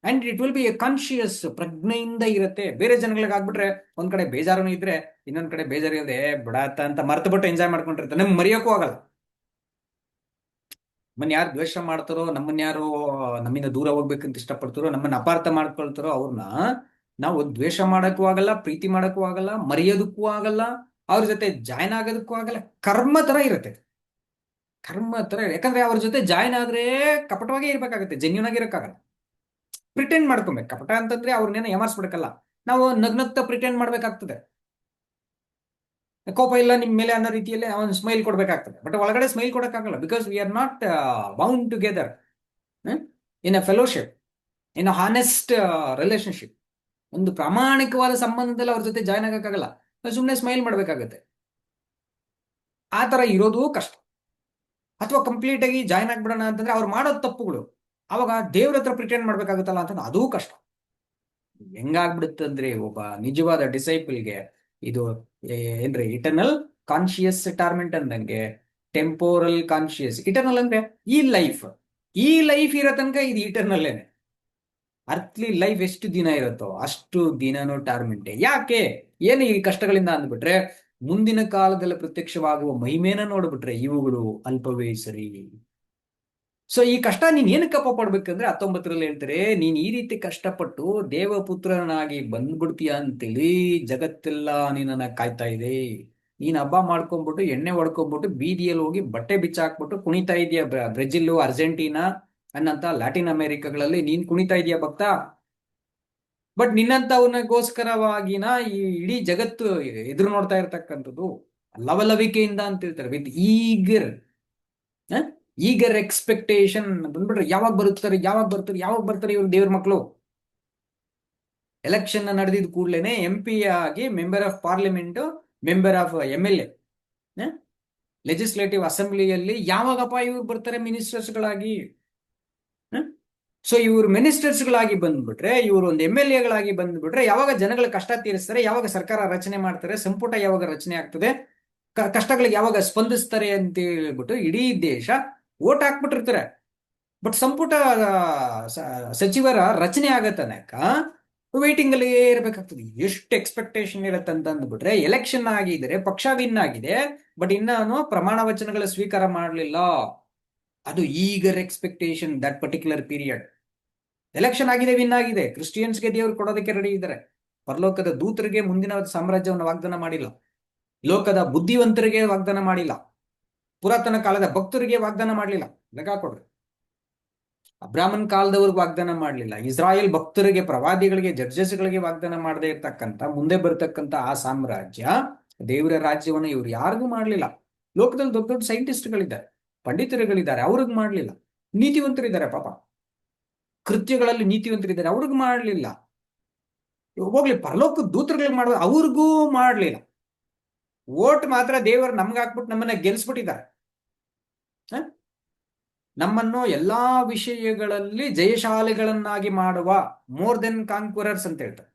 And it will be a conscious, ಪ್ರಜ್ಞೆಯಿಂದ ಇರುತ್ತೆ. ಬೇರೆ ಜನಗಳಿಗೆ ಆಗ್ಬಿಟ್ರೆ ಒಂದ್ ಕಡೆ ಬೇಜಾರನು ಇದ್ರೆ ಇನ್ನೊಂದ್ ಕಡೆ ಬೇಜಾರು ಇರದೆ ಬಿಡಾತ ಅಂತ ಮರ್ತು ಬಿಟ್ಟು ಎಂಜಾಯ್ ಮಾಡ್ಕೊಂಡಿರ್ತಾರೆ. ನಮ್ಗೆ ಮರೆಯೋಕ್ಕೂ ಆಗಲ್ಲ. ನಮ್ಮನ್ನ ಯಾರು ದ್ವೇಷ ಮಾಡ್ತಾರೋ, ನಮ್ಮನ್ನ ಯಾರು ನಮ್ಮಿಂದ ದೂರ ಹೋಗ್ಬೇಕಂತ ಇಷ್ಟಪಡ್ತಾರೋ, ನಮ್ಮನ್ನ ಅಪಾರ್ಥ ಮಾಡ್ಕೊಳ್ತಾರೋ ಅವ್ರನ್ನ ನಾವು ದ್ವೇಷ ಮಾಡಕ್ಕೂ ಆಗಲ್ಲ, ಪ್ರೀತಿ ಮಾಡಕ್ಕೂ ಆಗಲ್ಲ, ಮರೆಯೋದಕ್ಕೂ ಆಗಲ್ಲ, ಅವ್ರ ಜೊತೆ ಜಾಯ್ನ್ ಆಗೋದಕ್ಕೂ ಆಗಲ್ಲ. ಕರ್ಮ ತರ ಇರುತ್ತೆ, ಕರ್ಮ ತರ. ಯಾಕಂದ್ರೆ ಅವ್ರ ಜೊತೆ ಜಾಯ್ನ್ ಆದ್ರೆ ಕಪಟವಾಗೇ ಇರ್ಬೇಕಾಗತ್ತೆ, ಜೆನ್ಯೂನ್ ಆಗಿರಕ್ಕಾಗಲ್ಲ. ಪ್ರಿಟೆಂಡ್ ಮಾಡ್ಕೊಬೇಕು. ಕಪಟ ಅಂತಂದ್ರೆ ಅವ್ರನ್ನೇನೋ ಯಮರ್ಸ್ಬಿಡಕ್ಕಲ್ಲ, ನಾವು ನಗ್ನಗ್ತಾ ಪ್ರಿಟೆಂಡ್ ಮಾಡ್ಬೇಕಾಗ್ತದೆ. ಕೋಪ ಇಲ್ಲ ನಿಮ್ ಮೇಲೆ ಅನ್ನೋ ರೀತಿಯಲ್ಲಿ ಅವನು ಸ್ಮೈಲ್ ಕೊಡ್ಬೇಕಾಗ್ತದೆ, ಬಟ್ ಒಳಗಡೆ ಸ್ಮೈಲ್ ಕೊಡಕ್ಕಾಗಲ್ಲ. Because we are not bound together in a fellowship, in a honest relationship. ಒಂದು ಪ್ರಾಮಾಣಿಕವಾದ ಸಂಬಂಧದಲ್ಲಿ ಅವ್ರ ಜೊತೆ ಜಾಯ್ನ್ ಆಗಕ್ಕಾಗಲ್ಲ, ಸುಮ್ಮನೆ ಸ್ಮೈಲ್ ಮಾಡ್ಬೇಕಾಗತ್ತೆ. ಆ ತರ ಇರೋದು ಕಷ್ಟ. ಅಥವಾ ಕಂಪ್ಲೀಟ್ ಆಗಿ ಜಾಯ್ನ್ ಆಗ್ಬಿಡೋಣ ಅಂತಂದ್ರೆ ಅವ್ರು ಮಾಡೋದು ತಪ್ಪುಗಳು, ಅವಾಗ ದೇವ್ರ ಹತ್ರ ಪ್ರಿಟೆಂಡ್ ಮಾಡ್ಬೇಕಾಗುತ್ತಲ್ಲ ಅಂತಂದ್ರೆ ಅದೂ ಕಷ್ಟ. ಹೆಂಗಾಗ್ಬಿಡುತ್ತಂದ್ರೆ ಒಬ್ಬ ನಿಜವಾದ ಡಿಸೈಪಲ್ಗೆ ಇದು ಏನ್ರಿ ಇಟರ್ನಲ್ ಕಾನ್ಶಿಯಸ್ ಟಾರ್ಮೆಂಟ್ ಅಂದಂಗೆ ಟೆಂಪೋರಲ್ ಕಾನ್ಶಿಯಸ್. ಇಟರ್ನಲ್ ಅಂದ್ರೆ ಈ ಲೈಫ್ ಇರೋ ತನಕ ಇದು ಇಟರ್ನಲ್ಲೇನೆ. ಅರ್ಥ್ಲಿ ಲೈಫ್ ಎಷ್ಟು ದಿನ ಇರುತ್ತೋ ಅಷ್ಟು ದಿನನೂ ಟಾರ್ಮೆಂಟೆ. ಯಾಕೆ? ಏನು ಈ ಕಷ್ಟಗಳಿಂದ ಅಂದ್ಬಿಟ್ರೆ, ಮುಂದಿನ ಕಾಲದಲ್ಲಿ ಪ್ರತ್ಯಕ್ಷವಾಗುವ ಮಹಿಮೇನ ನೋಡ್ಬಿಟ್ರೆ ಇವುಗಳು ಅಲ್ಪವೇ ಸರಿ. ಸೊ ಈ ಕಷ್ಟ ನೀನ್ ಏನಕ್ಕಪ್ಪ ಪಡ್ಬೇಕಂದ್ರೆ 19ರಲ್ಲಿ ಹೇಳ್ತಾರೆ, ನೀನ್ ಈ ರೀತಿ ಕಷ್ಟಪಟ್ಟು ದೇವಪುತ್ರನಾಗಿ ಬಂದ್ಬಿಡ್ತೀಯ ಅಂತೇಳಿ ಜಗತ್ತೆಲ್ಲ ನಿನ್ನನ್ನ ಕಾಯ್ತಾ ಇದೆ. ನೀನ್ ಹಬ್ಬ ಮಾಡ್ಕೊಂಡ್ಬಿಟ್ಟು ಎಣ್ಣೆ ಹೊಡ್ಕೊಂಡ್ಬಿಟ್ಟು ಬೀದಿಯಲ್ಲಿ ಹೋಗಿ ಬಟ್ಟೆ ಬಿಚ್ಚಾಕ್ಬಿಟ್ಟು ಕುಣಿತಾ ಇದೀಯ. ಬ್ರೆಜಿಲ್, ಅರ್ಜೆಂಟೀನಾ ಅನ್ನಂತ ಲ್ಯಾಟಿನ್ ಅಮೆರಿಕಗಳಲ್ಲಿ ನೀನ್ ಕುಣಿತಾ ಇದೀಯ ಭಕ್ತ. ಬಟ್ ನಿನ್ನಂತವನಿಗೋಸ್ಕರವಾಗಿನ ಈ ಇಡೀ ಜಗತ್ತು ಎದುರು ನೋಡ್ತಾ ಇರ್ತಕ್ಕಂಥದ್ದು ಲವಲವಿಕೆಯಿಂದ ಅಂತ ಹೇಳ್ತಾರೆ, ವಿತ್ ಈಗರ್ ಎಕ್ಸ್ಪೆಕ್ಟೇಷನ್ ಬಂದ್ಬಿಟ್ರೆ ಯಾವಾಗ ಬರ್ತಾರೆ ಇವ್ರು ದೇವ್ರ ಮಕ್ಕಳು. ಎಲೆಕ್ಷನ್ ನಡೆದಿದ್ ಕೂಡ್ಲೇನೆ MP ಆಗಿ member of parliament, member of MLA, legislative ಅಸೆಂಬ್ಲಿಯಲ್ಲಿ ಯಾವಾಗಪ್ಪ ಇವ್ರು ಬರ್ತಾರೆ ಮಿನಿಸ್ಟರ್ಸ್ಗಳಾಗಿ? ಸೊ ಇವ್ರು ಮಿನಿಸ್ಟರ್ಸ್ಗಳಾಗಿ ಬಂದ್ಬಿಟ್ರೆ, ಇವರು ಒಂದು MLA ಗಳಾಗಿ ಬಂದ್ಬಿಟ್ರೆ ಯಾವಾಗ ಜನಗಳ ಕಷ್ಟ ತೀರಿಸ್ತಾರೆ, ಯಾವಾಗ ಸರ್ಕಾರ ರಚನೆ ಮಾಡ್ತಾರೆ, ಸಂಪುಟ ಯಾವಾಗ ರಚನೆ ಆಗ್ತದೆ, ಕಷ್ಟಗಳಿಗೆ ಯಾವಾಗ ಸ್ಪಂದಿಸ್ತಾರೆ ಅಂತ ಹೇಳ್ಬಿಟ್ಟು ಇಡೀ ದೇಶ ಓಟ್ ಹಾಕ್ಬಿಟ್ಟಿರ್ತಾರೆ. ಬಟ್ ಸಂಪುಟ ಸಚಿವರ ರಚನೆ ಆಗೋ ತನಕ ವೇಟಿಂಗ್ ಅಲ್ಲಿ ಇರಬೇಕಾಗ್ತದೆ. ಎಷ್ಟು ಎಕ್ಸ್ಪೆಕ್ಟೇಷನ್ ಇರುತ್ತೆ ಅಂತ ಅಂದ್ಬಿಟ್ರೆ, ಎಲೆಕ್ಷನ್ ಆಗಿದ್ರೆ ಪಕ್ಷ ವಿನ್ ಆಗಿದೆ, ಬಟ್ ಇನ್ನೂ ಪ್ರಮಾಣ ವಚನಗಳ ಸ್ವೀಕಾರ ಮಾಡಲಿಲ್ಲ. ಅದು eager expectation that particular period. Election ಆಗಿದೆ, ವಿನ್ ಆಗಿದೆ, ಕ್ರಿಸ್ಟಿಯನ್ಸ್ಗೆ ದೇವರು ಕೊಡೋದಕ್ಕೆ ರೆಡಿ ಇದ್ದಾರೆ. ಪರಲೋಕದ ದೂತರಿಗೆ ಮುಂದಿನ ಸಾಮ್ರಾಜ್ಯವನ್ನು ವಾಗ್ದಾನ ಮಾಡಿಲ್ಲ, ಲೋಕದ ಬುದ್ಧಿವಂತರಿಗೆ ವಾಗ್ದಾನ ಮಾಡಿಲ್ಲ, ಪುರಾತನ ಕಾಲದ ಭಕ್ತರಿಗೆ ವಾಗ್ದಾನ ಮಾಡಲಿಲ್ಲ. ಲೆಕ್ಕ ಕೊಡ್ರಿ. ಅಬ್ರಾಹ್ಮನ್ ಕಾಲದವ್ರಿಗೆ ವಾಗ್ದಾನ ಮಾಡಲಿಲ್ಲ, ಇಸ್ರಾಯೇಲ್ ಭಕ್ತರಿಗೆ, ಪ್ರವಾದಿಗಳಿಗೆ, ಜಡ್ಜಸ್ಗಳಿಗೆ ವಾಗ್ದಾನ ಮಾಡದೇ ಇರ್ತಕ್ಕಂಥ ಮುಂದೆ ಬರ್ತಕ್ಕಂಥ ಆ ಸಾಮ್ರಾಜ್ಯ, ದೇವರ ರಾಜ್ಯವನ್ನು ಇವ್ರು ಯಾರಿಗೂ ಮಾಡಲಿಲ್ಲ. ಲೋಕದಲ್ಲಿ ದೊಡ್ಡ ದೊಡ್ಡ ಸೈಂಟಿಸ್ಟ್ಗಳಿದ್ದಾರೆ, ಪಂಡಿತರುಗಳಿದ್ದಾರೆ, ಅವ್ರಿಗೆ ಮಾಡಲಿಲ್ಲ. ನೀತಿವಂತರಿದ್ದಾರೆ ಪಾಪ, ಕೃತ್ಯಗಳಲ್ಲಿ ನೀತಿವಂತರಿದ್ದಾರೆ, ಅವ್ರಿಗೆ ಮಾಡಲಿಲ್ಲ. ಹೋಗ್ಲಿ, ಪರಲೋಕ ದೂತರುಗಳಿಗೆ ಮಾಡುವ ಅವ್ರಿಗೂ ಮಾಡಲಿಲ್ಲ. ಓಟ್ ಮಾತ್ರ ದೇವರು ನಮ್ಗೆ ಹಾಕ್ಬಿಟ್ಟು ನಮ್ಮನ್ನ ಗೆಲ್ಸ್ಬಿಟ್ಟಿದ್ದಾರೆ. ನಮ್ಮನ್ನು ಎಲ್ಲಾ ವಿಷಯಗಳಲ್ಲಿ ಜಯಶಾಲಿಗಳನ್ನಾಗಿ ಮಾಡುವ, ಮೋರ್ ದೆನ್ ಕಾನ್ಕ್ವರರ್ಸ್ ಅಂತ ಹೇಳ್ತಾರೆ.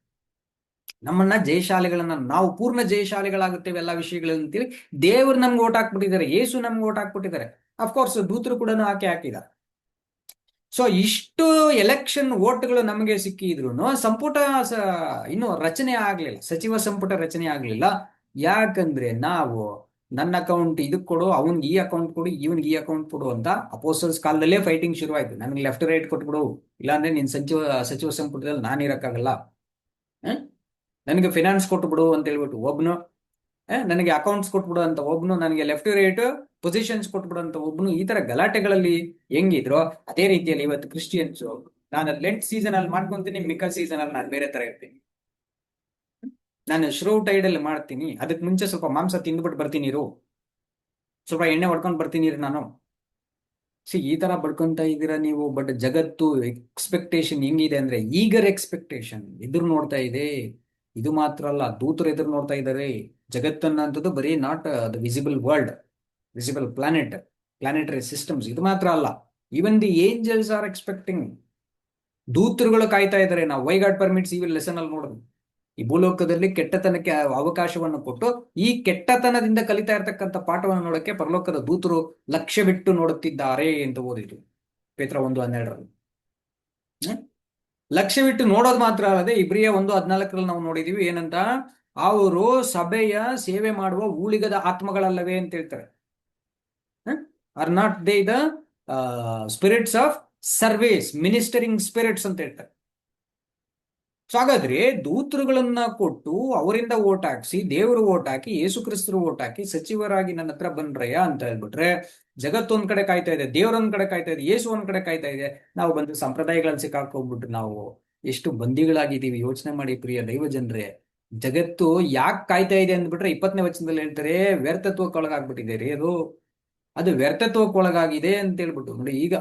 ನಮ್ಮನ್ನ ಜಯಶಾಲಿಗಳನ್ನ, ನಾವು ಪೂರ್ಣ ಜಯಶಾಲಿಗಳಾಗುತ್ತೇವೆ ಎಲ್ಲಾ ವಿಷಯಗಳಲ್ಲಿ ಅಂತೇಳಿ ದೇವರು ನಮ್ಗೆ ಓಟ್ ಹಾಕ್ಬಿಟ್ಟಿದ್ದಾರೆ, ಯೇಸು ನಮ್ಗೆ ಓಟ್ ಹಾಕ್ಬಿಟ್ಟಿದ್ದಾರೆ. ಅಫ್ಕೋರ್ಸ್ ದೂತರು ಕೂಡ ಹಾಕಿದ್ದಾರೆ. ಸೊ ಇಷ್ಟು ಎಲೆಕ್ಷನ್ ಓಟ್ಗಳು ನಮಗೆ ಸಿಕ್ಕಿದ್ರು ಸಂಪುಟ ಇನ್ನು ರಚನೆ ಆಗ್ಲಿಲ್ಲ, ಸಚಿವ ಸಂಪುಟ ರಚನೆ ಆಗ್ಲಿಲ್ಲ. ಯಾಕಂದ್ರೆ ನಾವು ನನ್ನ ಅಕೌಂಟ್ ಇದಕ್ಕೆ ಕೊಡು, ಅವನ್ಗೆ ಈ ಅಕೌಂಟ್ ಕೊಡು, ಇವನ್ಗೆ ಈ ಅಕೌಂಟ್ ಕೊಡು ಅಂತ ಅಪೋಸ್ಟಲ್ಸ್ ಕಾಲದಲ್ಲೇ ಫೈಟಿಂಗ್ ಶುರುವಾಯ್ತು. ನನಗೆ ಲೆಫ್ಟ್ ರೈಟ್ ಕೊಟ್ಬಿಡು, ಇಲ್ಲಾಂದ್ರೆ ನಿನ್ ಸಚಿವ ಸಂಪುಟದಲ್ಲಿ ನಾನು ಇರಕ್ಕಾಗಲ್ಲ, ನನಗೆ ಫಿನಾನ್ಸ್ ಕೊಟ್ಬಿಡು ಅಂತ ಹೇಳ್ಬಿಟ್ಟು ಒಬ್ನು, ನನಗೆ ಅಕೌಂಟ್ಸ್ ಕೊಟ್ಬಿಡು ಅಂತ ಒಬ್ನು, ನನಗೆ ಲೆಫ್ಟ್ ರೈಟ್ ಪೊಸಿಷನ್ಸ್ ಕೊಟ್ಬಿಡು ಅಂತ ಒಬ್ನು. ಈ ತರ ಗಲಾಟೆಗಳಲ್ಲಿ ಹೆಂಗಿದ್ರು ಅದೇ ರೀತಿಯಲ್ಲಿ ಇವತ್ತು ಕ್ರಿಶ್ಚಿಯನ್ಸ್, ನಾನು ಲೆಂಟ್ ಸೀಸನ್ ಅಲ್ಲಿ ಮಾಡ್ಕೊಂತೀನಿ, ಮಿಕ್ಕ ಸೀಸನ್ ಅಲ್ಲಿ ನಾನು ಬೇರೆ ತರ ಇರ್ತೀನಿ. ನಾನು ಶ್ರೂ ಟೈಡ್ ಅಲ್ಲಿ ಮಾಡ್ತೀನಿ, ಅದಕ್ಕೆ ಮುಂಚೆ ಸ್ವಲ್ಪ ಮಾಂಸ ತಿಂದ್ಬಿಟ್ಟು ಬರ್ತೀನಿ, ಸ್ವಲ್ಪ ಎಣ್ಣೆ ಹೊಡ್ಕೊಂಡು ಬರ್ತೀನಿ ನಾನು. ಈ ತರ ಬಡ್ಕೊಂತ ಇದ್ದೀರಾ ನೀವು. ಬಟ್ ಜಗತ್ತು ಎಕ್ಸ್ಪೆಕ್ಟೇಷನ್ ಹೆಂಗಿದೆ ಅಂದ್ರೆ, ಈಗರ್ ಎಕ್ಸ್ಪೆಕ್ಟೇಷನ್ ಎದುರು ನೋಡ್ತಾ ಇದೆ. ಇದು ಮಾತ್ರ ಅಲ್ಲ, ದೂತರು ಎದುರು ನೋಡ್ತಾ ಇದ್ದಾರೆ ಜಗತ್ತನ್ನಂಥದ್ದು. ಬರೀ not the visible world, visible planetary systems, ಇದು ಮಾತ್ರ ಅಲ್ಲ, even the angels are expecting. ದೂತರುಗಳು ಕಾಯ್ತಾ ಇದ್ದಾರೆ. ನಾವು why God permits evil lesson ಅಲ್ಲಿ ನೋಡಿದ್ವಿ. ಈ ಭೂಲೋಕದಲ್ಲಿ ಕೆಟ್ಟತನಕ್ಕೆ ಅವಕಾಶವನ್ನು ಕೊಟ್ಟು ಈ ಕೆಟ್ಟತನದಿಂದ ಕಲಿತಾ ಇರತಕ್ಕಂಥ ಪಾಠವನ್ನು ನೋಡಕ್ಕೆ ಪರಲೋಕದ ದೂತರು ಲಕ್ಷ್ಯವಿಟ್ಟು ನೋಡುತ್ತಿದ್ದಾರೆ ಅಂತ ಓದಿದ್ರು ಪೇತ್ರ 1:12. ಲಕ್ಷ್ಯವಿಟ್ಟು ನೋಡೋದು ಮಾತ್ರ ಅಲ್ಲದೆ ಇಬ್ರಿಯ 1:14 ನಾವು ನೋಡಿದೀವಿ ಏನಂತ, ಅವರು ಸಭೆಯ ಸೇವೆ ಮಾಡುವ ಊಳಿಗದ ಆತ್ಮಗಳಲ್ಲವೇ ಅಂತ ಹೇಳ್ತಾರೆ. Are not they the spirits of service, ministering spirits ಅಂತ ಹೇಳ್ತಾರೆ. ಸೊ ಹಾಗಾದ್ರೆ ದೂತರುಗಳನ್ನ ಕೊಟ್ಟು ಅವರಿಂದ ಓಟ್ ಹಾಕಿಸಿ, ದೇವರು ಓಟ್ ಹಾಕಿ, ಯೇಸು ಕ್ರಿಸ್ತರು ಓಟ್ ಹಾಕಿ ಸಚಿವರಾಗಿ ನನ್ನ ಹತ್ರ ಬಂದ್ರಯ್ಯ ಅಂತ ಹೇಳ್ಬಿಟ್ರೆ, ಜಗತ್ತೊಂದ್ ಕಡೆ ಕಾಯ್ತಾ ಇದೆ, ದೇವರೊಂದ್ ಕಡೆ ಕಾಯ್ತಾ ಇದೆ, ಯೇಸು ಒಂದ್ ಕಡೆ ಕಾಯ್ತಾ ಇದೆ. ನಾವು ಬಂದು ಸಂಪ್ರದಾಯಗಳಲ್ಲಿ ಸಿಕ್ಕಾಕೊಂಡ್ಬಿಟ್ಟು ನಾವು ಎಷ್ಟು ಬಂದಿಗಳಾಗಿದ್ದೀವಿ ಯೋಚನೆ ಮಾಡಿ ಪ್ರಿಯ ದೈವ ಜನರೇ. ಜಗತ್ತು ಯಾಕೆ ಕಾಯ್ತಾ ಇದೆ ಅಂದ್ಬಿಟ್ರೆ 20ನೇ ವಚನದಲ್ಲಿ ಹೇಳ್ತಾರೆ, ವ್ಯರ್ಥತ್ವಕ್ಕೊಳಗಾಗ್ಬಿಟ್ಟಿದೆ ಅದು ವ್ಯರ್ಥತ್ವಕ್ಕೊಳಗಾಗಿದೆ ಅಂತ ಹೇಳ್ಬಿಟ್ಟು ನೋಡಿ. ಈಗ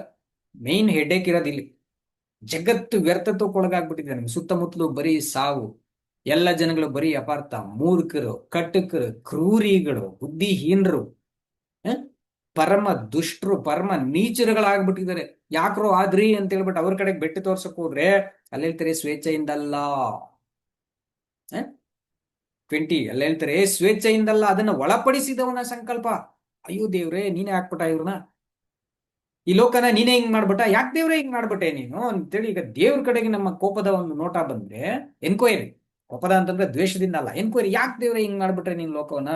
ಮೇನ್ ಹೆಡ್ಡೇಕ್ ಇರೋದಿಲ್ಲಿ, ಜಗತ್ತು ವ್ಯರ್ಥತ್ವಕ್ಕೊಳಗಾಗ್ಬಿಟ್ಟಿದೆ. ನಮ್ಗೆ ಸುತ್ತಮುತ್ತಲು ಬರೀ ಸಾವು, ಎಲ್ಲ ಜನಗಳು ಬರೀ ಅಪಾರ್ಥ, ಮೂರ್ಖರು, ಕಟಕರು, ಕ್ರೂರಿಗಳು, ಬುದ್ಧಿಹೀನರು, ಪರಮ ದುಷ್ಟರು, ಪರಮ ನೀಚರುಗಳಾಗ್ಬಿಟ್ಟಿದ್ದಾರೆ. ಯಾಕ್ರೋ ಆದ್ರಿ ಅಂತ ಹೇಳ್ಬಿಟ್ಟು ಅವ್ರ ಕಡೆಗೆ ಬೆಟ್ಟು ತೋರ್ಸಕ್ ಹೋದ್ರೆ ಅಲ್ಲಿ ಹೇಳ್ತಾರೆ ಸ್ವೇಚ್ಛೆಯಿಂದಲ್ಲ. 20 ಅಲ್ಲಿ ಹೇಳ್ತಾರೆ ಸ್ವೇಚ್ಛೆಯಿಂದಲ್ಲ, ಅದನ್ನ ಒಳಪಡಿಸಿದವನ ಸಂಕಲ್ಪ. ಅಯ್ಯೋ ದೇವ್ರೆ, ನೀನೇ ಹಾಕ್ಬಿಟ್ಟ ಇವ್ರನ್ನ, ಈ ಲೋಕನ ನೀನೇ ಹಿಂಗ್ ಮಾಡ್ಬಿಟ್ಟ, ಯಾಕೆ ದೇವ್ರೆ ಹಿಂಗ್ ಮಾಡ್ಬಿಟ್ಟೆ ನೀನು ಅಂತೇಳಿ. ಈಗ ದೇವ್ರ ಕಡೆಗೆ ನಮ್ಮ ಕೋಪದ ಒಂದು ನೋಟ ಬಂದ್ರೆ, ಎನ್ಕ್ವೈರಿ, ಕೋಪದ ಅಂತಂದ್ರೆ ದ್ವೇಷದಿಂದ ಅಲ್ಲ, ಎನ್ಕ್ವೈರಿ, ಯಾಕೆ ದೇವ್ರೆ ಹಿಂಗ್ ಮಾಡ್ಬಿಟ್ರೆ ನೀನ್ ಲೋಕವನ್ನ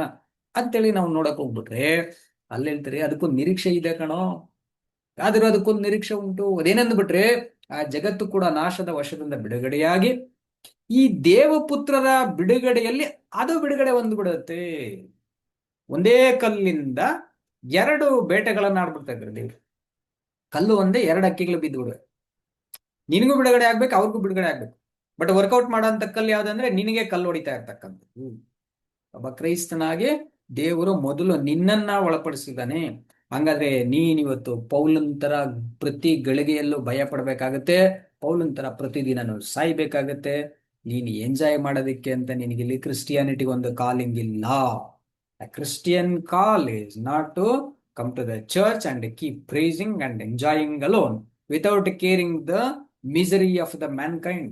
ಅಂತೇಳಿ ನಾವು ನೋಡಕ್ ಹೋಗ್ಬಿಟ್ರೆ ಅಲ್ಲಿ ಹೇಳ್ತಾರೆ ಅದಕ್ಕೊಂದು ನಿರೀಕ್ಷೆ ಇದೆ ಕಣೋ. ಆದ್ರೂ ಅದಕ್ಕೊಂದು ನಿರೀಕ್ಷೆ ಉಂಟು. ಅದೇನಂದ್ಬಿಟ್ರೆ, ಆ ಜಗತ್ತು ಕೂಡ ನಾಶದ ವಶದಿಂದ ಬಿಡುಗಡೆಯಾಗಿ ಈ ದೇವಪುತ್ರರ ಬಿಡುಗಡೆಯಲ್ಲಿ ಅದು ಬಿಡುಗಡೆ ಹೊಂದ್ಬಿಡುತ್ತೆ. ಒಂದೇ ಕಲ್ಲಿಂದ 2 ಬೇಟೆಗಳನ್ನ ಆಡ್ಬಿಡ್ತಾ ಇದ್ರು ದೇವ್ರು. ಕಲ್ಲು ಒಂದೇ, 2 ಹಕ್ಕಿಗಳು ಬಿದ್ದು ಬಿಡುವೆ. ನಿನಗೂ ಬಿಡುಗಡೆ ಆಗ್ಬೇಕು, ಅವ್ರಿಗೂ ಬಿಡುಗಡೆ ಆಗ್ಬೇಕು. ಬಟ್ ವರ್ಕೌಟ್ ಮಾಡೋಂಥ ಕಲ್ಲು ಯಾವ್ದಂದ್ರೆ ನಿನಗೆ ಕಲ್ಲು ಹೊಡಿತಾ ಇರ್ತಕ್ಕಂಥದ್ದು. ಒಬ್ಬ ಕ್ರೈಸ್ತನಾಗಿ ದೇವರು ಮೊದಲು ನಿನ್ನನ್ನ ಒಳಪಡಿಸಿದ್ದಾನೆ. ಹಂಗಾದ್ರೆ ನೀನಿವತ್ತು ಪೌಲನ್ ತರ ಪ್ರತಿ ಗಳಿಗೆಯಲ್ಲೂ ಭಯ ಪಡ್ಬೇಕಾಗತ್ತೆ, ಪೌಲನ್ ತರ ಪ್ರತಿದಿನ ಸಾಯ್ಬೇಕಾಗತ್ತೆ. ನೀನು ಎಂಜಾಯ್ ಮಾಡೋದಕ್ಕೆ ಅಂತ ನಿನಗಿಲ್ಲಿ ಕ್ರಿಸ್ಟಿಯಾನಿಟಿ ಒಂದು ಕಾಲಿಂಗ್ ಇಲ್ಲ. A Christian call is not to come to the church and keep praising and enjoying alone without caring the misery of the mankind.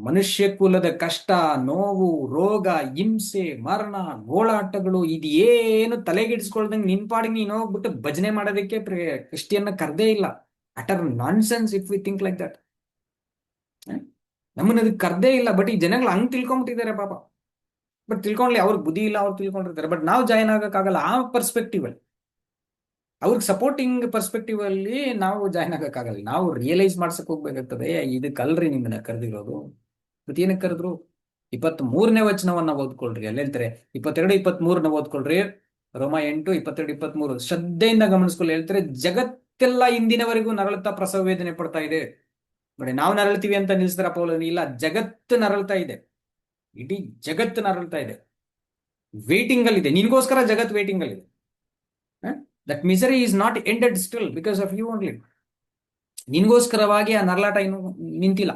ಮನುಷ್ಯ ಕುಲದ ಕಷ್ಟ, ನೋವು, ರೋಗ, ಹಿಂಸೆ, ಮರಣ, ಗೋಳಾಟಗಳು ಇದೇನು ತಲೆಗೆಡಿಸ್ಕೊಳ್ದಂಗೆ ನಿನ್ ಪಾಡಿಗೆ ನೀನು ಹೋಗ್ಬಿಟ್ಟು ಭಜನೆ ಮಾಡೋದಕ್ಕೆ ಕ್ರಿಸ್ಟಿಯನ್ನ ಕರ್ದೇ ಇಲ್ಲ. Utter non sense if we think like that. ನಮ್ಮನ್ನ ಅದಕ್ಕೆ ಕರ್ದೇ ಇಲ್ಲ. ಬಟ್ ಈ ಜನಗಳು ಹಂಗ್ ತಿಳ್ಕೊಂಬಿಟ್ಟಿದ್ದಾರೆ ಪಾಪ. ಬಟ್ ತಿಳ್ಕೊಂಡ್ಲಿ, ಅವ್ರಿಗೆ ಬುದ್ಧಿ ಇಲ್ಲ, ಅವ್ರು ತಿಳ್ಕೊಂಡಿರ್ತಾರೆ. ಬಟ್ ನಾವು ಜಾಯ್ನ್ ಆಗಕ್ಕಾಗಲ್ಲ ಆ ಪರ್ಸ್ಪೆಕ್ಟಿವ್ ಅಲ್ಲಿ. ಅವ್ರಿಗೆ ಸಪೋರ್ಟಿಂಗ್ ಪರ್ಸ್ಪೆಕ್ಟಿವ್ ಅಲ್ಲಿ ನಾವು ಜಾಯ್ನ್ ಆಗಕ್ಕಾಗಲ್ಲ. ನಾವು ರಿಯಲೈಸ್ ಮಾಡ್ಸಕ್ ಹೋಗ್ಬೇಕಾಗ್ತದೆ, ಇದಕ್ಕಲ್ರಿ ನಿಮ್ಮನ್ನ ಕರೆದಿರೋದು. ಮತ್ತೆ ಏನಕ್ಕೆ ಕರೆದ್ರು? 23ನೇ ವಚನವನ್ನ ಓದ್ಕೊಳ್ರಿ. ಅಲ್ಲಿ ಹೇಳ್ತಾರೆ 22, 23ನ ಓದ್ಕೊಳ್ರಿ. ರೋಮ 8, 22, 23 ಶ್ರದ್ಧೆಯಿಂದ ಗಮನಿಸ್ಕೊಳ್ಳಿ. ಹೇಳ್ತಾರೆ, ಜಗತ್ತೆಲ್ಲ ಇಂದಿನವರೆಗೂ ನರಳುತ್ತಾ ಪ್ರಸವ ವೇದನೆ ಪಡ್ತಾ ಇದೆ. ನೋಡಿ, ನಾವು ನರಳ್ತೀವಿ ಅಂತ ನಿಲ್ಸ್ತಾರ ಪೌಲ? ಇಲ್ಲ, ಜಗತ್ತು ನರಳ್ತಾ ಇದೆ. ಇಡೀ ಜಗತ್ತು ನರಳ್ತಾ ಇದೆ, ವೇಟಿಂಗ್ ಅಲ್ಲಿ ಇದೆ. ನಿನ್ಗೋಸ್ಕರ ಜಗತ್ ವೇಟಿಂಗ್ ಅಲ್ಲಿ ಇದೆ. That misery is not ended still because of you only. ನಿನ್ಗೋಸ್ಕರವಾಗಿ ಆ ನರಳಾಟ ಇನ್ನು ನಿಂತಿಲ್ಲ.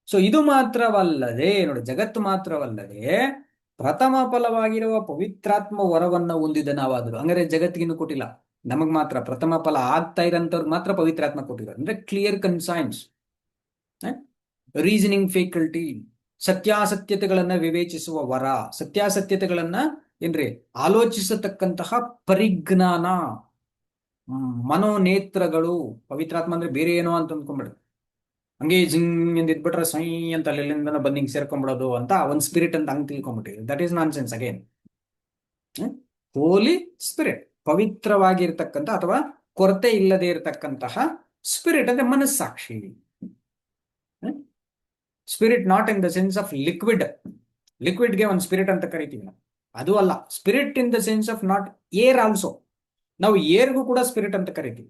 ಸೊ ಇದು ಮಾತ್ರವಲ್ಲದೆ, ನೋಡಿ, ಜಗತ್ತು ಮಾತ್ರವಲ್ಲದೆ ಪ್ರಥಮ ಫಲವಾಗಿರುವ ಪವಿತ್ರಾತ್ಮ ವರವನ್ನ ಹೊಂದಿದ ನಾವಾದ್ರು. ಹಂಗಾರೆ ಜಗತ್ತಿಗಿನ್ನು ಕೊಟ್ಟಿಲ್ಲ, ನಮಗ್ ಮಾತ್ರ ಪ್ರಥಮ ಫಲ ಆಗ್ತಾ ಇರೋಂಥವ್ರಿಗೆ ಮಾತ್ರ ಪವಿತ್ರಾತ್ಮ ಕೊಟ್ಟಿರೋದು. ಅಂದ್ರೆ ಕ್ಲಿಯರ್ ಕನ್ಸೈನ್ಸ್, ರೀಸನಿಂಗ್ ಫೇಕಲ್ಟಿ, ಸತ್ಯಾಸತ್ಯತೆಗಳನ್ನ ವಿವೇಚಿಸುವ ವರ, ಸತ್ಯಾಸತ್ಯತೆಗಳನ್ನ ಏನ್ರಿ ಆಲೋಚಿಸತಕ್ಕಂತಹ ಪರಿಜ್ಞಾನ, ಮನೋನೇತ್ರಗಳು. ಪವಿತ್ರಾತ್ಮ ಅಂದ್ರೆ ಬೇರೆ ಏನೋ ಅಂತ ಅಂದ್ಕೊಂಡ್ಬಿಡ್ರಿ. ಹಂಗೆ ಜಿಂಗ್ ಎಂದು ಇದ್ಬಿಟ್ರೆ ಸೈ ಅಂತ ಅಲ್ಲಿಂದ ಬಂದು ಹಿಂಗ್ ಸೇರ್ಕೊಂಡ್ಬಿಡೋದು ಅಂತ ಒಂದ್ ಸ್ಪಿರಿಟ್ ಅಂತ ಹಂಗ್ ತಿಳ್ಕೊಂಡ್ಬಿಟ್ಟಿದೆ. That is nonsense again. Holy Spirit, ಪವಿತ್ರವಾಗಿರ್ತಕ್ಕಂಥ ಅಥವಾ ಕೊರತೆ ಇಲ್ಲದೆ ಇರತಕ್ಕಂತಹ ಸ್ಪಿರಿಟ್ ಅಂದ್ರೆ ಮನಸ್ಸಾಕ್ಷಿ. Spirit not in the sense of liquid. ಲಿಕ್ವಿಡ್ಗೆ ಒಂದು ಸ್ಪಿರಿಟ್ ಅಂತ ಕರಿತೀವಿ ನಾವು, ಅದು ಅಲ್ಲ. Spirit in the sense of not air also. ನಾವು ಏರ್ಗೂ ಕೂಡ ಸ್ಪಿರಿಟ್ ಅಂತ ಕರಿತೀವಿ.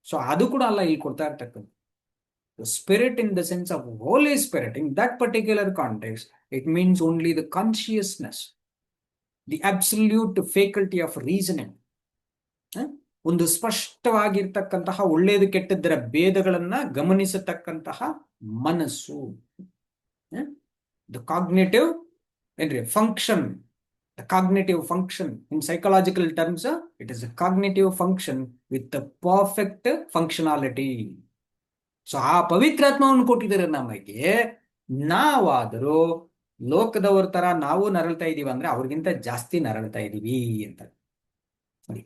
ಸೊ ಅದು ಕೂಡ ಅಲ್ಲ ಇಲ್ಲಿ ಕೊಡ್ತಾ ಇರ್ತಕ್ಕಂಥ. The spirit in the sense of Holy Spirit, in that particular context, it means only the consciousness, the absolute faculty of reasoning. ಒಂದು ಸ್ಪಷ್ಟವಾಗಿರ್ತಕ್ಕಂತಹ ಒಳ್ಳೆಯದು ಕೆಟ್ಟದ್ದರ ಭೇದಗಳನ್ನ ಗಮನಿಸತಕ್ಕಂತಹ ಮನಸ್ಸು. ದ ಕಾಗ್ನೇಟಿವ್ ಏನ್ರಿ function. The cognitive function in psychological terms, it is a cognitive function with the perfect functionality. So ಆ ಪವಿತ್ರಾತ್ಮವನ್ನು ಕೊಟ್ಟಿದ್ದಾರೆ ನಮಗೆ. ನಾವಾದರೂ ಲೋಕದವ್ರ ತರ ನಾವು ನರಳ್ತಾ ಇದೀವಿ ಅಂದ್ರೆ ಅವ್ರಿಗಿಂತ ಜಾಸ್ತಿ ನರಳ್ತಾ ಇದೀವಿ ಅಂತ.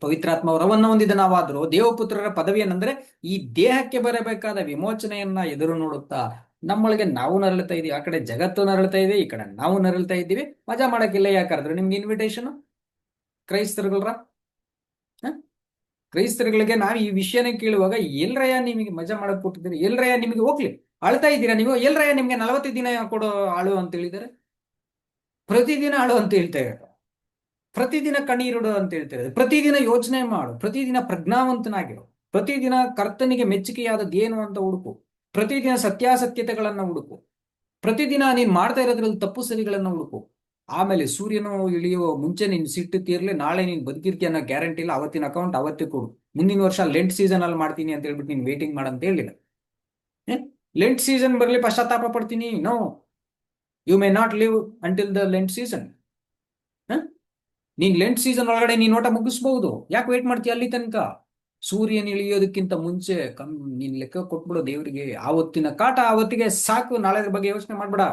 ಪವಿತ್ರಾತ್ಮ ವರವನ್ನು ಹೊಂದಿದ ನಾವಾದರೂ ದೇವಪುತ್ರರ ಪದವಿ ಏನಂದ್ರೆ ಈ ದೇಹಕ್ಕೆ ಬರಬೇಕಾದ ವಿಮೋಚನೆಯನ್ನ ಎದುರು ನೋಡುತ್ತಾ ನಮ್ಮೊಳಗೆ ನಾವು ನರಳ್ತಾ ಇದೀವಿ. ಆ ಕಡೆ ಜಗತ್ತು ನರಳ್ತಾ ಇದೆ, ಈ ಕಡೆ ನಾವು ನರಳ್ತಾ ಇದ್ದೀವಿ. ಮಜಾ ಮಾಡಕ್ಕಿಲ್ಲ. ಯಾಕಾದ್ರೆ ನಿಮ್ಗೆ ಇನ್ವಿಟೇಷನ್ ಕ್ರೈಸ್ತರುಗಳ ಕ್ರೈಸ್ತರುಗಳಿಗೆ ನಾವು ಈ ವಿಷಯನ ಕೇಳುವಾಗ, ಎಲ್ರಯ್ಯ ನಿಮಗೆ ಮಜಾ ಮಾಡಕ್ ಕೊಟ್ಟಿದ್ದೀರಿ, ಎಲ್ರಯ್ಯ ನಿಮಗೆ ಹೋಗ್ಲಿ ಅಳ್ತಾ ಇದ್ದೀರಾ ನೀವು, ಎಲ್ರಯ್ಯ ನಿಮ್ಗೆ 40 ದಿನ ಕೊಡೋ ಆಳು ಅಂತ ಹೇಳಿದ್ದಾರೆ, ಪ್ರತಿದಿನ ಆಳು ಅಂತ ಹೇಳ್ತಾ ಇದ್ದಾರೆ, ಪ್ರತಿದಿನ ಕಣ್ಣೀರುಡು ಅಂತ ಹೇಳ್ತಾ ಇದ್ದಾರೆ, ಪ್ರತಿದಿನ ಯೋಚನೆ ಮಾಡು, ಪ್ರತಿದಿನ ಪ್ರಜ್ಞಾವಂತನಾಗಿರು, ಪ್ರತಿದಿನ ಕರ್ತನಿಗೆ ಮೆಚ್ಚುಗೆಯಾದದ್ದು ಏನು ಅಂತ ಹುಡುಕು, ಪ್ರತಿದಿನ ಸತ್ಯಾಸತ್ಯತೆಗಳನ್ನ ಹುಡುಕು, ಪ್ರತಿದಿನ ನೀನ್ ಮಾಡ್ತಾ ಇರೋದ್ರಲ್ಲಿ ತಪ್ಪು ಸರಿಗಳನ್ನ ಹುಡುಕು. ಆಮೇಲೆ ಸೂರ್ಯನು ಇಳಿಯುವ ಮುಂಚೆ ನೀನ್ ಸಿಟ್ಟು ತೀರ್ಲಿ, ನಾಳೆ ನೀನ್ ಬದುಕಿರ್ತೀಯ ಅನ್ನೋ ಗ್ಯಾರಂಟಿ ಇಲ್ಲ. ಅವತ್ತಿನ ಅಕೌಂಟ್ ಅವತ್ತೇ ಕೊಡು. ಮುಂದಿನ ವರ್ಷ ಲೆಂಟ್ ಸೀಸನ್ ಅಲ್ಲಿ ಮಾಡ್ತೀನಿ ಅಂತ ಹೇಳ್ಬಿಟ್ಟು ನೀನ್ ವೇಟಿಂಗ್ ಮಾಡಂತ ಹೇಳಿಲ್ಲ. ಲೆಂಟ್ ಸೀಸನ್ ಬರ್ಲಿ ಪಶ್ಚಾತ್ತಾಪ ಪಡ್ತೀನಿ. No, you may not live until the Lent season. ನೀನ್ ಲೆಂಟ್ ಸೀಸನ್ ಒಳಗಡೆ ನೀನ್ ನೋಟ ಮುಗಿಸ್ಬಹುದು. ಯಾಕೆ ವೇಟ್ ಮಾಡ್ತೀಯ ಅಲ್ಲಿ ತನಕ? ಸೂರ್ಯನ ಇಳಿಯೋದಕ್ಕಿಂತ ಮುಂಚೆ ನೀನ್ ಲೆಕ್ಕ ಕೊಟ್ಬಿಡು ದೇವರಿಗೆ. ಆವತ್ತಿನ ಕಾಟ ಆವತ್ತಿಗೆ ಸಾಕು, ನಾಳೆ ಬಗ್ಗೆ ಯೋಚನೆ ಮಾಡ್ಬೇಡ.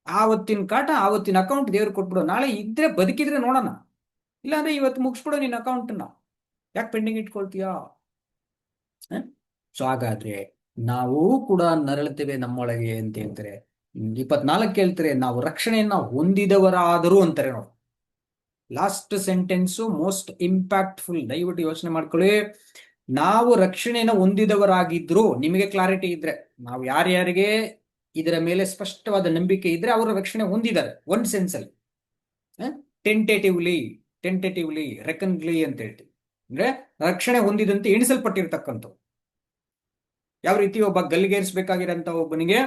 ಆವತ್ತಿನ ಕಾಟ ಆವತ್ತಿನ ಅಕೌಂಟ್ ದೇವ್ರಿಗೆ ಕೊಟ್ಬಿಡು. ನಾಳೆ ಇದ್ರೆ ಬದುಕಿದ್ರೆ ನೋಡೋಣ, ಇಲ್ಲಾಂದ್ರೆ ಇವತ್ತು ಮುಗಿಸ್ಬಿಡು ನಿನ್ನ ಅಕೌಂಟ್ನ. ಯಾಕೆ ಪೆಂಡಿಂಗ್ ಇಟ್ಕೊಳ್ತೀಯಾ? ಸೊ ಹಾಗಾದ್ರೆ ನಾವು ಕೂಡ ನರಳುತ್ತೇವೆ ನಮ್ಮೊಳಗೆ ಅಂತ ಹೇಳ್ತಾರೆ. 24 ಹೇಳ್ತಾರೆ, ನಾವು ರಕ್ಷಣೆಯನ್ನ ಹೊಂದಿದವರಾದರೂ ಅಂತಾರೆ. ನೋಡಿ, ಲಾಸ್ಟ್ ಸೆಂಟೆನ್ಸು ಮೋಸ್ಟ್ ಇಂಪ್ಯಾಕ್ಟ್ಫುಲ್. ದಯವಿಟ್ಟು ಯೋಚನೆ ಮಾಡ್ಕೊಳ್ಳಿ. ನಾವು ರಕ್ಷಣೆಯನ್ನು ಹೊಂದಿದವರಾಗಿದ್ರು, ನಿಮಗೆ ಕ್ಲಾರಿಟಿ ಇದ್ರೆ, ನಾವು ಯಾರ್ಯಾರಿಗೆ ಇದರ ಮೇಲೆ ಸ್ಪಷ್ಟವಾದ ನಂಬಿಕೆ ಇದ್ರೆ ಅವರು ರಕ್ಷಣೆ ಹೊಂದಿದ್ದಾರೆ ಒಂದ್ ಸೆನ್ಸ್ ಅಲ್ಲಿ. ಟೆಂಟೇಟಿವ್ಲಿ ರೆಕನ್ಲಿ ಅಂತ ಹೇಳ್ತೀವಿ. ಅಂದ್ರೆ ರಕ್ಷಣೆ ಹೊಂದಿದಂತೆ ಎಣಿಸಲ್ಪಟ್ಟಿರ್ತಕ್ಕಂಥ. ಯಾವ ರೀತಿ ಒಬ್ಬ ಗಲ್ಲಿಗೇರಿಸಬೇಕಾಗಿರೋಂಥ ಒಬ್ಬನಿಗೆ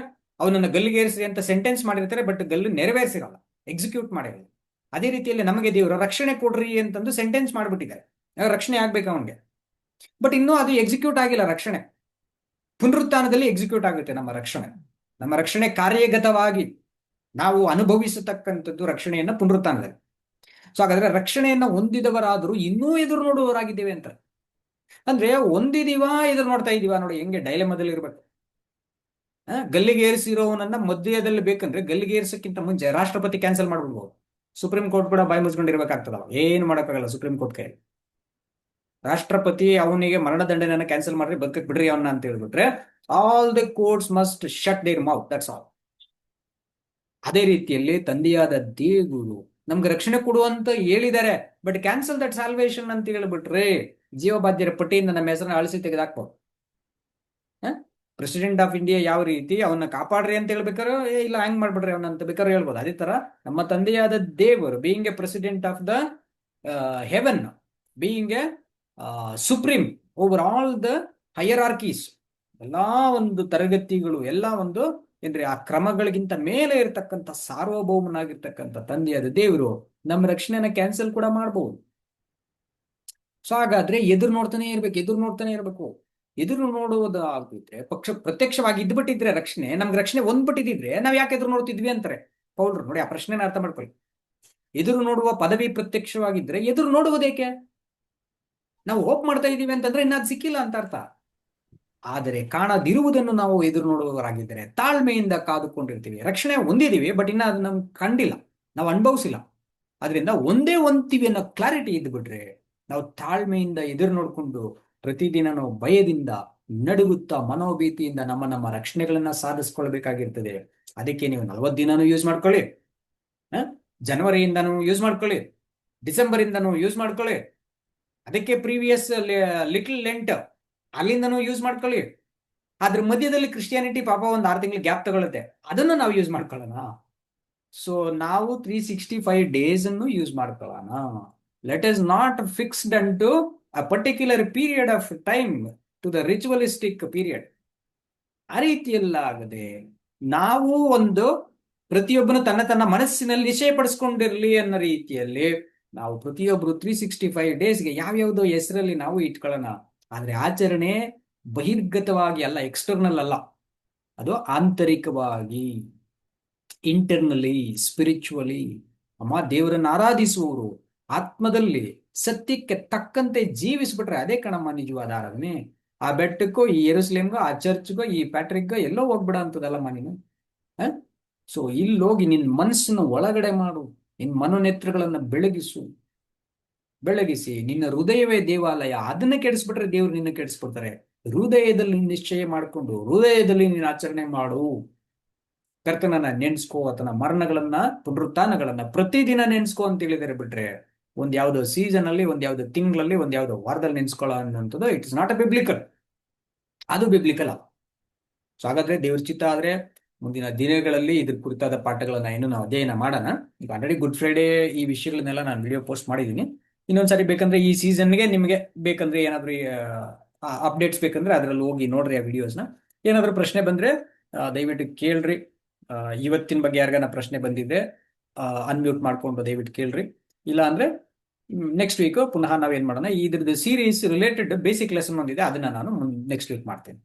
ಅವನನ್ನ ಗಲ್ಲಿಗೇರಿಸಿ ಅಂತ ಸೆಂಟೆನ್ಸ್ ಮಾಡಿರ್ತಾರೆ, ಬಟ್ ಗಲ್ಲು ನೆರವೇರಿಸಿರಲ್ಲ, ಎಕ್ಸಿಕ್ಯೂಟ್ ಮಾಡಿರಲ್ಲ. ಅದೇ ರೀತಿಯಲ್ಲಿ ನಮಗೆ ದೇವರು ರಕ್ಷಣೆ ಕೊಡ್ರಿ ಅಂತಂದು ಸೆಂಟೆನ್ಸ್ ಮಾಡಿಬಿಟ್ಟಿದ್ದಾರೆ. ರಕ್ಷಣೆ ಆಗ್ಬೇಕು ಅವನಿಗೆ, ಬಟ್ ಇನ್ನೂ ಅದು ಎಕ್ಸಿಕ್ಯೂಟ್ ಆಗಿಲ್ಲ. ರಕ್ಷಣೆ ಪುನರುತ್ಥಾನದಲ್ಲಿ ಎಕ್ಸಿಕ್ಯೂಟ್ ಆಗುತ್ತೆ ನಮ್ಮ ರಕ್ಷಣೆ. ನಮ್ಮ ರಕ್ಷಣೆ ಕಾರ್ಯಗತವಾಗಿ ನಾವು ಅನುಭವಿಸತಕ್ಕಂಥದ್ದು ರಕ್ಷಣೆಯನ್ನ ಪುನರುತ್ಥಾನದಲ್ಲಿ. ಸೊ ಹಾಗಾದ್ರೆ ರಕ್ಷಣೆಯನ್ನ ಹೊಂದಿದವರಾದರೂ ಇನ್ನೂ ಎದುರು ನೋಡುವವರಾಗಿದ್ದೇವೆ ಅಂತ. ಅಂದ್ರೆ ಹೊಂದಿದೀವಾ ಎದುರು ನೋಡ್ತಾ ಇದೀವಾ ನೋಡಿ, ಹೆಂಗೆ ಡೈಲೆಮದಲ್ಲಿ ಇರ್ಬೇಕು. ಗಲ್ಲಿಗೆ ಏರಿಸಿರೋವನನ್ನ ಮಧ್ಯದಲ್ಲಿ ಬೇಕಂದ್ರೆ ಗಲ್ಲಿಗೆ ಏರ್ಸಕ್ಕಿಂತ ಮುಂಚೆ ರಾಷ್ಟ್ರಪತಿ ಕ್ಯಾನ್ಸಲ್ ಮಾಡ್ಬಿಡ್ಬೋದು. ಸುಪ್ರೀಂ ಕೋರ್ಟ್ ಕೂಡ ಬಾಯಿ ಮುಚ್ಕೊಂಡಿರ್ಬೇಕಾಗ್ತದಲ್ಲ, ಏನು ಮಾಡೋಕ್ಕಾಗಲ್ಲ ಸುಪ್ರೀಂ ಕೋರ್ಟ್ ಕೈ. ರಾಷ್ಟ್ರಪತಿ ಅವನಿಗೆ ಮರಣದಂಡನೆಯನ್ನ ಕ್ಯಾನ್ಸಲ್ ಮಾಡ್ರಿ, ಬದುಕಕ್ ಬಿಡ್ರಿ ಅವನ್ನ ಅಂತ ಹೇಳ್ಬಿಟ್ರೆ all the courts must shut their mouth, that's all. ಅದೇ ರೀತಿಯಲ್ಲಿ ತಂದೆಯಾದ ದೇವರು ನಮ್ಗೆ ರಕ್ಷಣೆ ಕೊಡುವಂತ ಹೇಳಿದ್ದಾರೆ, ಬಟ್ ಕ್ಯಾನ್ಸಲ್ ದಟ್ ಸಾಲ್ವೇಷನ್ ಅಂತ ಹೇಳ್ಬಿಟ್ರೆ ಜೀವಬಾಧ್ಯರ ಪಟ್ಟಿಯಿಂದ ನಮ್ಮ ಹೆಸರನ್ನ ಅಳಿಸಿ ತೆಗೆದಾಕ್ಬೋದು. ಪ್ರೆಸಿಡೆಂಟ್ ಆಫ್ ಇಂಡಿಯಾ ಯಾವ ರೀತಿ ಅವನ್ನ ಕಾಪಾಡ್ರಿ ಅಂತ ಹೇಳ್ಬೇಕಾದ್ರೆ ಇಲ್ಲ ಹ್ಯಾಂಗ್ ಮಾಡ್ಬಿಡ್ರಿ ಅವನ ಅಂತ ಬೇಕಾದ್ರೆ ಹೇಳ್ಬೋದು. ಅದೇ ತರ ನಮ್ಮ ತಂದೆಯಾದ ದೇವರು being a president of the heaven, being a supreme over all the hierarchies, ಎಲ್ಲಾ ಒಂದು ತರಗತಿಗಳು, ಎಲ್ಲ ಒಂದು ಏನ್ರಿ ಆ ಕ್ರಮಗಳಿಗಿಂತ ಮೇಲೆ ಇರತಕ್ಕಂಥ ಸಾರ್ವಭೌಮನಾಗಿರ್ತಕ್ಕಂಥ ತಂದೆಯಾದ ದೇವರು ನಮ್ಮ ರಕ್ಷಣೆನ ಕ್ಯಾನ್ಸಲ್ ಕೂಡ ಮಾಡಬಹುದು. ಸೊ ಹಾಗಾದ್ರೆ ಎದುರು ನೋಡ್ತಾನೆ ಇರ್ಬೇಕು, ಎದುರು ನೋಡ್ತಾನೆ ಇರ್ಬೇಕು. ಎದುರು ನೋಡುವುದು ಆಗ್ಬಿಟ್ರೆ ಪ್ರತ್ಯಕ್ಷವಾಗಿ ಇದ್ಬಿಟ್ಟಿದ್ರೆ ರಕ್ಷಣೆ, ನಮ್ಗೆ ರಕ್ಷಣೆ ಒಂದ್ಬಿಟ್ಟಿದ್ರೆ ನಾವ್ ಯಾಕೆ ಎದುರು ನೋಡ್ತಿದ್ವಿ ಅಂತಾರೆ ಪೌಲ್ರು. ನೋಡಿ, ಆ ಪ್ರಶ್ನೆನ ಅರ್ಥ ಮಾಡ್ಕೊಳ್ಳಿ. ಎದುರು ನೋಡುವ ಪದವಿ ಪ್ರತ್ಯಕ್ಷವಾಗಿದ್ರೆ ಎದುರು ನೋಡುವುದೇಕೆ? ನಾವು ಹೋಪ್ ಮಾಡ್ತಾ ಇದೀವಿ ಅಂತಂದ್ರೆ ಇನ್ನ ಅದು ಸಿಕ್ಕಿಲ್ಲ ಅಂತ ಅರ್ಥ. ಆದರೆ ಕಾಣದಿರುವುದನ್ನು ನಾವು ಎದುರು ನೋಡುವವರಾಗಿದ್ದರೆ ತಾಳ್ಮೆಯಿಂದ ಕಾದುಕೊಂಡಿರ್ತೀವಿ. ರಕ್ಷಣೆ ಹೊಂದಿದೀವಿ, ಬಟ್ ಇನ್ನ ಅದು ನಮ್ಗೆ ಕಂಡಿಲ್ಲ, ನಾವು ಅನುಭವಿಸಿಲ್ಲ. ಅದರಿಂದ ಒಂದೇ ಹೊಂದ್ತೀವಿ ಅನ್ನೋ ಕ್ಲಾರಿಟಿ ಇದ್ಬಿಟ್ರೆ ನಾವು ತಾಳ್ಮೆಯಿಂದ ಎದುರು ನೋಡ್ಕೊಂಡು ಪ್ರತಿದಿನ ನಾವು ಭಯದಿಂದ ನಡುಗುತ್ತಾ ಮನೋಭೀತಿಯಿಂದ ನಮ್ಮ ರಕ್ಷಣೆಗಳನ್ನ ಸಾಧಿಸ್ಕೊಳ್ಬೇಕಾಗಿರ್ತದೆ. ಅದಕ್ಕೆ ನೀವು 40 ದಿನನೂ ಯೂಸ್ ಮಾಡ್ಕೊಳ್ಳಿ, ಜನವರಿಯಿಂದನೂ ಯೂಸ್ ಮಾಡ್ಕೊಳ್ಳಿ, ಡಿಸೆಂಬರ್ ಇಂದನೂ ಯೂಸ್ ಮಾಡ್ಕೊಳ್ಳಿ, ಅದಕ್ಕೆ ಪ್ರೀವಿಯಸ್ ಲಿಟಲ್ ಲೆಂಟ್ ಅಲ್ಲಿಂದನೂ ಯೂಸ್ ಮಾಡ್ಕೊಳ್ಳಿ. ಅದ್ರ ಮಧ್ಯದಲ್ಲಿ ಕ್ರಿಸ್ಟಿಯಾನಿಟಿ ಪಾಪ ಒಂದು 6 ತಿಂಗಳು ಗ್ಯಾಪ್ ತಗೊಳುತ್ತೆ, ಅದನ್ನು ನಾವು ಯೂಸ್ ಮಾಡ್ಕೊಳ್ಳೋಣ. ಸೊ ನಾವು 365 ಡೇಸ್ ಅನ್ನು ಯೂಸ್ ಮಾಡ್ಕೊಳ್ಳೋಣ. Let us not fixed on to a particular period of time to the ritualistic period. ಆ ರೀತಿಯಲ್ಲಾಗದೆ ನಾವು ಒಂದು ಪ್ರತಿಯೊಬ್ಬನು ತನ್ನ ಮನಸ್ಸಿನಲ್ಲಿ ನಿಶ್ಚಯ ಪಡಿಸ್ಕೊಂಡಿರ್ಲಿ ಅನ್ನೋ ರೀತಿಯಲ್ಲಿ ನಾವು ಪ್ರತಿಯೊಬ್ಬರು 365 ಡೇಸ್ಗೆ ಯಾವ್ಯಾವುದೋ ಹೆಸರಲ್ಲಿ ನಾವು ಇಟ್ಕೊಳ್ಳೋಣ. ಆದ್ರೆ ಆಚರಣೆ ಬಹಿರ್ಗತವಾಗಿ ಅಲ್ಲ, ಎಕ್ಸ್ಟರ್ನಲ್ ಅಲ್ಲ, ಅದು ಆಂತರಿಕವಾಗಿ, ಇಂಟರ್ನಲಿ, ಸ್ಪಿರಿಚುವಲಿ. ಅಮ್ಮ ದೇವರನ್ನು ಆರಾಧಿಸುವವರು ಆತ್ಮದಲ್ಲಿ ಸತ್ಯಕ್ಕೆ ತಕ್ಕಂತೆ ಜೀವಿಸ್ಬಿಟ್ರೆ ಅದೇ ಕಣಮ್ಮ ನಿಜವಾದ ಆರಾಧನೆ. ಆ ಬೆಟ್ಟಕ್ಕೋ, ಈ ಯೆರೂಸಲೇಮ್ಗೋ, ಆ ಚರ್ಚ್ಗೋ, ಈ ಪ್ಯಾಟ್ರಿಕ್ಗೋ ಎಲ್ಲೋ ಹೋಗ್ಬಿಡ ಅಂತದಲ್ಲಮ್ಮ ನೀನು. ಸೊ ಇಲ್ಲೋಗಿ ನಿನ್ ಮನಸ್ಸನ್ನು ಒಳಗಡೆ ಮಾಡು, ನಿನ್ ಮನೋನೇತ್ರಗಳನ್ನ ಬೆಳಗಿಸಿ ನಿನ್ನ ಹೃದಯವೇ ದೇವಾಲಯ. ಅದನ್ನ ಕೆಡಿಸ್ಬಿಟ್ರೆ ದೇವ್ರು ನಿನ್ನ ಕೆಡಿಸ್ಬಿಡ್ತಾರೆ. ಹೃದಯದಲ್ಲಿ ನಿಶ್ಚಯ ಮಾಡಿಕೊಂಡು ಹೃದಯದಲ್ಲಿ ನೀನು ಆಚರಣೆ ಮಾಡು. ಕರ್ತನನ್ನ ನೆನ್ಸ್ಕೋ, ಆತನ ಮರಣಗಳನ್ನ, ಪುನರುತ್ಥಾನಗಳನ್ನ ಪ್ರತಿದಿನ ನೆನ್ಸ್ಕೋ ಅಂತ ಹೇಳಿದರೆ ಬಿಟ್ರೆ ಒಂದ್ ಯಾವ್ದೋ ಸೀಸನ್ ಅಲ್ಲಿ, ಒಂದ್ ಯಾವ್ದೋ ತಿಂಗಳಲ್ಲಿ, ಒಂದ್ ಯಾವ್ದೋ ವಾರದಲ್ಲಿ ನೆನ್ಸ್ಕೊಳ್ಳೋ ಅನ್ನೋಂಥದ್ದು it is not a biblical, ಅದು ಬಿಬ್ಲಿಕಲ್ ಅಲ್ಲ. ಸೊ ಹಾಗಾದ್ರೆ ದೇವ್ರ ಚಿತ್ತ ಆದ್ರೆ ಮುಂದಿನ ದಿನಗಳಲ್ಲಿ ಇದ್ರ ಕುರಿತಾದ ಪಾಠಗಳನ್ನ ಏನು ನಾವು ಅಧ್ಯಯನ ಮಾಡೋಣ. ಈಗ ಆಲ್ರೆಡಿ ಗುಡ್ ಫ್ರೈಡೇ ಈ ವಿಷಯಗಳನ್ನೆಲ್ಲ ನಾನು ವಿಡಿಯೋ ಪೋಸ್ಟ್ ಮಾಡಿದ್ದೀನಿ. ಇನ್ನೊಂದ್ಸರಿ ಬೇಕಂದ್ರೆ ಈ ಸೀಸನ್ಗೆ ನಿಮಗೆ ಬೇಕಂದ್ರೆ ಏನಾದ್ರು ಅಪ್ಡೇಟ್ಸ್ ಬೇಕಂದ್ರೆ ಅದ್ರಲ್ಲಿ ಹೋಗಿ ನೋಡ್ರಿ ಆ ವಿಡಿಯೋಸ್ನ. ಏನಾದ್ರು ಪ್ರಶ್ನೆ ಬಂದ್ರೆ ದಯವಿಟ್ಟು ಕೇಳ್ರಿ. ಇವತ್ತಿನ ಬಗ್ಗೆ ಯಾರಿಗಾನ ಪ್ರಶ್ನೆ ಬಂದಿದ್ರೆ ಅನ್ಮ್ಯೂಟ್ ಮಾಡ್ಕೊಂಡು ದಯವಿಟ್ಟು ಕೇಳ್ರಿ. ಇಲ್ಲ ಅಂದ್ರೆ ನೆಕ್ಸ್ಟ್ ವೀಕ್ ಪುನಃ ನಾವೇನ್ ಮಾಡೋಣ, ಇದ್ರದ್ದು ಸೀರೀಸ್ ರಿಲೇಟೆಡ್ ಬೇಸಿಕ್ ಲೆಸನ್ ಒಂದಿದೆ, ಅದನ್ನ ನಾನು ನೆಕ್ಸ್ಟ್ ವೀಕ್ ಮಾಡ್ತೇನೆ.